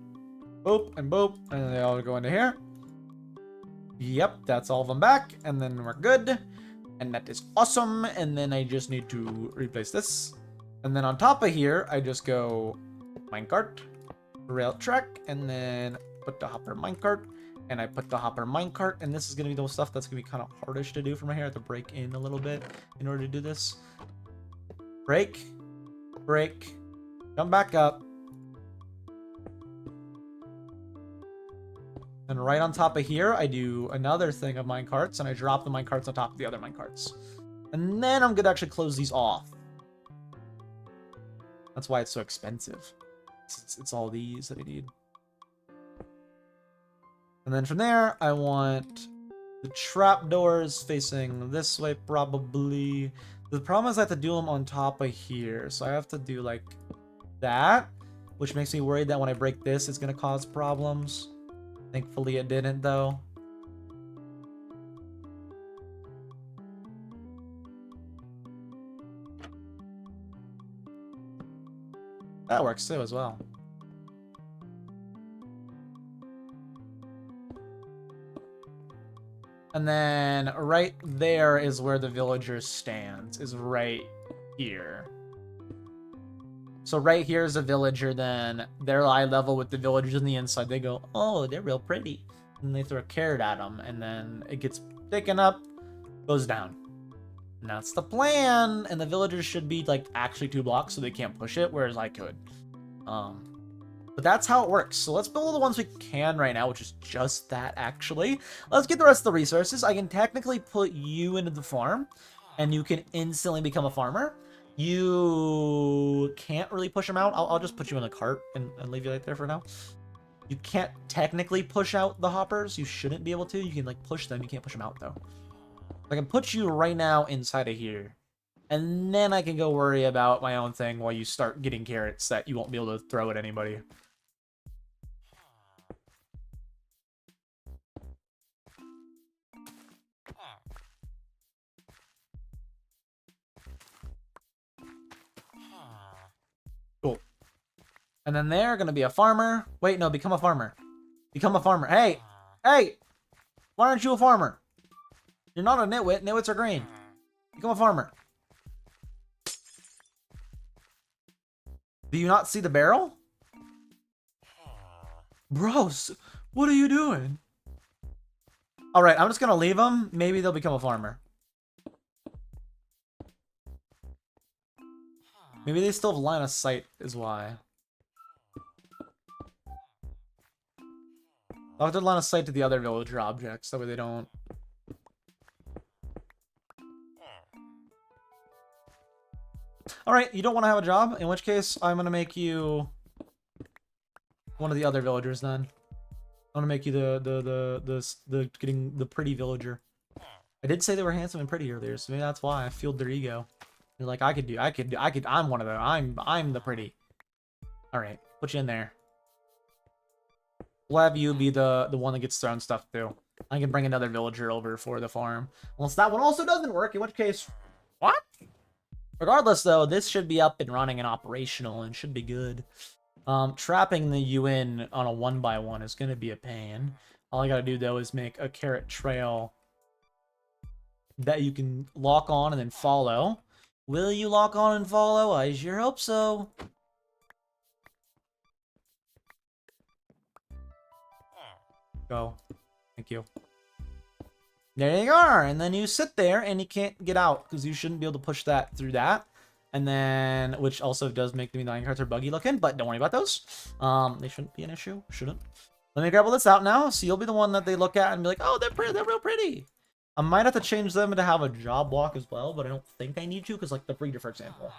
boop, and boop. And then they all go into here. Yep, that's all of them back. And then we're good. And that is awesome. And then I just need to replace this. And then on top of here, I just go minecart, rail track, and then put the hopper minecart. And I put the hopper minecart. And this is going to be the stuff that's going to be kind of hardish to do from here. I have to break in a little bit in order to do this. Break, break, come back up. And right on top of here, I do another thing of minecarts, and I drop the minecarts on top of the other minecarts. And then I'm going to actually close these off. That's why it's so expensive. It's all these that I need. And then from there, I want The trapdoor is facing this way, probably. The problem is I have to do them on top of here, so I have to do like that, which makes me worried that when I break this, it's gonna cause problems. Thankfully, it didn't, though. That works too, as well. And then right there is where the villager stands, is right here. So right here is a villager, then they're eye level with the villagers on the inside. They go, oh, they're real pretty. And they throw a carrot at them, and then it gets taken up, goes down. And that's the plan. And the villagers should be like actually 2 blocks so they can't push it, whereas I could. But that's how it works. So let's build all the ones we can right now, which is just that, actually. Let's get the rest of the resources. I can technically put you into the farm, and you can instantly become a farmer. You can't really push them out. I'll just put you in the cart and leave you right there for now. You can't technically push out the hoppers. You shouldn't be able to. You can, like, push them. You can't push them out, though. I can put you right now inside of here. And then I can go worry about my own thing while you start getting carrots that you won't be able to throw at anybody. Cool. And then they're going to be a farmer. Wait, no, become a farmer. Become a farmer. Hey! Hey! Why aren't you a farmer? You're not a nitwit. Nitwits are green. Become a farmer. Do you not see the barrel? Bros, what are you doing? Alright, I'm just going to leave them. Maybe they'll become a farmer. Maybe they still have line of sight is why. I'll have to line of sight to the other villager objects. That way they don't... Alright, you don't want to have a job? In which case, I'm going to make you one of the other villagers then. I'm going to make you the getting the pretty villager. I did say they were handsome and pretty earlier, so maybe that's why I fueled their ego. They're like, I'm one of them. I'm the pretty. Alright, put you in there. We'll have you be the one that gets thrown stuff too. I can bring another villager over for the farm. Unless that one also doesn't work, in which case... What? Regardless, though, this should be up and running and operational and should be good. Trapping the UN on a 1x1 is going to be a pain. All I got to do, though, is make a carrot trail that you can lock on and then follow. Will you lock on and follow? I sure hope so. Go. Thank you. There you are, and then you sit there and you can't get out because you shouldn't be able to push that through that. And then, which also does make the minecarts are buggy looking, but don't worry about those. They shouldn't be an issue. Shouldn't. Let me grab all this out now, so you'll be the one that they look at and be like, oh, they're pretty, they're real pretty. I might have to change them to have a job block as well, but I don't think I need to because, like, the breeder, for example.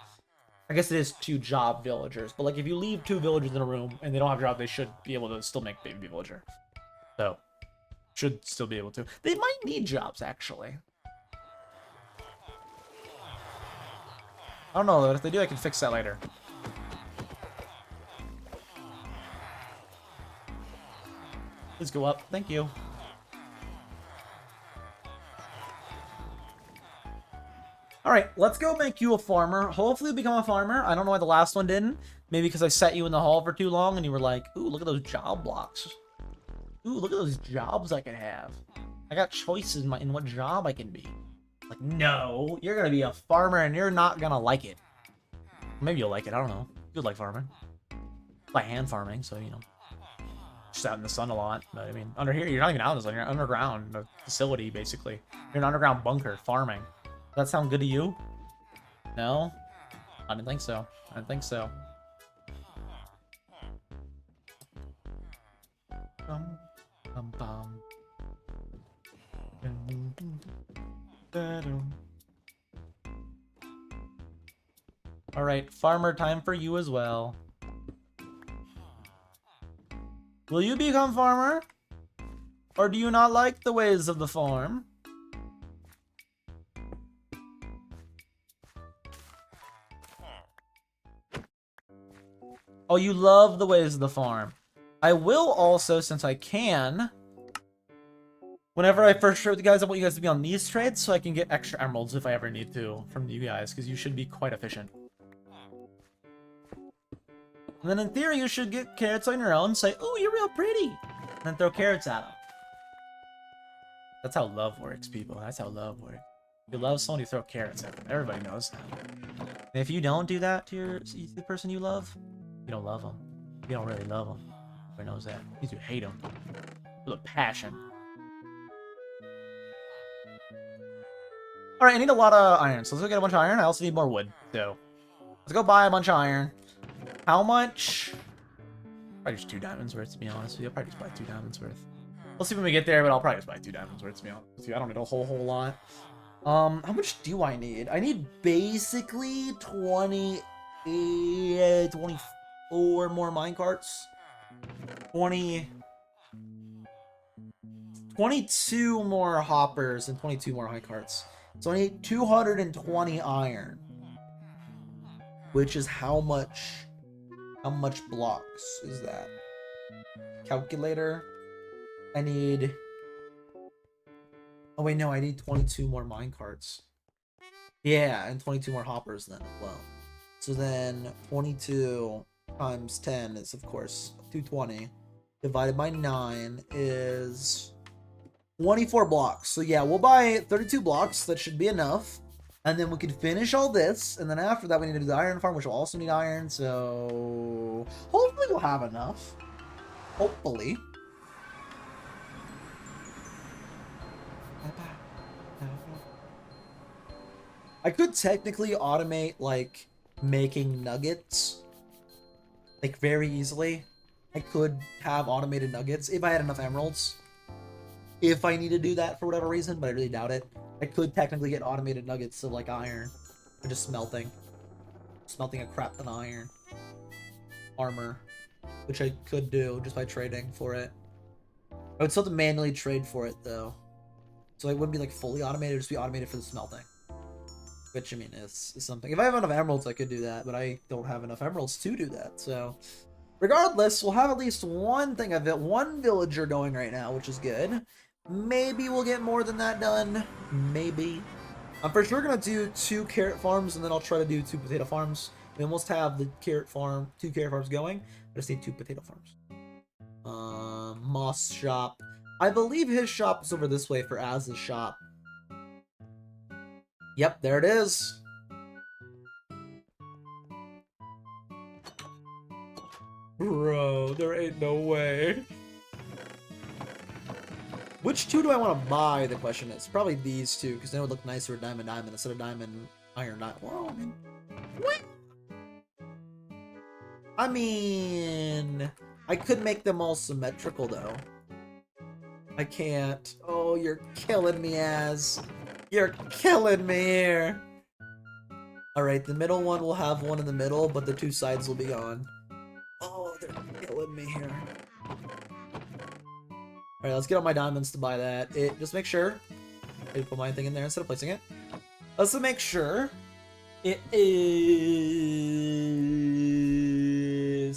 I guess it is 2 job villagers, but like if you leave 2 villagers in a room and they don't have a job, they should be able to still make baby villager. So. Should still be able to. They might need jobs, actually. I don't know, but if they do, I can fix that later. Please go up. Thank you. Alright, let's go make you a farmer. Hopefully you become a farmer. I don't know why the last one didn't. Maybe because I set you in the hall for too long and you were like, ooh, look at those job blocks. Ooh, look at those jobs I can have. I got choices in what job I can be. Like, no, you're gonna be a farmer and you're not gonna like it. Maybe you'll like it, I don't know. You'd like farming. By hand farming, so, you know. Just out in the sun a lot. But, I mean, under here, you're not even out in the sun. You're underground, a facility, basically. You're an underground bunker, farming. Does that sound good to you? No? I didn't think so. I didn't think so. Alright, farmer, time for you as well. Will you become farmer? Or do you not like the ways of the farm? Oh, you love the ways of the farm. I will also, since I can, whenever I first trade with you guys, I want you guys to be on these trades so I can get extra emeralds if I ever need to from you guys, because you should be quite efficient. And then in theory, you should get carrots on your own, say, "Ooh, you're real pretty," and then throw carrots at them. That's how love works, people. That's how love works. If you love someone, you throw carrots at them. Everybody knows that. And if you don't do that to the person you love, you don't love them. You don't really love them. Everybody knows that. You do hate them. With a passion. Alright, I need a lot of iron. So let's go get a bunch of iron. I also need more wood. So let's go buy a bunch of iron. How much? Probably just 2 diamonds worth, to be honest with you. I'll probably just buy 2 diamonds worth. We'll see when we get there, but I'll probably just buy 2 diamonds worth, to be honest with you. I don't need a whole lot. How much do I need? I need basically 24 more minecarts. 22 more hoppers and 22 more minecarts. So I need 220 iron. Which is how much blocks is that? Calculator. I need... Oh wait, no, I need 22 more minecarts. Yeah, and 22 more hoppers then as well. So then 22 times 10 is, of course, 220. Divided by 9 is 24 blocks. So yeah, we'll buy 32 blocks. That should be enough. And then we can finish all this. And then after that, we need to do the iron farm, which will also need iron. So hopefully we'll have enough. Hopefully. I could technically automate, like, making nuggets, like, very easily. I could have automated nuggets if I had enough emeralds. If I need to do that for whatever reason, but I really doubt it. I could technically get automated nuggets of, like, iron. Or just smelting. Smelting a crap ton of iron. Armor. Which I could do just by trading for it. I would still have to manually trade for it, though. So it wouldn't be, like, fully automated. It would just be automated for the smelting. Which, I mean, is something. If I have enough emeralds, I could do that, but I don't have enough emeralds to do that, so... Regardless, we'll have at least one thing of it, one villager going right now, which is good. Maybe we'll get more than that done. Maybe. I'm for sure gonna do 2 carrot farms, and then I'll try to do 2 potato farms. We almost have the 2 carrot farms going. I just need 2 potato farms. Moss shop. I believe his shop is over this way for Az's shop. Yep, there it is. Bro, there ain't no way. Which 2 do I want to buy, the question is. Probably these 2, because they would look nicer with diamond instead of diamond iron. Well, I mean... What? I mean... I could make them all symmetrical, though. I can't. Oh, you're killing me, Az. You're killing me here. Alright, the middle one will have one in the middle, but the 2 sides will be gone. Oh, they're killing me here. Alright, let's get all my diamonds to buy that. Just make sure. I put my thing in there instead of placing it. Let's make sure. It is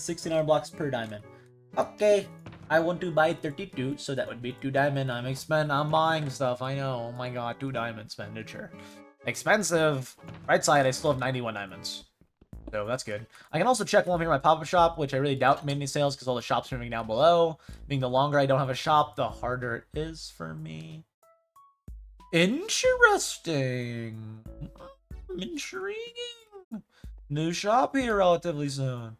69 blocks per diamond. Okay. I want to buy 32, so that would be 2 diamond. I'm buying stuff, I know. Oh my god, 2 diamond expenditure. Expensive. Right side, I still have 91 diamonds. So that's good. I can also check one here in my pop-up shop, which I really doubt made any sales because all the shops are moving down below. Meaning the longer I don't have a shop, the harder it is for me. Interesting. Intriguing. New shop here relatively soon.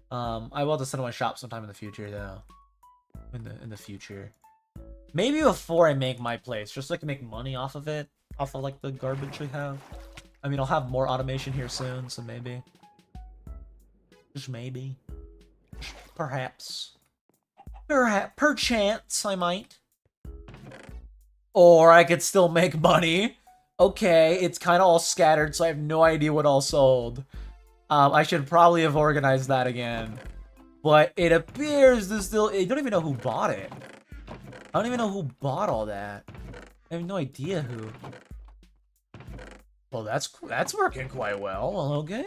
I will have to set up my shop sometime in the future, though. In the future. Maybe before I make my place, just so I can make money off of it. Off of, like, the garbage we have. I mean, I'll have more automation here soon, so maybe. Just maybe. Perhaps. Perchance, I might. Or I could still make money. Okay, it's kind of all scattered, so I have no idea what all sold. I should probably have organized that again. But it appears to still... I don't even know who bought it. I don't even know who bought all that. I have no idea who. Well, that's working quite well. Okay.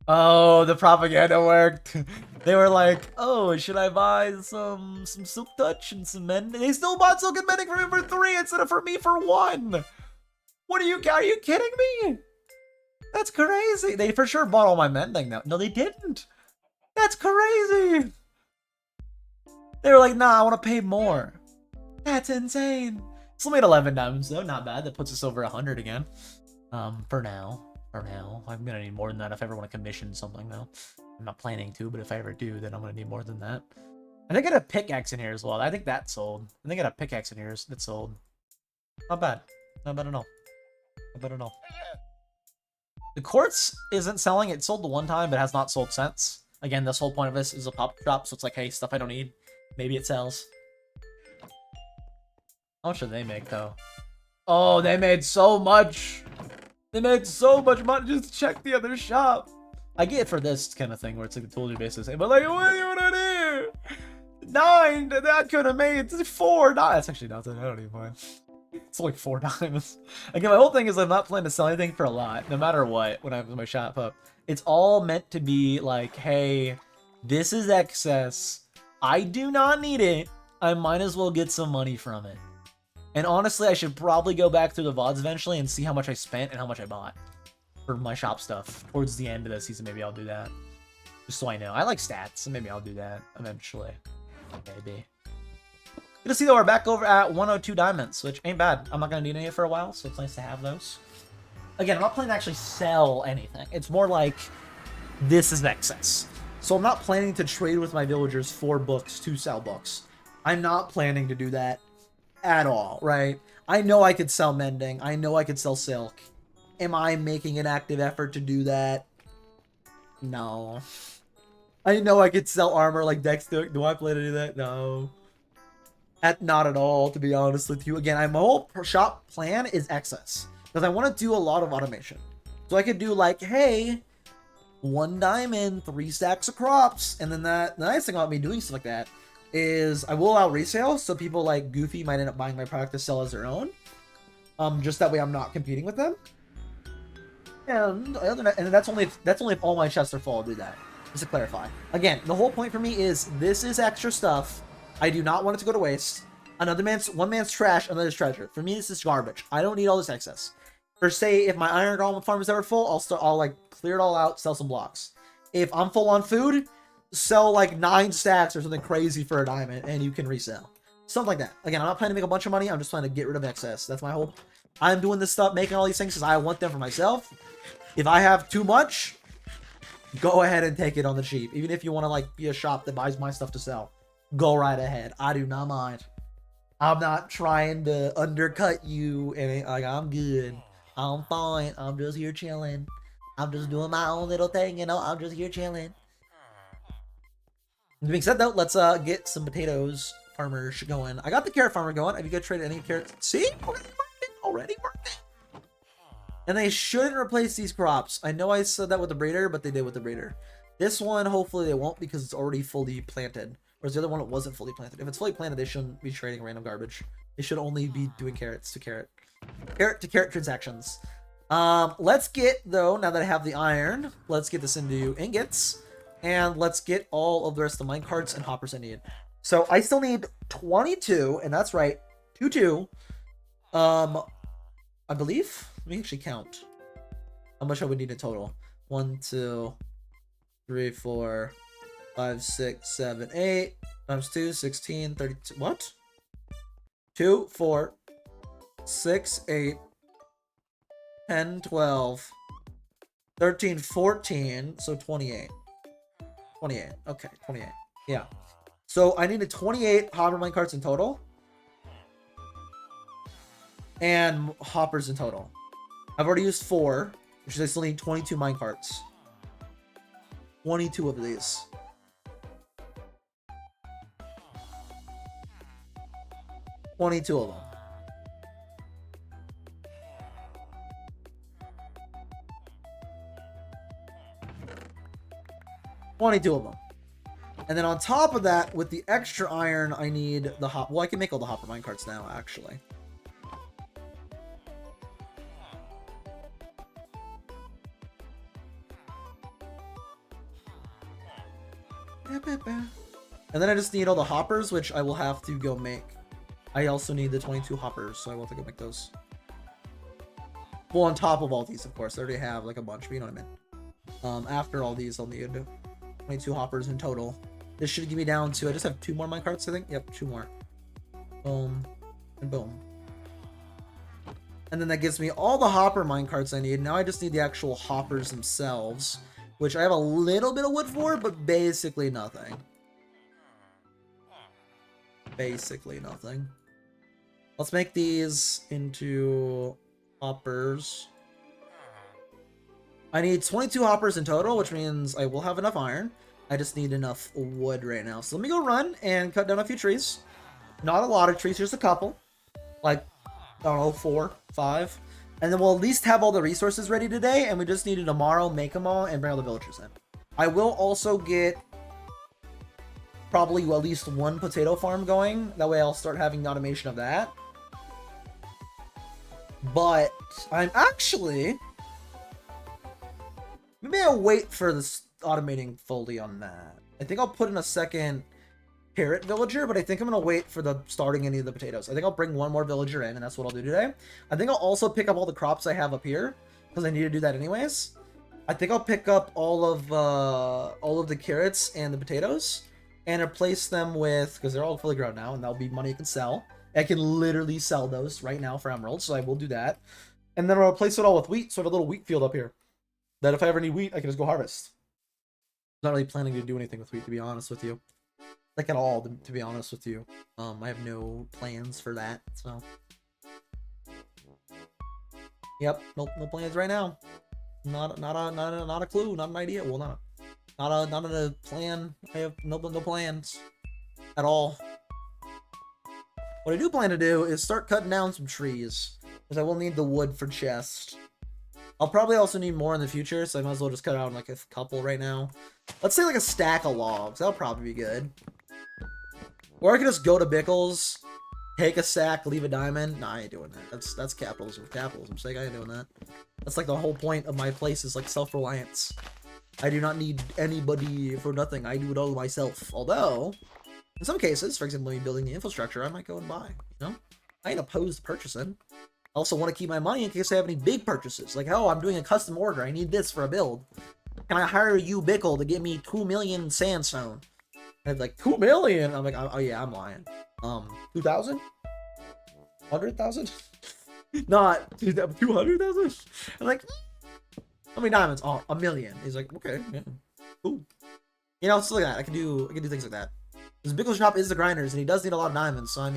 Oh, the propaganda worked. They were like, "Oh, should I buy some Silk Touch and some mending?" They still bought Silk and Mending for me for 3 instead of for me for 1. What are you kidding me? That's crazy. They for sure bought all my mending now. No, they didn't. That's crazy. They were like, "Nah, I want to pay more." That's insane. Still made 11 diamonds though, not bad. That puts us over 100 again. For now. I'm gonna need more than that if I ever want to commission something though. I'm not planning to, but if I ever do, then I'm gonna need more than that. I think I got a pickaxe in here as well. I think that sold. I think I got a pickaxe in here that sold. Not bad. Not bad at all. Not bad at all. The quartz isn't selling. It sold the one time, but has not sold since. Again, this whole point of this is a pop drop, so it's like, hey, stuff I don't need. Maybe it sells. How much did they make, though? Oh, they made so much. They made so much money. Just check the other shop. I get it for this kind of thing where it's like the tool basis. But like, what do you want to do? 9. That could have made 4. That's actually nothing. I don't even mind. It's like 4 diamonds. Again, my whole thing is I'm not planning to sell anything for a lot, no matter what, when I have my shop up. It's all meant to be like, hey, this is excess. I do not need it. I might as well get some money from it. And honestly, I should probably go back through the VODs eventually and see how much I spent and how much I bought for my shop stuff. Towards the end of the season, maybe I'll do that. Just so I know. I like stats, so maybe I'll do that eventually. Maybe. Good to see that we're back over at 102 diamonds, which ain't bad. I'm not going to need any for a while, so it's nice to have those. Again, I'm not planning to actually sell anything. It's more like, this is excess. So I'm not planning to trade with my villagers for books to sell books. I'm not planning to do that at all, right? I know I could sell mending. I know I could sell silk. Am I making an active effort to do that? No. I know I could sell armor like Dex. Do I plan to do that? No. Not at all, to be honest with you. Again, my whole shop plan is excess. Because I want to do a lot of automation. So I could do like, hey, 1 diamond, 3 stacks of crops. And then the nice thing about me doing stuff like that is I will allow resale, so people like Goofy might end up buying my product to sell as their own. Just that way I'm not competing with them. And other than that, and that's only if all my chests are full. I'll do that. Just to clarify. Again, the whole point for me is this is extra stuff. I do not want it to go to waste. One man's trash, another's treasure. For me, this is garbage. I don't need all this excess. For say, if my iron golem farm is ever full, I'll like clear it all out, sell some blocks. If I'm full on food, sell like 9 stacks or something crazy for a diamond, and you can resell. Something like that. Again, I'm not planning to make a bunch of money. I'm just trying to get rid of excess. That's my whole... I'm doing this stuff, making all these things because I want them for myself. If I have too much, go ahead and take it on the cheap. Even if you want to like be a shop that buys my stuff to sell, go right ahead. I do not mind. I'm not trying to undercut you, and like I'm good. I'm fine. I'm just here chilling. I'm just doing my own little thing, you know. I'm just here chilling. Being said though, let's get some potatoes farmers going. I got the carrot farmer going. Have you guys traded any carrots? See, already working. And they shouldn't replace these crops. I know I said that with the breeder, but they did with the breeder. This one, hopefully they won't because it's already fully planted. Whereas the other one, it wasn't fully planted. If it's fully planted, they shouldn't be trading random garbage. They should only be doing carrots to carrot. Carrot to carrot transactions. Let's get, though, now that I have the iron, let's get this into ingots. And let's get all of the rest of the minecarts and hoppers I need. So I still need 22, and that's right, 2. I believe. Let me actually count. How much I would need in total? 1, 2, 3, 4, 5, 6, 7, 8 times 2, 16, 32. What? 2, 4, 6, 8, 10, 12, 13, 14. So 28. 28. Okay, 28. Yeah. So I needed 28 hopper minecarts in total. And hoppers in total. I've already used 4, which is I still need 22 minecarts. 22 of these. $22 of them. $22 of them. And then on top of that, with the extra iron, I need the hop. Well, I can make all the hopper minecarts now, actually. And then I just need all the hoppers, which I will have to go make. I also need the 22 hoppers, so I will have to go make those. Well, on top of all these, of course. I already have like a bunch, but you know what I mean. After all these, I'll need 22 hoppers in total. This should give me down to, I just have 2 more minecarts, I think. Yep, 2 more. Boom. And boom. And then that gives me all the hopper minecarts I need. Now I just need the actual hoppers themselves, which I have a little bit of wood for, but basically nothing. Basically nothing. Let's make these into hoppers. I need 22 hoppers in total, which means I will have enough iron. I just need enough wood right now. So let me go run and cut down a few trees. Not a lot of trees, just a couple. Like, I don't know, 4, 5. And then we'll at least have all the resources ready today, and we just need to tomorrow make them all and bring all the villagers in. I will also get probably at least 1 potato farm going. That way I'll start having the automation of that. But I'm actually... Maybe I'll wait for this automating fully on that. I think I'll put in a second carrot villager, but I think I'm going to wait for the starting any of the potatoes. I think I'll bring 1 more villager in, and that's what I'll do today. I think I'll also pick up all the crops I have up here, because I need to do that anyways. I think I'll pick up all of the carrots and the potatoes, and replace them with, because they're all fully grown now, and that'll be money I can sell. I can literally sell those right now for emeralds, so I will do that. And then I'll replace it all with wheat, so I have a little wheat field up here. That if I ever need wheat, I can just go harvest. I'm not really planning to do anything with wheat, to be honest with you. Like at all, to be honest with you. I have no plans for that, so. Yep, no plans right now. Not a clue, not an idea. Well, not a plan. I have no plans at all. What I do plan to do is start cutting down some trees, because I will need the wood for chest. I'll probably also need more in the future, so I might as well just cut out like a couple right now. Let's say like a stack of logs. That'll probably be good. Or I can just go to Bickles, take a sack, leave a diamond. Nah, I ain't doing that. That's capitalism. Capitalism's sake, I ain't doing that. That's like the whole point of my place is like self-reliance. I do not need anybody for nothing. I do it all myself. Although, in some cases, for example, me building the infrastructure, I might go and buy. You know, I ain't opposed to purchasing. I also want to keep my money in case I have any big purchases. Like, oh, I'm doing a custom order. I need this for a build. Can I hire you, Bickle, to give me 2 million sandstone? And it's like, 2 million? I'm like, oh yeah, I'm lying. 2,000? 100,000? Not 200,000? I'm like, how many diamonds? Oh, 1 million. He's like, okay, yeah, cool. You know, stuff like that. I can do things like that. Because Bickle's shop is the grinders, and he does need a lot of diamonds. So I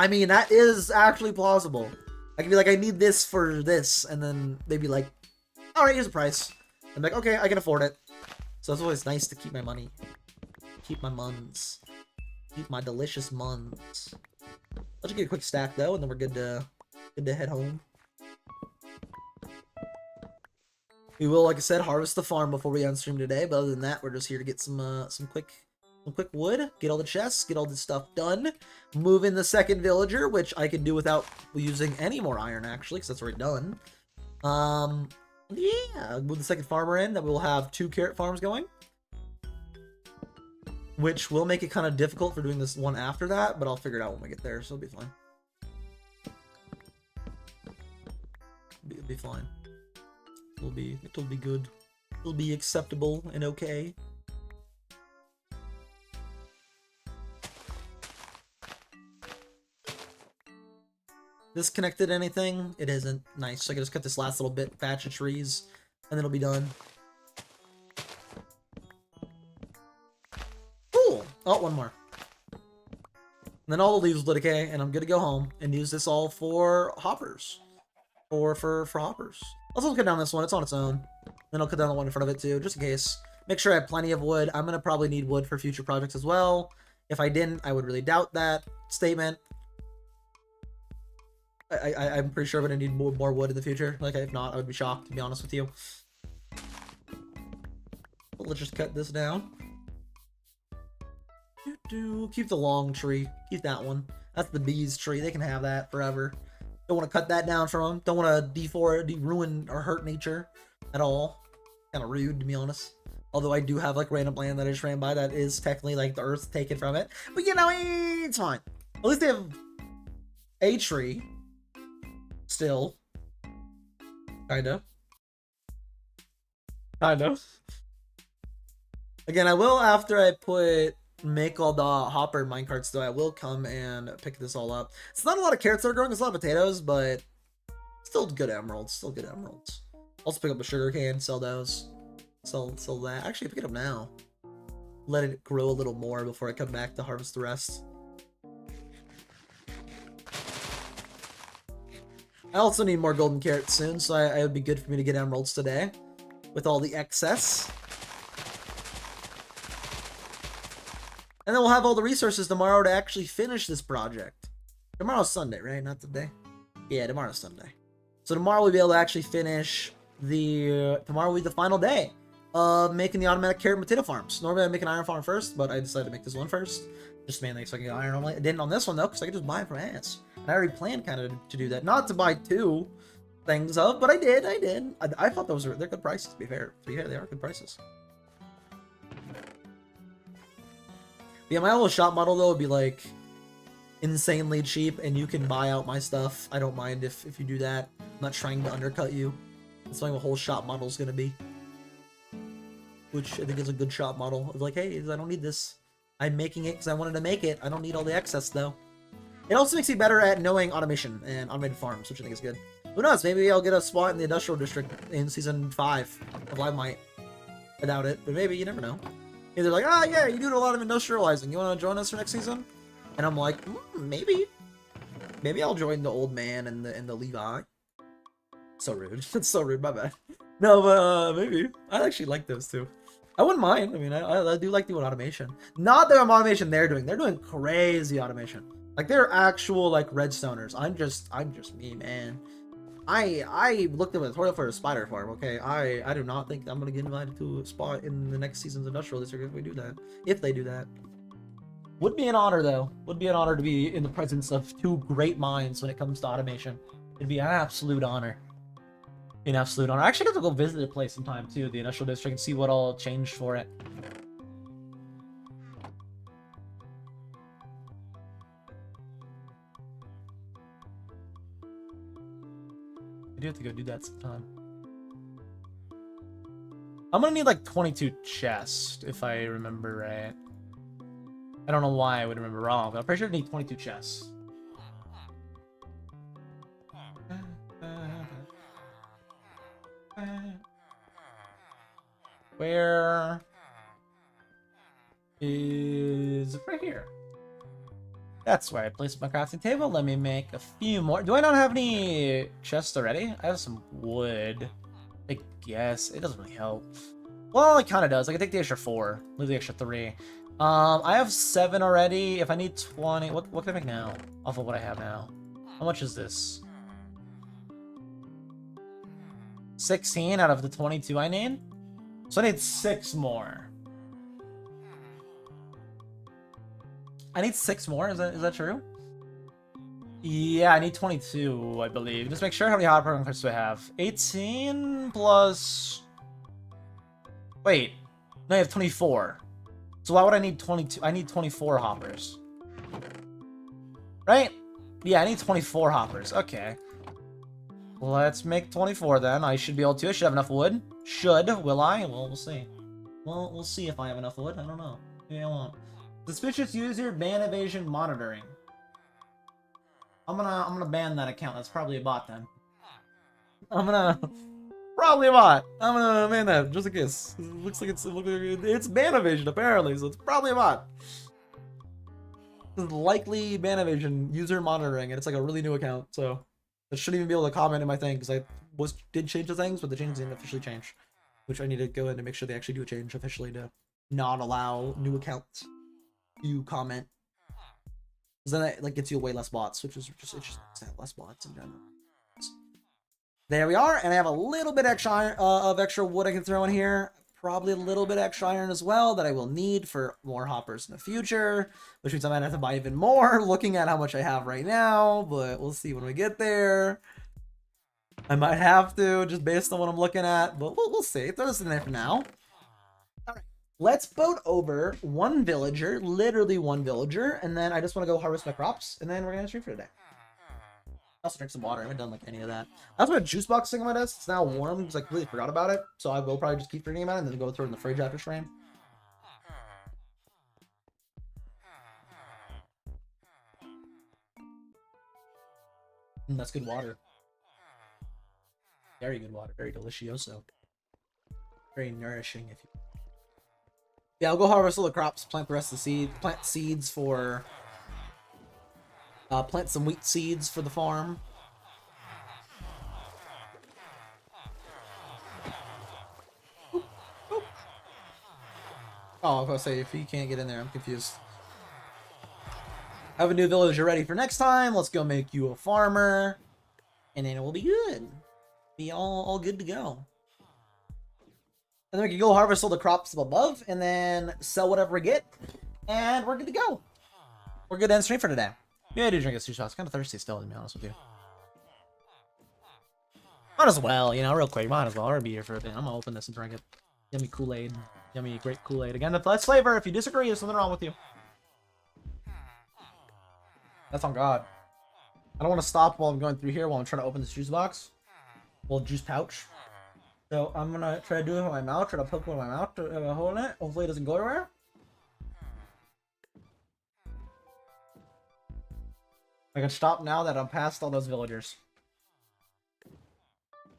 mean, that is actually plausible. I can be like, I need this for this, and then they'd be like, all right, here's the price. I'm like, okay, I can afford it. So it's always nice to keep my money, keep my muns, keep my delicious muns. Let's get a quick stack though, and then we're good to head home. We will, like I said, harvest the farm before we end stream today. But other than that, we're just here to get some quick wood, get all the chests, get all this stuff done, move in the second villager, which I can do without using any more iron actually, because that's already done. Yeah, move the second farmer in. That we'll have 2 carrot farms going, which will make it kind of difficult for doing this one after that, but I'll figure it out when we get there, so it'll be fine. It'll be fine. It'll be good. It'll be acceptable and okay. Disconnected anything? It isn't. Nice. So I can just cut this last little patch of trees, and then it'll be done. Cool! Oh, 1 more. And then all the leaves will decay, and I'm good to go home and use this all for hoppers. Or for hoppers. Let's also cut down this one. It's on its own. Then I'll cut down the one in front of it too, just in case. Make sure I have plenty of wood. I'm gonna probably need wood for future projects as well. If I didn't, I would really doubt that statement. I'm pretty sure I'm gonna need more wood in the future. Like, if not, I would be shocked, to be honest with you. But let's just cut this down. Keep the long tree. Keep that one. That's the bees tree. They can have that forever. Don't want to cut that down from them. Don't want to ruin or hurt nature at all. Kind of rude, to be honest. Although I do have like random land that I just ran by that is technically like the earth taken from it. But you know, it's fine. At least they have a tree. Still. Kinda. Again, I will, after I make all the hopper minecarts, though, I will come and pick this all up. It's not a lot of carrots that are growing, it's a lot of potatoes, but still good emeralds. Also pick up a sugar cane, sell those. Sell that. Actually, pick it up now. Let it grow a little more before I come back to harvest the rest. I also need more golden carrots soon, so it would be good for me to get emeralds today with all the excess. And then we'll have all the resources tomorrow to actually finish this project. Tomorrow's Sunday, right? Not today? Yeah, tomorrow's Sunday. So tomorrow we'll be able to actually finish tomorrow will be the final day of making the automatic carrot and potato farms. Normally I make an iron farm first, but I decided to make this one first. Just mainly so I can get iron only. I didn't on this one though, because I could just buy it from ants. And I already planned kind of to do that. Not to buy 2 things of, but I did. I thought they're good prices, to be fair. So yeah, they are good prices. Yeah, my little shop model though would be like insanely cheap, and you can buy out my stuff. I don't mind if you do that. I'm not trying to undercut you. That's what my whole shop model is gonna be. Which I think is a good shop model. Of like, hey, I don't need this. I'm making it because I wanted to make it. I don't need all the excess though. It also makes me better at knowing automation and automated farms, which I think is good. Who knows? Maybe I'll get a spot in the industrial district in season 5 of Limelight. I doubt it, but maybe, you never know. They're like, ah, yeah, you do a lot of industrializing. You want to join us for next season? And I'm like, maybe. Maybe I'll join the old man and the Levi. So rude. That's so rude. My bad. No, but maybe. I actually like those two. I wouldn't mind. I mean, I do like doing automation. Not the automation they're doing. They're doing crazy automation. Like they're actual like redstoners. I'm just me, man. I looked at a tutorial for a spider farm. Okay, I do not think I'm gonna get invited to a spot in the next season's industrial district if we do that. If they do that, would be an honor though. Would be an honor to be in the presence of 2 great minds when it comes to automation. It'd be an absolute honor. An absolute honor. I actually got to go visit the place sometime too, the industrial district, and see what all changed for it. I do have to go do that sometime. I'm gonna need like 22 chests, if I remember right. I don't know why I would remember wrong, but I'm pretty sure I need 22 chests. Where is it? Right here. That's where I placed my crafting table. Let me make a few more. Do I not have any chests already? I have some wood. I guess. It doesn't really help. Well, it kind of does. I can take the extra 4. Leave the extra 3. I have 7 already. If I need 20... What can I make now? Off of what I have now. How much is this? 16 out of the 22 I need? So I need 6 more. I need 6 more? Is that true? Yeah, I need 22, I believe. Just make sure how many hot program cards do I have. 18 plus... Wait. No, I have 24. So why would I need 22? I need 24 hoppers. Right? Yeah, I need 24 hoppers. Okay. Let's make 24 then. I should be able to. I should have enough wood. Should. Will I? Well, we'll see. Well, we'll see if I have enough wood. I don't know. Maybe I won't. Suspicious user ban evasion monitoring. I'm gonna ban that account. That's probably a bot then. Probably a bot. I'm gonna ban that just in case. It looks like it's ban evasion apparently, so it's probably a bot. It's likely ban evasion user monitoring, and it's like a really new account, so I shouldn't even be able to comment in my thing because I did change the things, but the change didn't officially change, which I need to go in and make sure they actually do a change officially to not allow new accounts to comment. Because then that like gets you way less bots, which is just interesting to have less bots in general. There we are, and I have a little bit extra of extra wood I can throw in here. probably a little bit extra iron as well that I will need for more hoppers in the future, which means I might have to buy even more looking at how much I have right now, but we'll see when we get there. I might have to, just based on what I'm looking at, but we'll see. Throw this in there for now. All right, let's boat over one villager, literally one villager, and then I just want to go harvest my crops, and then we're gonna stream for today. I also drink some water. I haven't done like any of that. I also have a juice box thing on my desk. It's now warm because I completely forgot about it, so I will probably just keep drinking about it and then go throw it in the fridge after stream. That's good water. Very good water. Very delicioso. Very nourishing, if you. Yeah, I'll go harvest all the crops, plant the rest of the seed, plant seeds for. Plant some wheat seeds for the farm. Oop, oop. Oh, I was gonna say if you can't get in there, I'm confused. Have a new villager ready for next time. Let's go make you a farmer, and then it will be good. Be all good to go. And then we can go harvest all the crops above, and then sell whatever we get, and we're good to go. We're good to end stream for today. Yeah, I do drink a sushi. I was kind of thirsty still, to be honest with you. Might as well, you know, real quick. Might as well. I'll be here for a bit. I'm gonna open this and drink it. Yummy Kool-Aid. Yummy, great Kool-Aid. Again, the less flavor. If you disagree, there's something wrong with you. That's on God. I don't want to stop while I'm going through here while I'm trying to open this juice box. Well, juice pouch. So I'm gonna try to do it with my mouth. Try to poke it with my mouth to have a hole in it. Hopefully it doesn't go everywhere. I can stop now that I'm past all those villagers.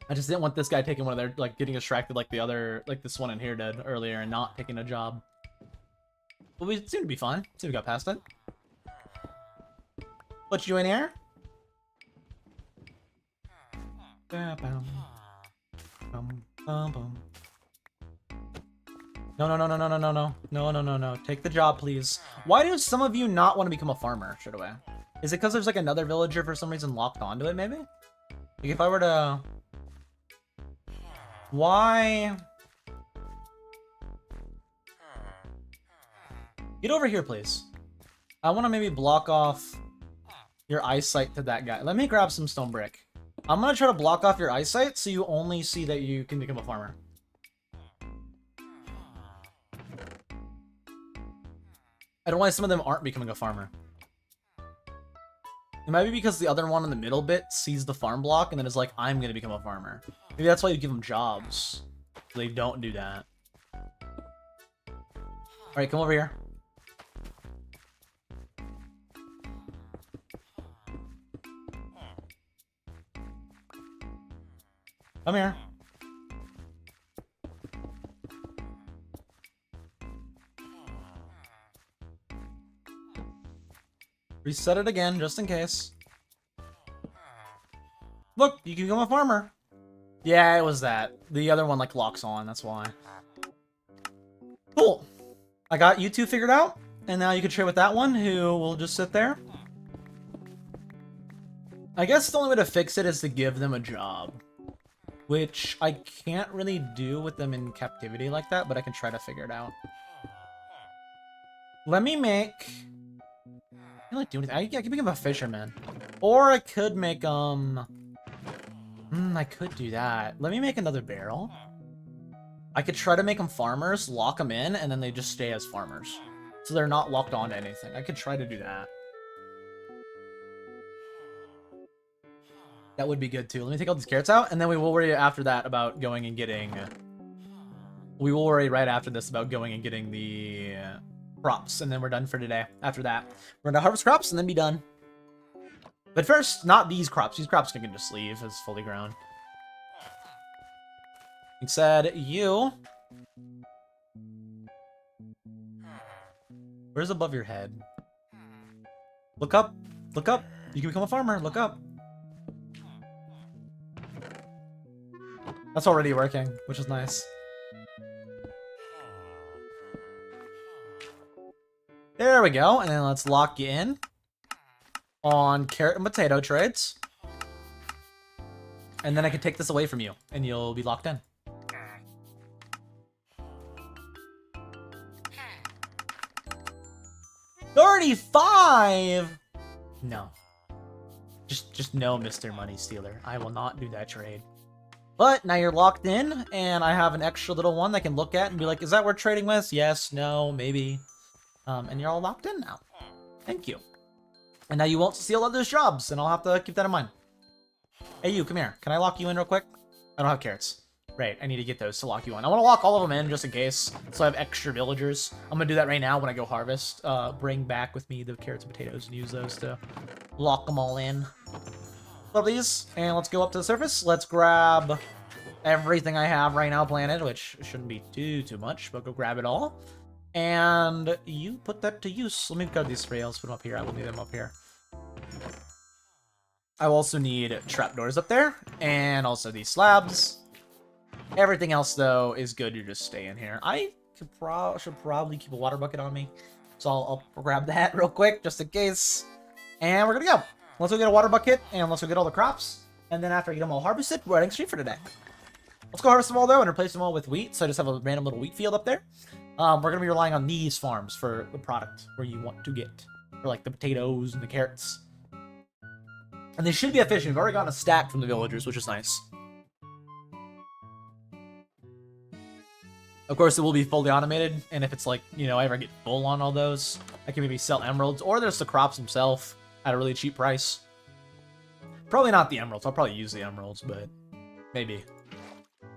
I just didn't want this guy taking one of their, like, getting distracted like the other, like this one in here did earlier and not taking a job. But we seem to be fine. See, we got past it. Put you in here. No, no, no, no, no, no, no, no. No, no, no, no. Take the job, please. Why do some of you not want to become a farmer straight away? Is it because there's like another villager for some reason locked onto it, maybe? Like if I were to... Why? Get over here, please. I want to maybe block off your eyesight to that guy. Let me grab some stone brick. I'm going to try to block off your eyesight so you only see that you can become a farmer. I don't know why some of them aren't becoming a farmer. It might be because the other one in the middle bit sees the farm block and then is like, I'm going to become a farmer. Maybe that's why you give them jobs. They don't do that. Alright, come over here. Come here. Reset it again, just in case. Look, you can become a farmer. Yeah, it was that. The other one, like, locks on, that's why. Cool. I got you two figured out, and now you can trade with that one, who will just sit there. I guess the only way to fix it is to give them a job. Which I can't really do with them in captivity like that, but I can try to figure it out. Let me make... I can't really do anything. I can become a fisherman. Or I could make, I could do that. Let me make another barrel. I could try to make them farmers, lock them in, and then they just stay as farmers. So they're not locked on to anything. I could try to do that. That would be good too. Let me take all these carrots out, and then we will worry after that about going and getting... We will worry right after this about going and getting the crops, and then we're done for today. After that, we're gonna harvest crops and then be done. But first, not these crops. These crops can just leave as fully grown. Instead, you... Where's above your head? Look up. Look up. You can become a farmer. Look up. That's already working, which is nice. There we go, and then let's lock you in on carrot and potato trades. And then I can take this away from you, and you'll be locked in. 35? No. Just no, Mr. Money Stealer. I will not do that trade. But now you're locked in, and I have an extra little one that I can look at and be like, is that worth trading with? Yes, no, maybe. And you're all locked in now. Thank you. And now you won't steal others' jobs, and I'll have to keep that in mind. Hey, you, come here. Can I lock you in real quick? I don't have carrots. Right, I need to get those to lock you in. I want to lock all of them in just in case, so I have extra villagers. I'm going to do that right now when I go harvest. Bring back with me the carrots and potatoes and use those to lock them all in. Love these, and let's go up to the surface. Let's grab everything I have right now planted, which shouldn't be too much, but go grab it all. And you put that to use. Let me grab these rails, put them up here. I will need them up here. I will also need trapdoors up there, and also these slabs. Everything else, though, is good to just stay in here. I should probably keep a water bucket on me, so I'll grab that real quick, just in case. And we're gonna go. Let's go get a water bucket, and let's go get all the crops. And then after I get them all harvested, we're heading straight for today. Let's go harvest them all, though, and replace them all with wheat, so I just have a random little wheat field up there. We're gonna be relying on these farms for the product where you want to get, for like the potatoes and the carrots. And they should be efficient. We've already gotten a stack from the villagers, which is nice. Of course, it will be fully automated, and if it's like, you know, I ever get full on all those, I can maybe sell emeralds, or there's the crops themselves at a really cheap price. Probably not the emeralds. I'll probably use the emeralds, but maybe.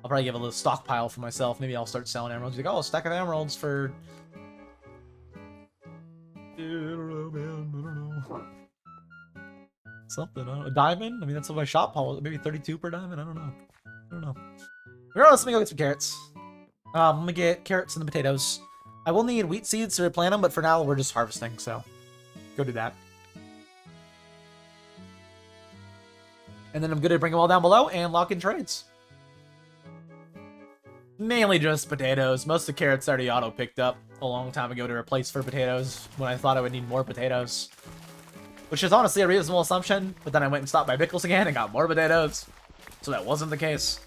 I'll probably give a little stockpile for myself. Maybe I'll start selling emeralds. Like, oh, a stack of emeralds for... I don't know, man. I don't know. Something. I don't know. A diamond? I mean, that's what my shop haul. Maybe 32 per diamond? I don't know. I don't know. Regardless, let me go get some carrots. I'm gonna get carrots and the potatoes. I will need wheat seeds to replant them, but for now, we're just harvesting, so go do that. And then I'm gonna bring them all down below and lock in trades. Mainly just potatoes. Most of the carrots already auto-picked up a long time ago to replace for potatoes when I thought I would need more potatoes. Which is honestly a reasonable assumption, but then I went and stopped by Pickles again and got more potatoes. So that wasn't the case.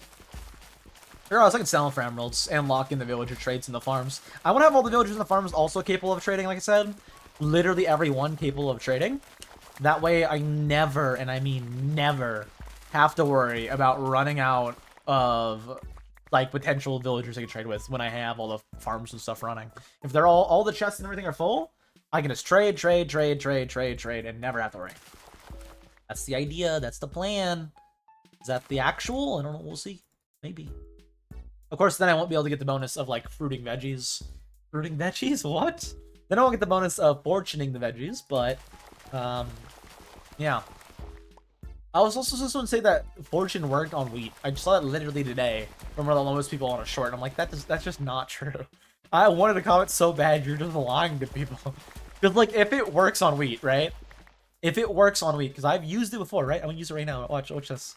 Regardless, I can sell them for emeralds and lock in the villager trades in the farms. I want to have all the villagers in the farms also capable of trading, like I said. Literally every one capable of trading. That way I never, and I mean never, have to worry about running out of like potential villagers I can trade with when I have all the farms and stuff running. If they're all the chests and everything are full, I can just trade, and never have to worry. That's the idea. That's the plan. Is that the actual? I don't know. We'll see. Maybe. Of course, then I won't be able to get the bonus of, like, fruiting veggies. Fruiting veggies? What? Then I won't get the bonus of fortuning the veggies, but, yeah. I was also just going to say that fortune worked on wheat. I just saw that literally today from one of the lowest people on a short. I'm like, that's just not true. I wanted to comment so bad, you're just lying to people. Because, like, if it works on wheat, right? If it works on wheat, because I've used it before, right? I'm going to use it right now. Watch this.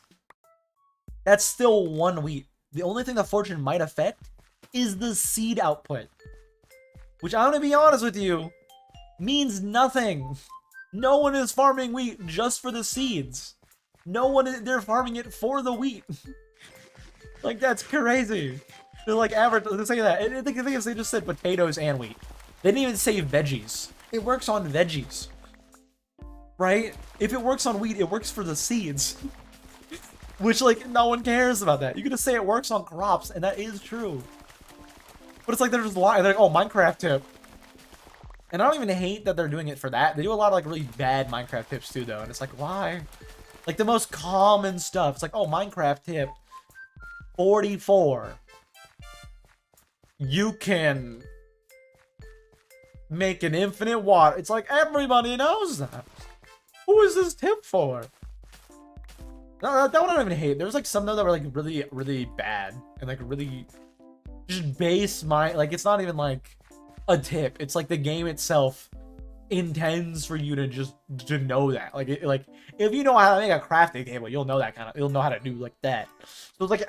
That's still one wheat. The only thing that fortune might affect is the seed output. Which, I'm going to be honest with you, means nothing. No one is farming wheat just for the seeds. No one, they're farming it for the wheat. Like, that's crazy. They're like average, let's say that. I think they just said potatoes and wheat. They didn't even say veggies. It works on veggies. Right? If it works on wheat, it works for the seeds. Which, like, no one cares about that. You can just say it works on crops, and that is true. But it's like they're just lying. They're like, oh, Minecraft tip. And I don't even hate that they're doing it for that. They do a lot of, like, really bad Minecraft tips, too, though. And it's like, why? Like, the most common stuff. It's like, oh, Minecraft tip 44. You can make an infinite water. It's like, everybody knows that. Who is this tip for? No, that one I don't even hate. There's like some though that were like really, really bad and like really just base like it's not even like a tip. It's like the game itself intends for you to just to know that. Like if you know how to make a crafting table, you'll know that you'll know how to do like that. So it's like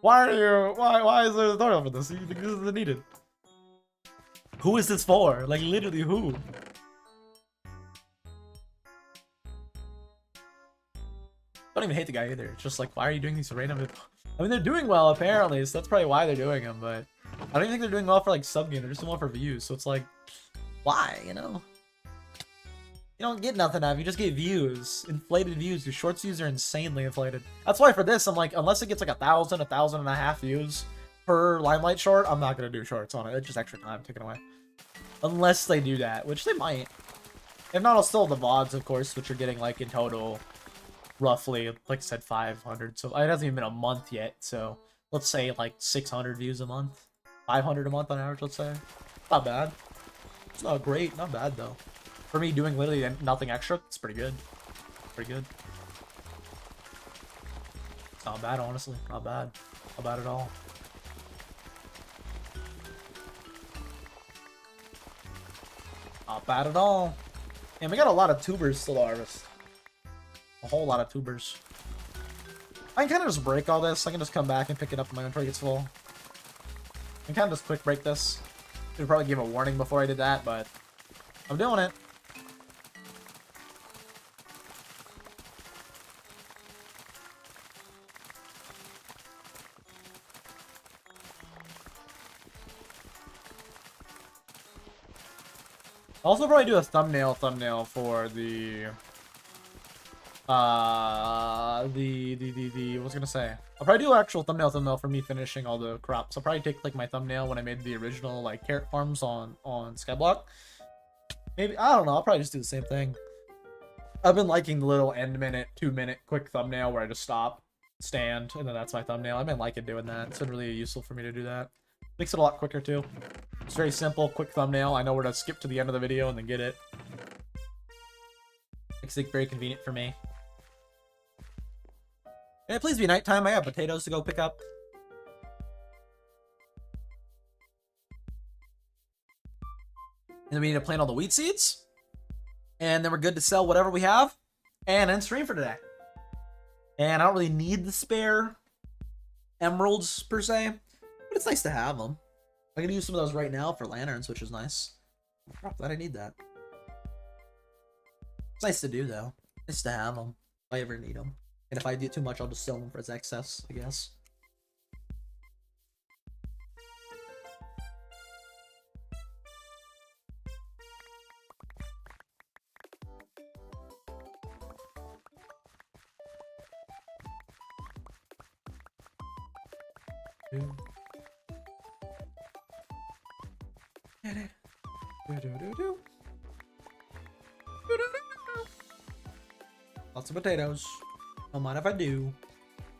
why is there a tutorial for this? You think this is needed? Who is this for? Like literally who? I don't even hate the guy either. It's just like, why are you doing these random... I mean, they're doing well, apparently, so that's probably why they're doing them, but... I don't even think they're doing well for, like, sub-game. They're just doing well for views, so it's like... Why, you know? don't get nothing out of it. You just get views. Inflated views. Your shorts views are insanely inflated. That's why for this, I'm like, unless it gets like 1,000, 1,500 views per Limelight short, I'm not going to do shorts on it. It's just extra time taken away. Unless they do that, which they might. If not, I'll still have the VODs, of course, which are getting like in total, roughly, like I said, 500. So it hasn't even been a month yet. So let's say like 600 views a month. 500 a month on average, let's say. Not bad. It's not great. Not bad, though. For me, doing literally nothing extra, it's pretty good. Pretty good. It's not bad, honestly. Not bad. Not bad at all. Not bad at all. And we got a lot of tubers still to harvest. A whole lot of tubers. I can kind of just break all this. I can just come back and pick it up when my inventory gets full. I can kind of just quick break this. Should probably give a warning before I did that, but I'm doing it. I'll also probably do a thumbnail for the what was I gonna say? I'll probably do an actual thumbnail for me finishing all the crops. I'll probably take like my thumbnail when I made the original like carrot farms on Skyblock. Maybe, I don't know, I'll probably just do the same thing. I've been liking the little end minute, 2-minute quick thumbnail where I just stop, stand, and then that's my thumbnail. I've been liking doing that. It's been really useful for me to do that. Makes it a lot quicker too. It's very simple, quick thumbnail. I know where to skip to the end of the video and then get it. Makes it very convenient for me. Can it please be nighttime? I have potatoes to go pick up. And then we need to plant all the wheat seeds. And then we're good to sell whatever we have. And end stream for today. And I don't really need the spare emeralds, per se. But it's nice to have them. I can use some of those right now for lanterns, which is nice. Crap, glad I need that. It's nice to do, though. Nice to have them, if I ever need them. And if I do too much, I'll just sell them for its excess, I guess. Lots of potatoes. Don't mind if I do.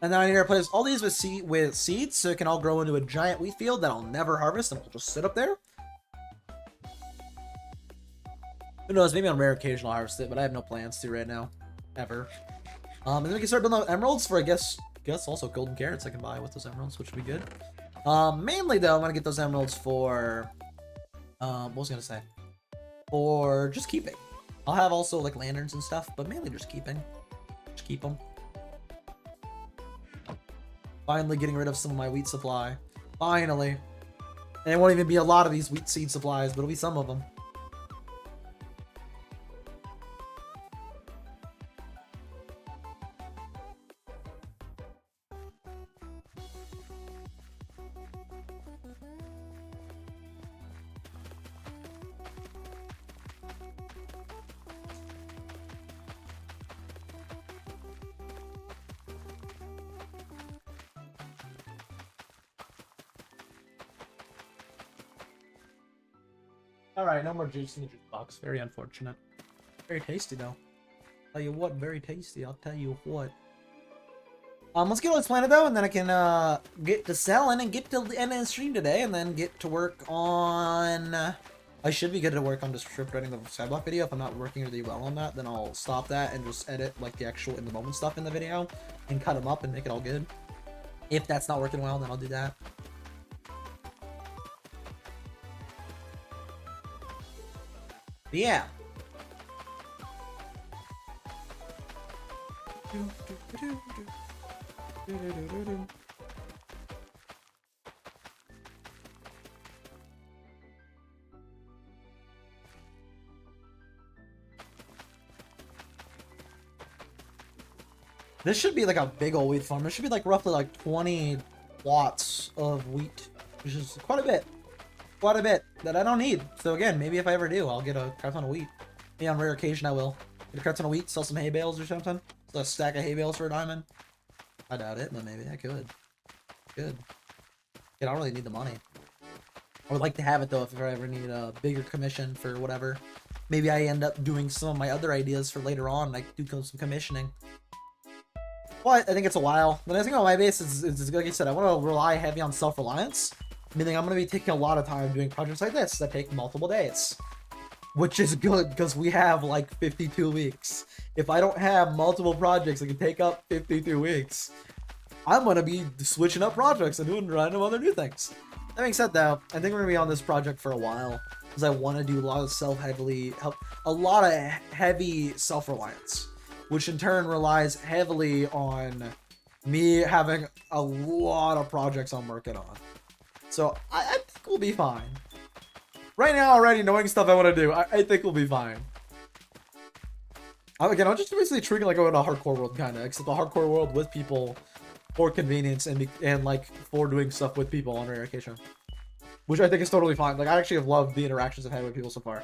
And then I need to replace all these with seeds so it can all grow into a giant wheat field that I'll never harvest and will just sit up there. Who knows? Maybe on rare occasion I'll harvest it, but I have no plans to right now. Ever. And then we can start building out emeralds for, I guess also golden carrots I can buy with those emeralds, which would be good. Mainly though, I'm gonna get those emeralds for, what was I gonna say? For just keeping. I'll have also like lanterns and stuff, but mainly just keeping. Just keep them. Finally getting rid of some of my wheat supply. Finally. And it won't even be a lot of these wheat seed supplies, but it'll be some of them. Alright, no more juice in the juice box. Very unfortunate. Very tasty, though. Tell you what, very tasty. I'll tell you what. Let's get all this planted, though, and then I can, get to selling and get to the end of the stream today, and then get to work on... I should be good to work on just script writing the Skyblock video. If I'm not working really well on that, then I'll stop that and just edit, like, the actual in-the-moment stuff in the video, and cut them up and make it all good. If that's not working well, then I'll do that. Yeah. This should be like a big old wheat farm. This should be like roughly like 20 plots of wheat, which is quite a bit. Quite a bit that I don't need. So again, maybe if I ever do, I'll get a crap ton of wheat. Yeah, on rare occasion I will. Get a carton of wheat, sell some hay bales or something. Sell a stack of hay bales for a diamond. I doubt it, but maybe I could. Good. Yeah, I don't really need the money. I would like to have it though if I ever need a bigger commission for whatever. Maybe I end up doing some of my other ideas for later on. Like do some commissioning. But I think it's a while. The nice thing about my base is like I said, I want to rely heavy on self-reliance. Meaning I'm going to be taking a lot of time doing projects like this that take multiple days. Which is good because we have like 52 weeks. If I don't have multiple projects that can take up 52 weeks, I'm going to be switching up projects and doing random other new things. That being said though, I think we're going to be on this project for a while because I want to do a lot of a lot of heavy self-reliance, which in turn relies heavily on me having a lot of projects I'm working on. So I think we'll be fine. Right now, already knowing stuff I want to do, I think we'll be fine. Again, I'm just basically treating like a hardcore world, kind of, except a hardcore world with people for convenience and like for doing stuff with people on rare occasion, which I think is totally fine. Like I actually have loved the interactions I've had with people so far.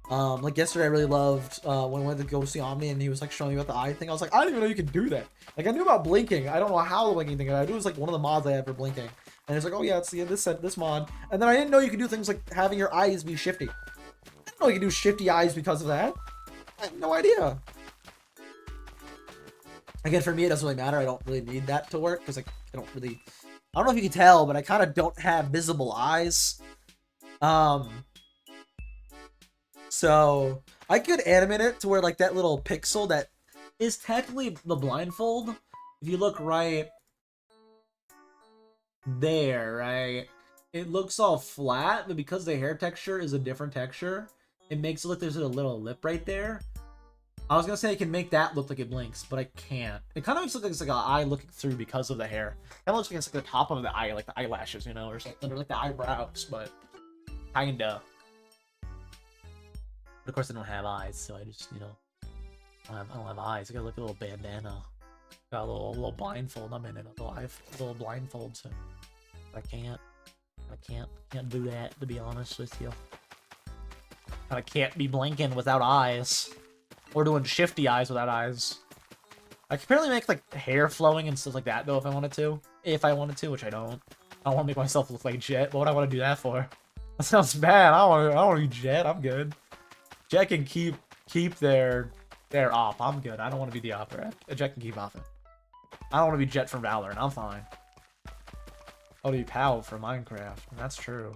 Like yesterday, I really loved when I went to go see Omni and he was like showing me about the eye thing. I was like, I didn't even know you could do that. Like I knew about blinking. I don't know how the blinking thing. I knew it was like one of the mods I had for blinking. And it's like, oh yeah, it's this mod. And then I didn't know you could do things like having your eyes be shifty. I didn't know you could do shifty eyes because of that. I had no idea. Again, for me, it doesn't really matter. I don't really need that to work because I don't know if you can tell, but I kind of don't have visible eyes. So I could animate it to where like that little pixel that is technically the blindfold. If you look right there, right, it looks all flat, but because the hair texture is a different texture, it makes it look there's a little lip right there. I was gonna say I can make that look like it blinks, but I can't. It kind of makes it look like it's like an eye looking through because of the hair. It looks like it's like the top of the eye, like the eyelashes, you know, or something, or like the eyebrows, but kinda. But of course I don't have eyes, so I just, you know, I don't have eyes. I gotta look at a little bandana. Got a little blindfold. I'm in it, a little blindfold, so I can't do that, to be honest with you. I can't be blinking without eyes. Or doing shifty eyes without eyes. I could apparently make like hair flowing and stuff like that though if I wanted to. If I wanted to, which I don't. I don't want to make myself look like Jet. What would I want to do that for? That sounds bad. I don't want to be Jet. I'm good. Jet can keep their op. I'm good. I don't want to be the opera. Jet can keep off it. I don't want to be Jet from Valorant. I'm fine. I'll be Pal for Minecraft. That's true.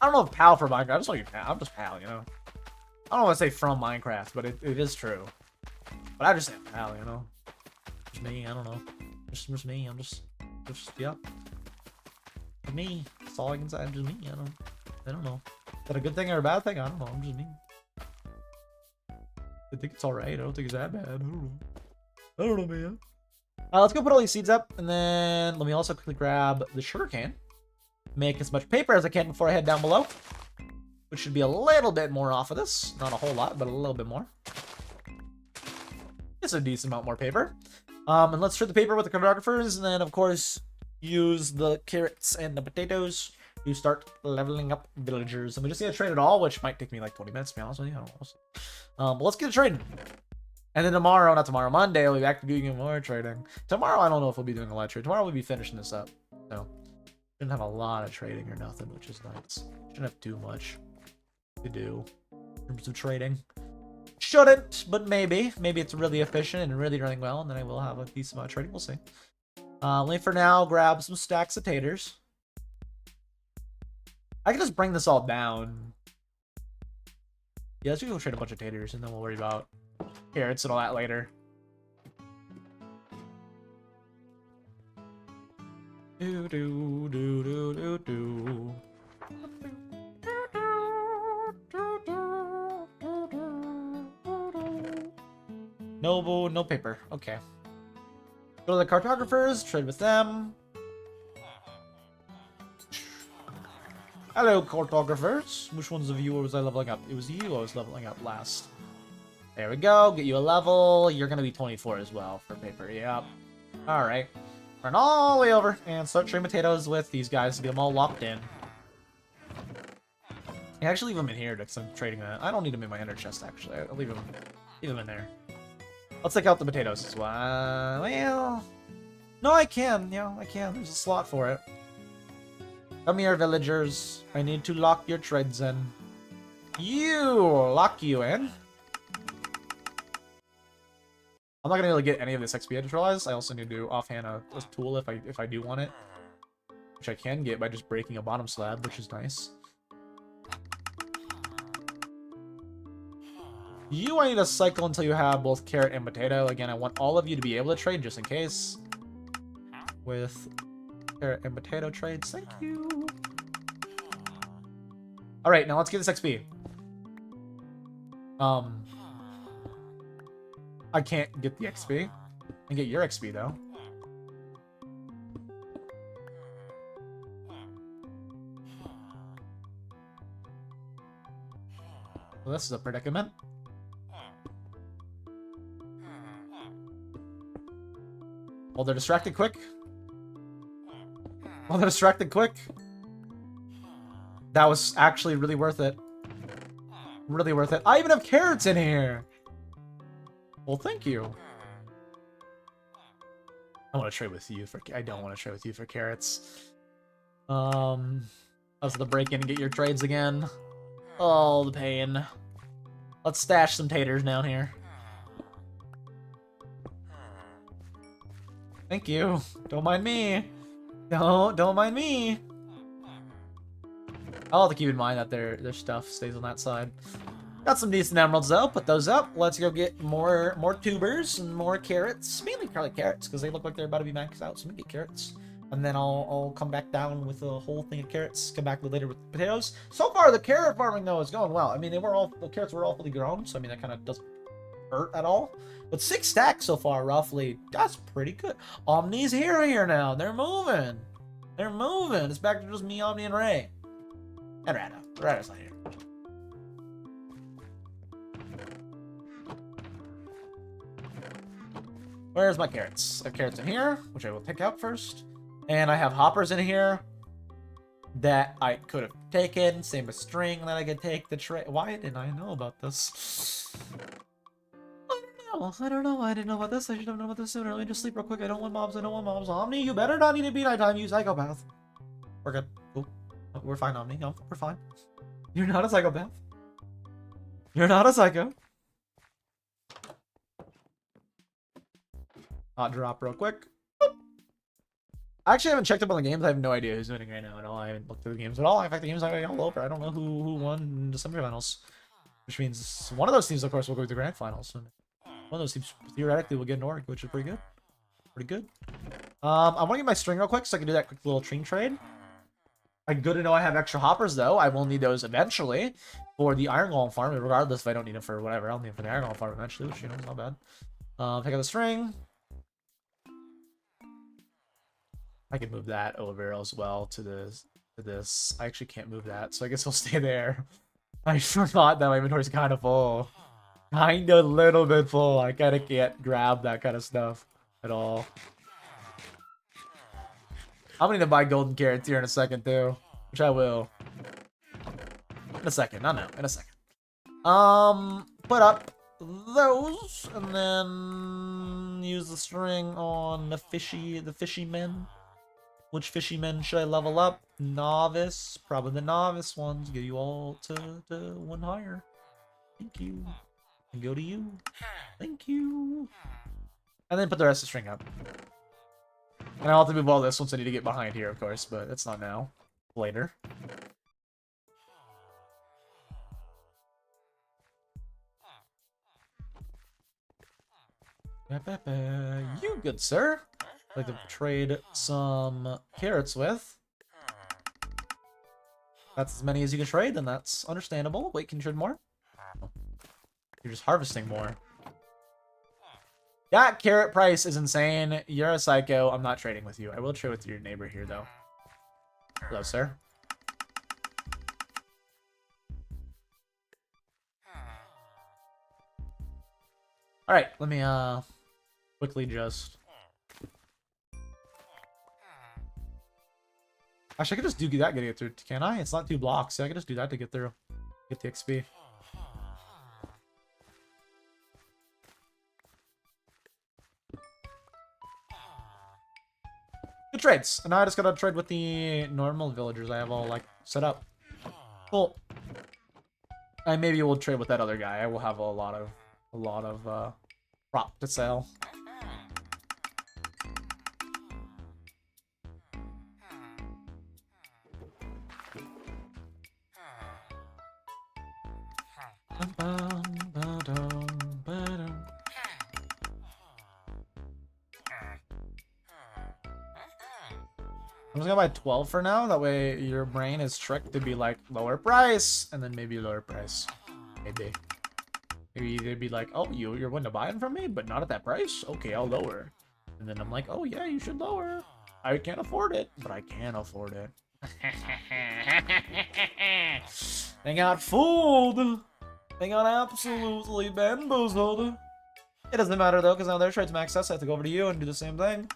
I don't know if Pal for Minecraft. I just want to be Pal. I'm just Pal, you know. I don't want to say from Minecraft, but it is true. But I just say Pal, you know. Just me. I don't know. Just me. I'm just yeah. Me. That's all I can say. I'm just me. I don't know. Is that a good thing or a bad thing? I don't know. I'm just me. I think it's alright. I don't think it's that bad. I don't know, man. Let's go put all these seeds up, and then let me also quickly grab the sugarcane. Make as much paper as I can before I head down below. Which should be a little bit more off of this. Not a whole lot, but a little bit more. It's a decent amount more paper. And let's shred the paper with the cartographers, and then, of course, use the carrots and the potatoes to start leveling up villagers. And we just need to trade it all, which might take me like 20 minutes, to be honest with you. I don't know. But let's get it trading. And then Monday, I'll be back to doing more trading. Tomorrow, I don't know if we'll be doing a lot of trading. Tomorrow, we'll be finishing this up. So, shouldn't have a lot of trading or nothing, which is nice. Shouldn't have too much to do in terms of trading. Shouldn't, but maybe. Maybe it's really efficient and really running well, and then I will have a decent amount of trading. We'll see. Let me, for now, grab some stacks of taters. I can just bring this all down. Yeah, let's go trade a bunch of taters, and then we'll worry about carrots and all that later. Do do do do do do. No paper. Okay. Go to the cartographers, trade with them. Hello, cartographers. Which ones of you was I leveling up? It was you I was leveling up last. There we go. Get you a level. You're going to be 24 as well for paper. Yep. Alright. Run all the way over and start trading potatoes with these guys to get them all locked in. I actually leave them in here because I'm trading that. I don't need them in my ender chest, actually. I'll leave them in there. Let's take out the potatoes as well. Well, no, I can. Yeah, I can. There's a slot for it. Come here, villagers. I need to lock your trades in. Lock you in. I'm not gonna be able to get any of this XP, I just realized. I also need to do offhand a tool if I do want it. Which I can get by just breaking a bottom slab, which is nice. I need to cycle until you have both carrot and potato. Again, I want all of you to be able to trade just in case. With carrot and potato trades. Thank you. Alright, now let's get this XP. I can't get the XP. I can get your XP, though. Well, this is a predicament. Well, they're distracted quick. That was actually really worth it. Really worth it. I even have carrots in here! Well, thank you. I want to trade with you for... I don't want to trade with you for carrots. That's the break in and get your trades again. Oh, the pain. Let's stash some taters down here. Thank you. Don't mind me. Don't mind me. I'll have to keep in mind that their stuff stays on that side. Got some decent emeralds though. Put those up. Let's go get more tubers and more carrots. Mainly probably carrots because they look like they're about to be maxed out. So I'm gonna get carrots, and then I'll come back down with a whole thing of carrots. Come back later with potatoes. So far the carrot farming though is going well. I mean the carrots were all fully grown, so I mean that kind of doesn't hurt at all. But 6 stacks so far roughly. That's pretty good. Omni's here now. They're moving. It's back to just me, Omni, and Ray. And Rada. Rada's not here. Where's my carrots? I have carrots in here, which I will take out first. And I have hoppers in here that I could have taken. Same with string that I could take the tray. Why didn't I know about this? I don't know. I didn't know about this. I should have known about this sooner. Let me just sleep real quick. I don't want mobs. Omni, you better not need to be nighttime. You psychopath. We're good. Cool. We're fine, Omni. No, we're fine. You're not a psychopath. You're not a psycho. Hot drop real quick. Boop. I actually haven't checked up on the games. I have no idea who's winning right now at all. I haven't looked through the games at all. In fact, the games are all over. I don't know who won in the semifinals. Which means one of those teams, of course, will go to the grand finals. And one of those teams, theoretically, will get an org, which is pretty good. Pretty good. I want to get my string real quick so I can do that quick little train trade. Good to know I have extra hoppers, though. I will need those eventually for the iron golem farm, regardless if I don't need them for whatever. I'll need them for the iron golem farm eventually, which, you know, is not bad. Pick up the string. I can move that over as well to this. I actually can't move that, so I guess we'll stay there. I forgot that my inventory's kind of full. Kind of a little bit full. I kind of can't grab that kind of stuff at all. I'm gonna need to buy golden carrots here in a second, too. Which I will. In a second. No, in a second. Put up those, and then use the string on the fishy men. Which fishy men should I level up? Novice. Probably the novice ones. Get you all to 1 higher. Thank you. And go to you. Thank you. And then put the rest of the string up. And I'll have to move all this once I need to get behind here, of course, but it's not now. Later. You good, sir. I'd like to trade some carrots with. That's as many as you can trade, then that's understandable. Wait, can you trade more? You're just harvesting more. That carrot price is insane. You're a psycho. I'm not trading with you. I will trade with your neighbor here, though. Hello, sir. Alright, let me quickly just... Actually, I could just do that to get through, can I? It's not 2 blocks. Yeah, I could just do that to get through. Get the XP. Good trades. And now I just gotta trade with the normal villagers I have all, like, set up. Cool. And maybe we'll trade with that other guy. I will have a lot of prop to sell. I'm just gonna buy 12 for now. That way your brain is tricked to be like lower price, and then maybe lower price. Maybe they'd be like, oh, you're willing to buy them from me, but not at that price? Okay, I'll lower. And then I'm like, oh yeah, you should lower. I can't afford it, but I can afford it. They got fooled. They got absolutely bamboozled. It doesn't matter though, because now their trade's maxed out, so I have to go over to you and do the same thing.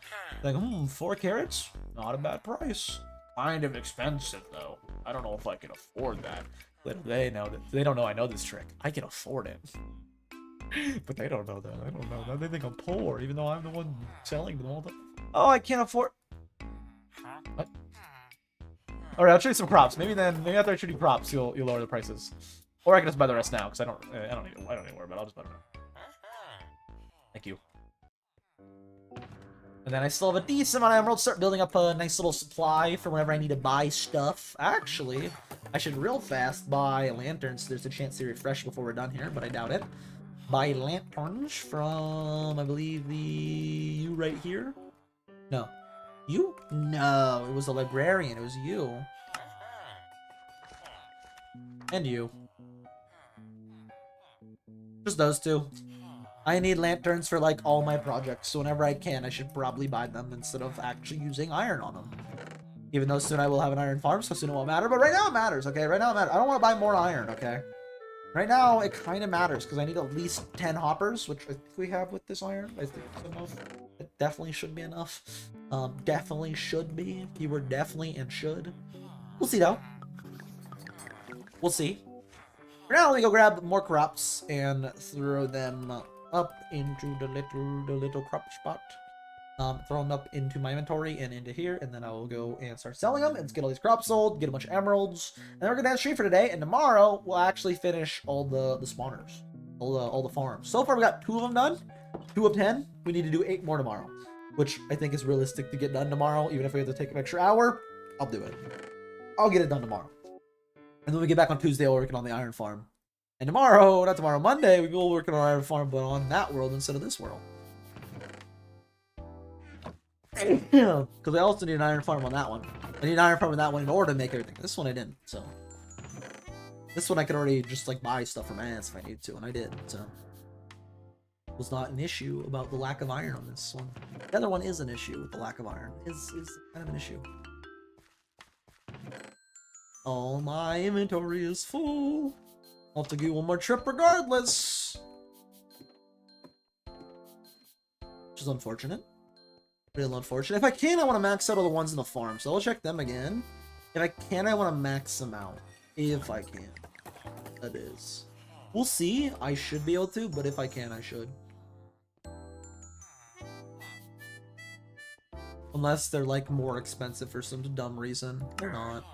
Like, 4 carrots? Not a bad price. Kind of expensive though. I don't know if I can afford that. Little they know that. They don't know I know this trick. I can afford it. But they don't know that. I don't know that. They think I'm poor, even though I'm the one selling them all the time. Oh, I can't afford. What? Alright, I'll trade you some crops. Maybe after I trade you crops, you'll lower the prices. Or I can just buy the rest now, because I don't need to worry, but I'll just buy them now. Thank you. And then I still have a decent amount of emeralds. Start building up a nice little supply for whenever I need to buy stuff. Actually, I should real fast buy lanterns. There's a chance to refresh before we're done here, but I doubt it. Buy lanterns from, I believe, you right here. No. You? No, it was a librarian. It was you. And you. Just those two. I need lanterns for, like, all my projects, so whenever I can, I should probably buy them instead of actually using iron on them. Even though soon I will have an iron farm, so soon it won't matter, but right now it matters, okay? Right now it matters. I don't want to buy more iron, okay? Right now, it kind of matters, because I need at least 10 hoppers, which I think we have with this iron. I think it's enough. It definitely should be enough. Definitely should be. Keyword definitely and should. We'll see, though. We'll see. For now, let me go grab more crops and throw them up into the little crop spot. Throw them up into my inventory and into here, and then I will go and start selling them and get all these crops sold, get a bunch of emeralds, and then we're gonna end stream for today. And tomorrow we'll actually finish all the spawners, all the farms. So far we got 2 of them done, 2 of 10. We need to do 8 more tomorrow, which I think is realistic to get done tomorrow. Even if we have to take an extra hour, I'll do it. I'll get it done tomorrow. And then we get back on Tuesday working on the iron farm. And tomorrow, not tomorrow, Monday, we will work on our iron farm, but on that world instead of this world. Because I also need an iron farm on that one. I need an iron farm on that one in order to make everything. This one I didn't, so. This one I could already just, like, buy stuff from ads if I needed to, and I did, so. It was not an issue about the lack of iron on this one. The other one is an issue with the lack of iron. Is kind of an issue. All my inventory is full. I'll have to do one more trip regardless. Which is unfortunate. Real unfortunate. If I can, I want to max out all the ones in the farm. So I'll check them again. If I can, I want to max them out. If I can. That is. We'll see. I should be able to, but if I can, I should. Unless they're, like, more expensive for some dumb reason. They're not.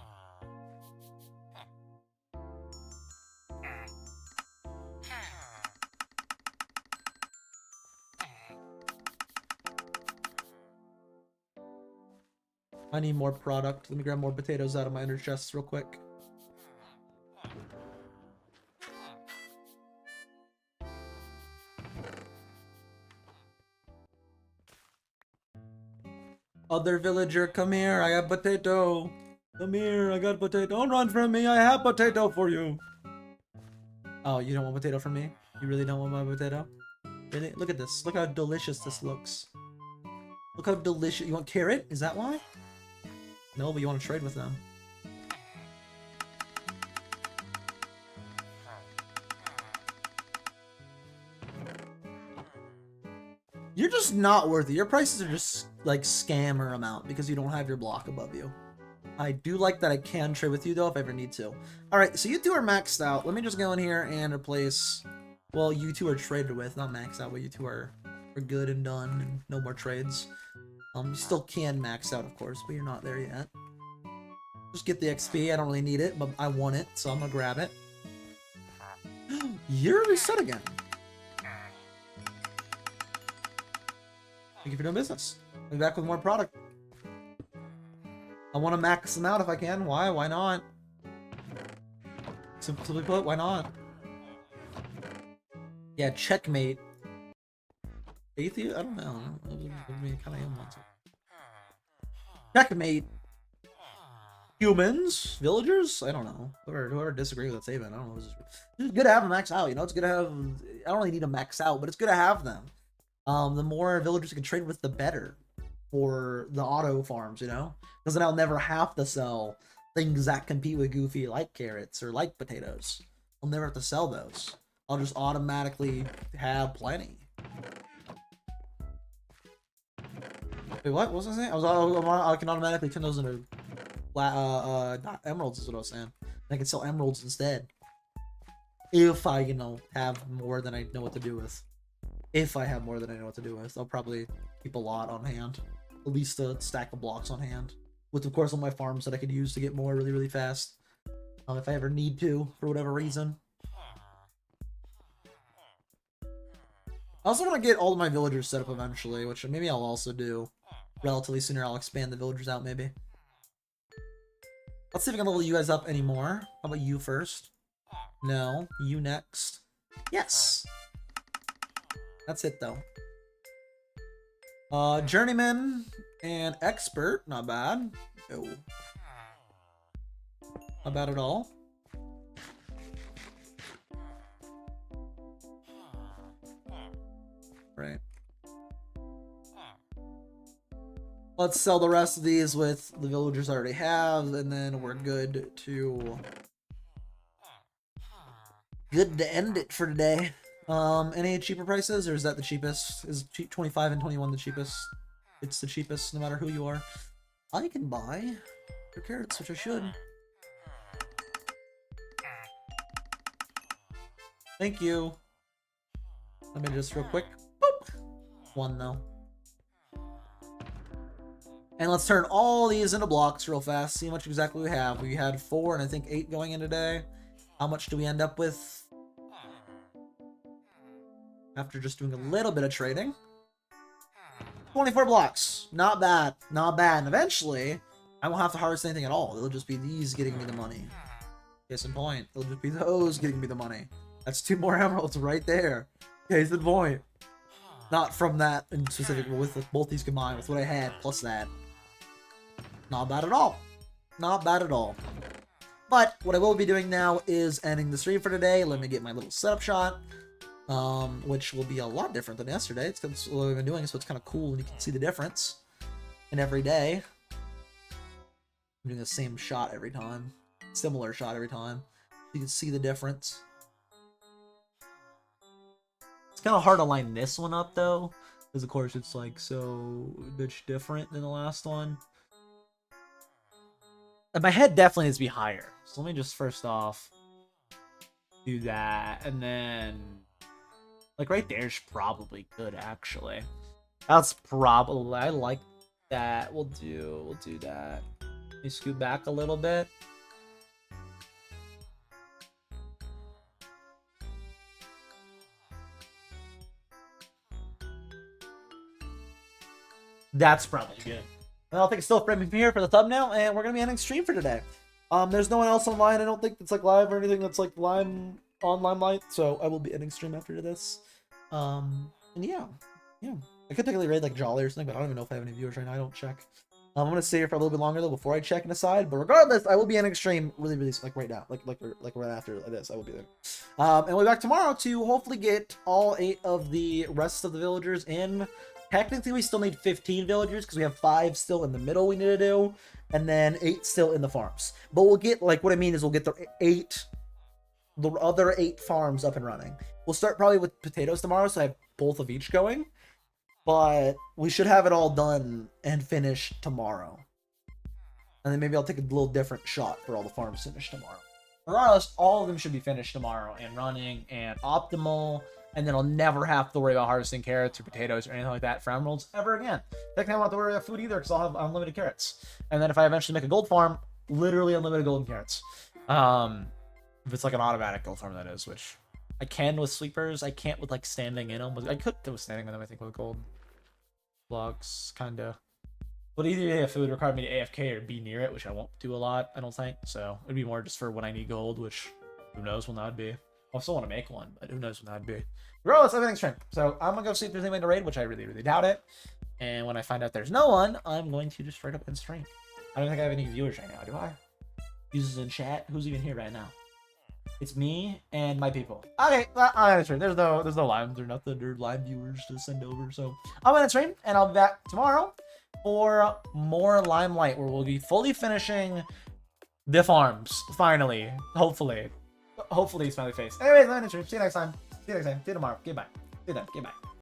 I need more product. Let me grab more potatoes out of my ender chests real quick. Other villager, come here. I have potato. Come here. I got potato. Don't run from me. I have potato for you. Oh, you don't want potato from me? You really don't want my potato? Really? Look at this. Look how delicious this looks. Look how delicious. You want carrot? Is that why? No, but you want to trade with them. You're just not worth it. Your prices are just like scammer amount because you don't have your block above you. I do like that I can trade with you, though, if I ever need to. Alright, so you two are maxed out. Let me just go in here and replace... Well, you two are traded with, not maxed out, but you two are good and done, and no more trades. You still can max out, of course, but you're not there yet. Just get the XP. I don't really need it, but I want it, so I'm gonna grab it. You're reset again. Thank you for doing business. I'll be back with more product. I want to max them out if I can. Why? Why not? Simply put, why not? Yeah, checkmate. Atheist? I don't know. I mean, kind of am one. Checkmate. Humans, villagers. I don't know. Whoever disagrees with that statement. I don't know. It's good to have them max out. You know, it's good to have. I don't really need them max out, but it's good to have them. The more villagers you can trade with, the better for the auto farms. You know, because then I'll never have to sell things that compete with Goofy, like carrots or like potatoes. I'll never have to sell those. I'll just automatically have plenty. Wait, what? What was I saying? I can automatically turn those into not emeralds is what I was saying. I can sell emeralds instead. If I, you know, have more than I know what to do with. If I have more than I know what to do with, I'll probably keep a lot on hand. At least a stack of blocks on hand. With, of course, all my farms that I could use to get more really, really fast. If I ever need to, for whatever reason. I also want to get all of my villagers set up eventually, which maybe I'll also do relatively sooner. I'll expand the villagers out, maybe. Let's see if I can level you guys up anymore. How about you first? No. You next. Yes! That's it, though. Journeyman and expert. Not bad. No. Not bad at all. Right. Let's sell the rest of these with the villagers I already have, and then we're good to end it for today. Any cheaper prices, or is that the cheapest? Is 25 and 21 the cheapest? It's the cheapest no matter who you are. I can buy your carrots, which I should. Thank you. Let me just real quick. Boop. One though. And let's turn all these into blocks real fast. See how much exactly we have. We had 4 and I think 8 going in today. How much do we end up with? After just doing a little bit of trading. 24 blocks. Not bad. Not bad. And eventually, I won't have to harvest anything at all. It'll just be these getting me the money. Case in point. It'll just be those getting me the money. That's 2 more emeralds right there. Case in point. Not from that in specific, but with both these combined, with what I had, plus that. Not bad at all. Not bad at all. But what I will be doing now is ending the stream for today. Let me get my little setup shot. Which will be a lot different than yesterday. It's what we've been doing, so it's kind of cool and you can see the difference in every day. I'm doing the same shot every time. Similar shot every time. You can see the difference. It's kind of hard to line this one up, though. Because, of course, it's, like, so much different than the last one. And my head definitely needs to be higher. So let me just, first off, do that. And then, like, right there's probably good, actually. That's probably... I like that. We'll do that. Let me scoot back a little bit. That's probably good. And I'll take a still frame from here for the thumbnail, and we're gonna be ending stream for today. There's no one else online. I don't think it's like live or anything that's like live on Limelight, so I will be ending stream after this. And yeah. I could technically raid like Jolly or something, but I don't even know if I have any viewers right now. I don't check. I'm gonna stay here for a little bit longer though before I check and decide. But regardless, I will be ending stream really like right now, like right after this. I will be there. And we'll be back tomorrow to hopefully get all 8 of the rest of the villagers in. Technically, we still need 15 villagers because we have 5 still in the middle we need to do, and then 8 still in the farms. But we'll get, like, what I mean is we'll get the other 8 farms up and running. We'll start probably with potatoes tomorrow, so I have both of each going. But we should have it all done and finished tomorrow. And then maybe I'll take a little different shot for all the farms finished tomorrow. Regardless, all of them should be finished tomorrow and running and optimal. And then I'll never have to worry about harvesting carrots or potatoes or anything like that for emeralds ever again. Technically, I won't have to worry about food either because I'll have unlimited carrots. And then if I eventually make a gold farm, literally unlimited golden carrots. If it's like an automatic gold farm, that is, which I can with sleepers. I can't with like standing in them. I could do with standing in them, I think, with gold blocks, kind of. But either if it would require me to AFK or be near it, which I won't do a lot, I don't think. So it'd be more just for when I need gold, which who knows when that would be. I still want to make one, but who knows when that would be. Regardless, everything's streamed. So I'm going to go see if there's anyone to raid, which I really, really doubt it. And when I find out there's no one, I'm going to just straight up end stream. I don't think I have any viewers right now, do I? Users in chat? Who's even here right now? It's me and my people. Okay, I'm gonna stream. There's no lives or nothing or live viewers to send over. So I'm gonna stream, and I'll be back tomorrow for more Limelight, where we'll be fully finishing the farms. Finally, hopefully, smiley face. Anyways, I'm gonna stream. See you next time. See you tomorrow. Goodbye. See you then. Goodbye.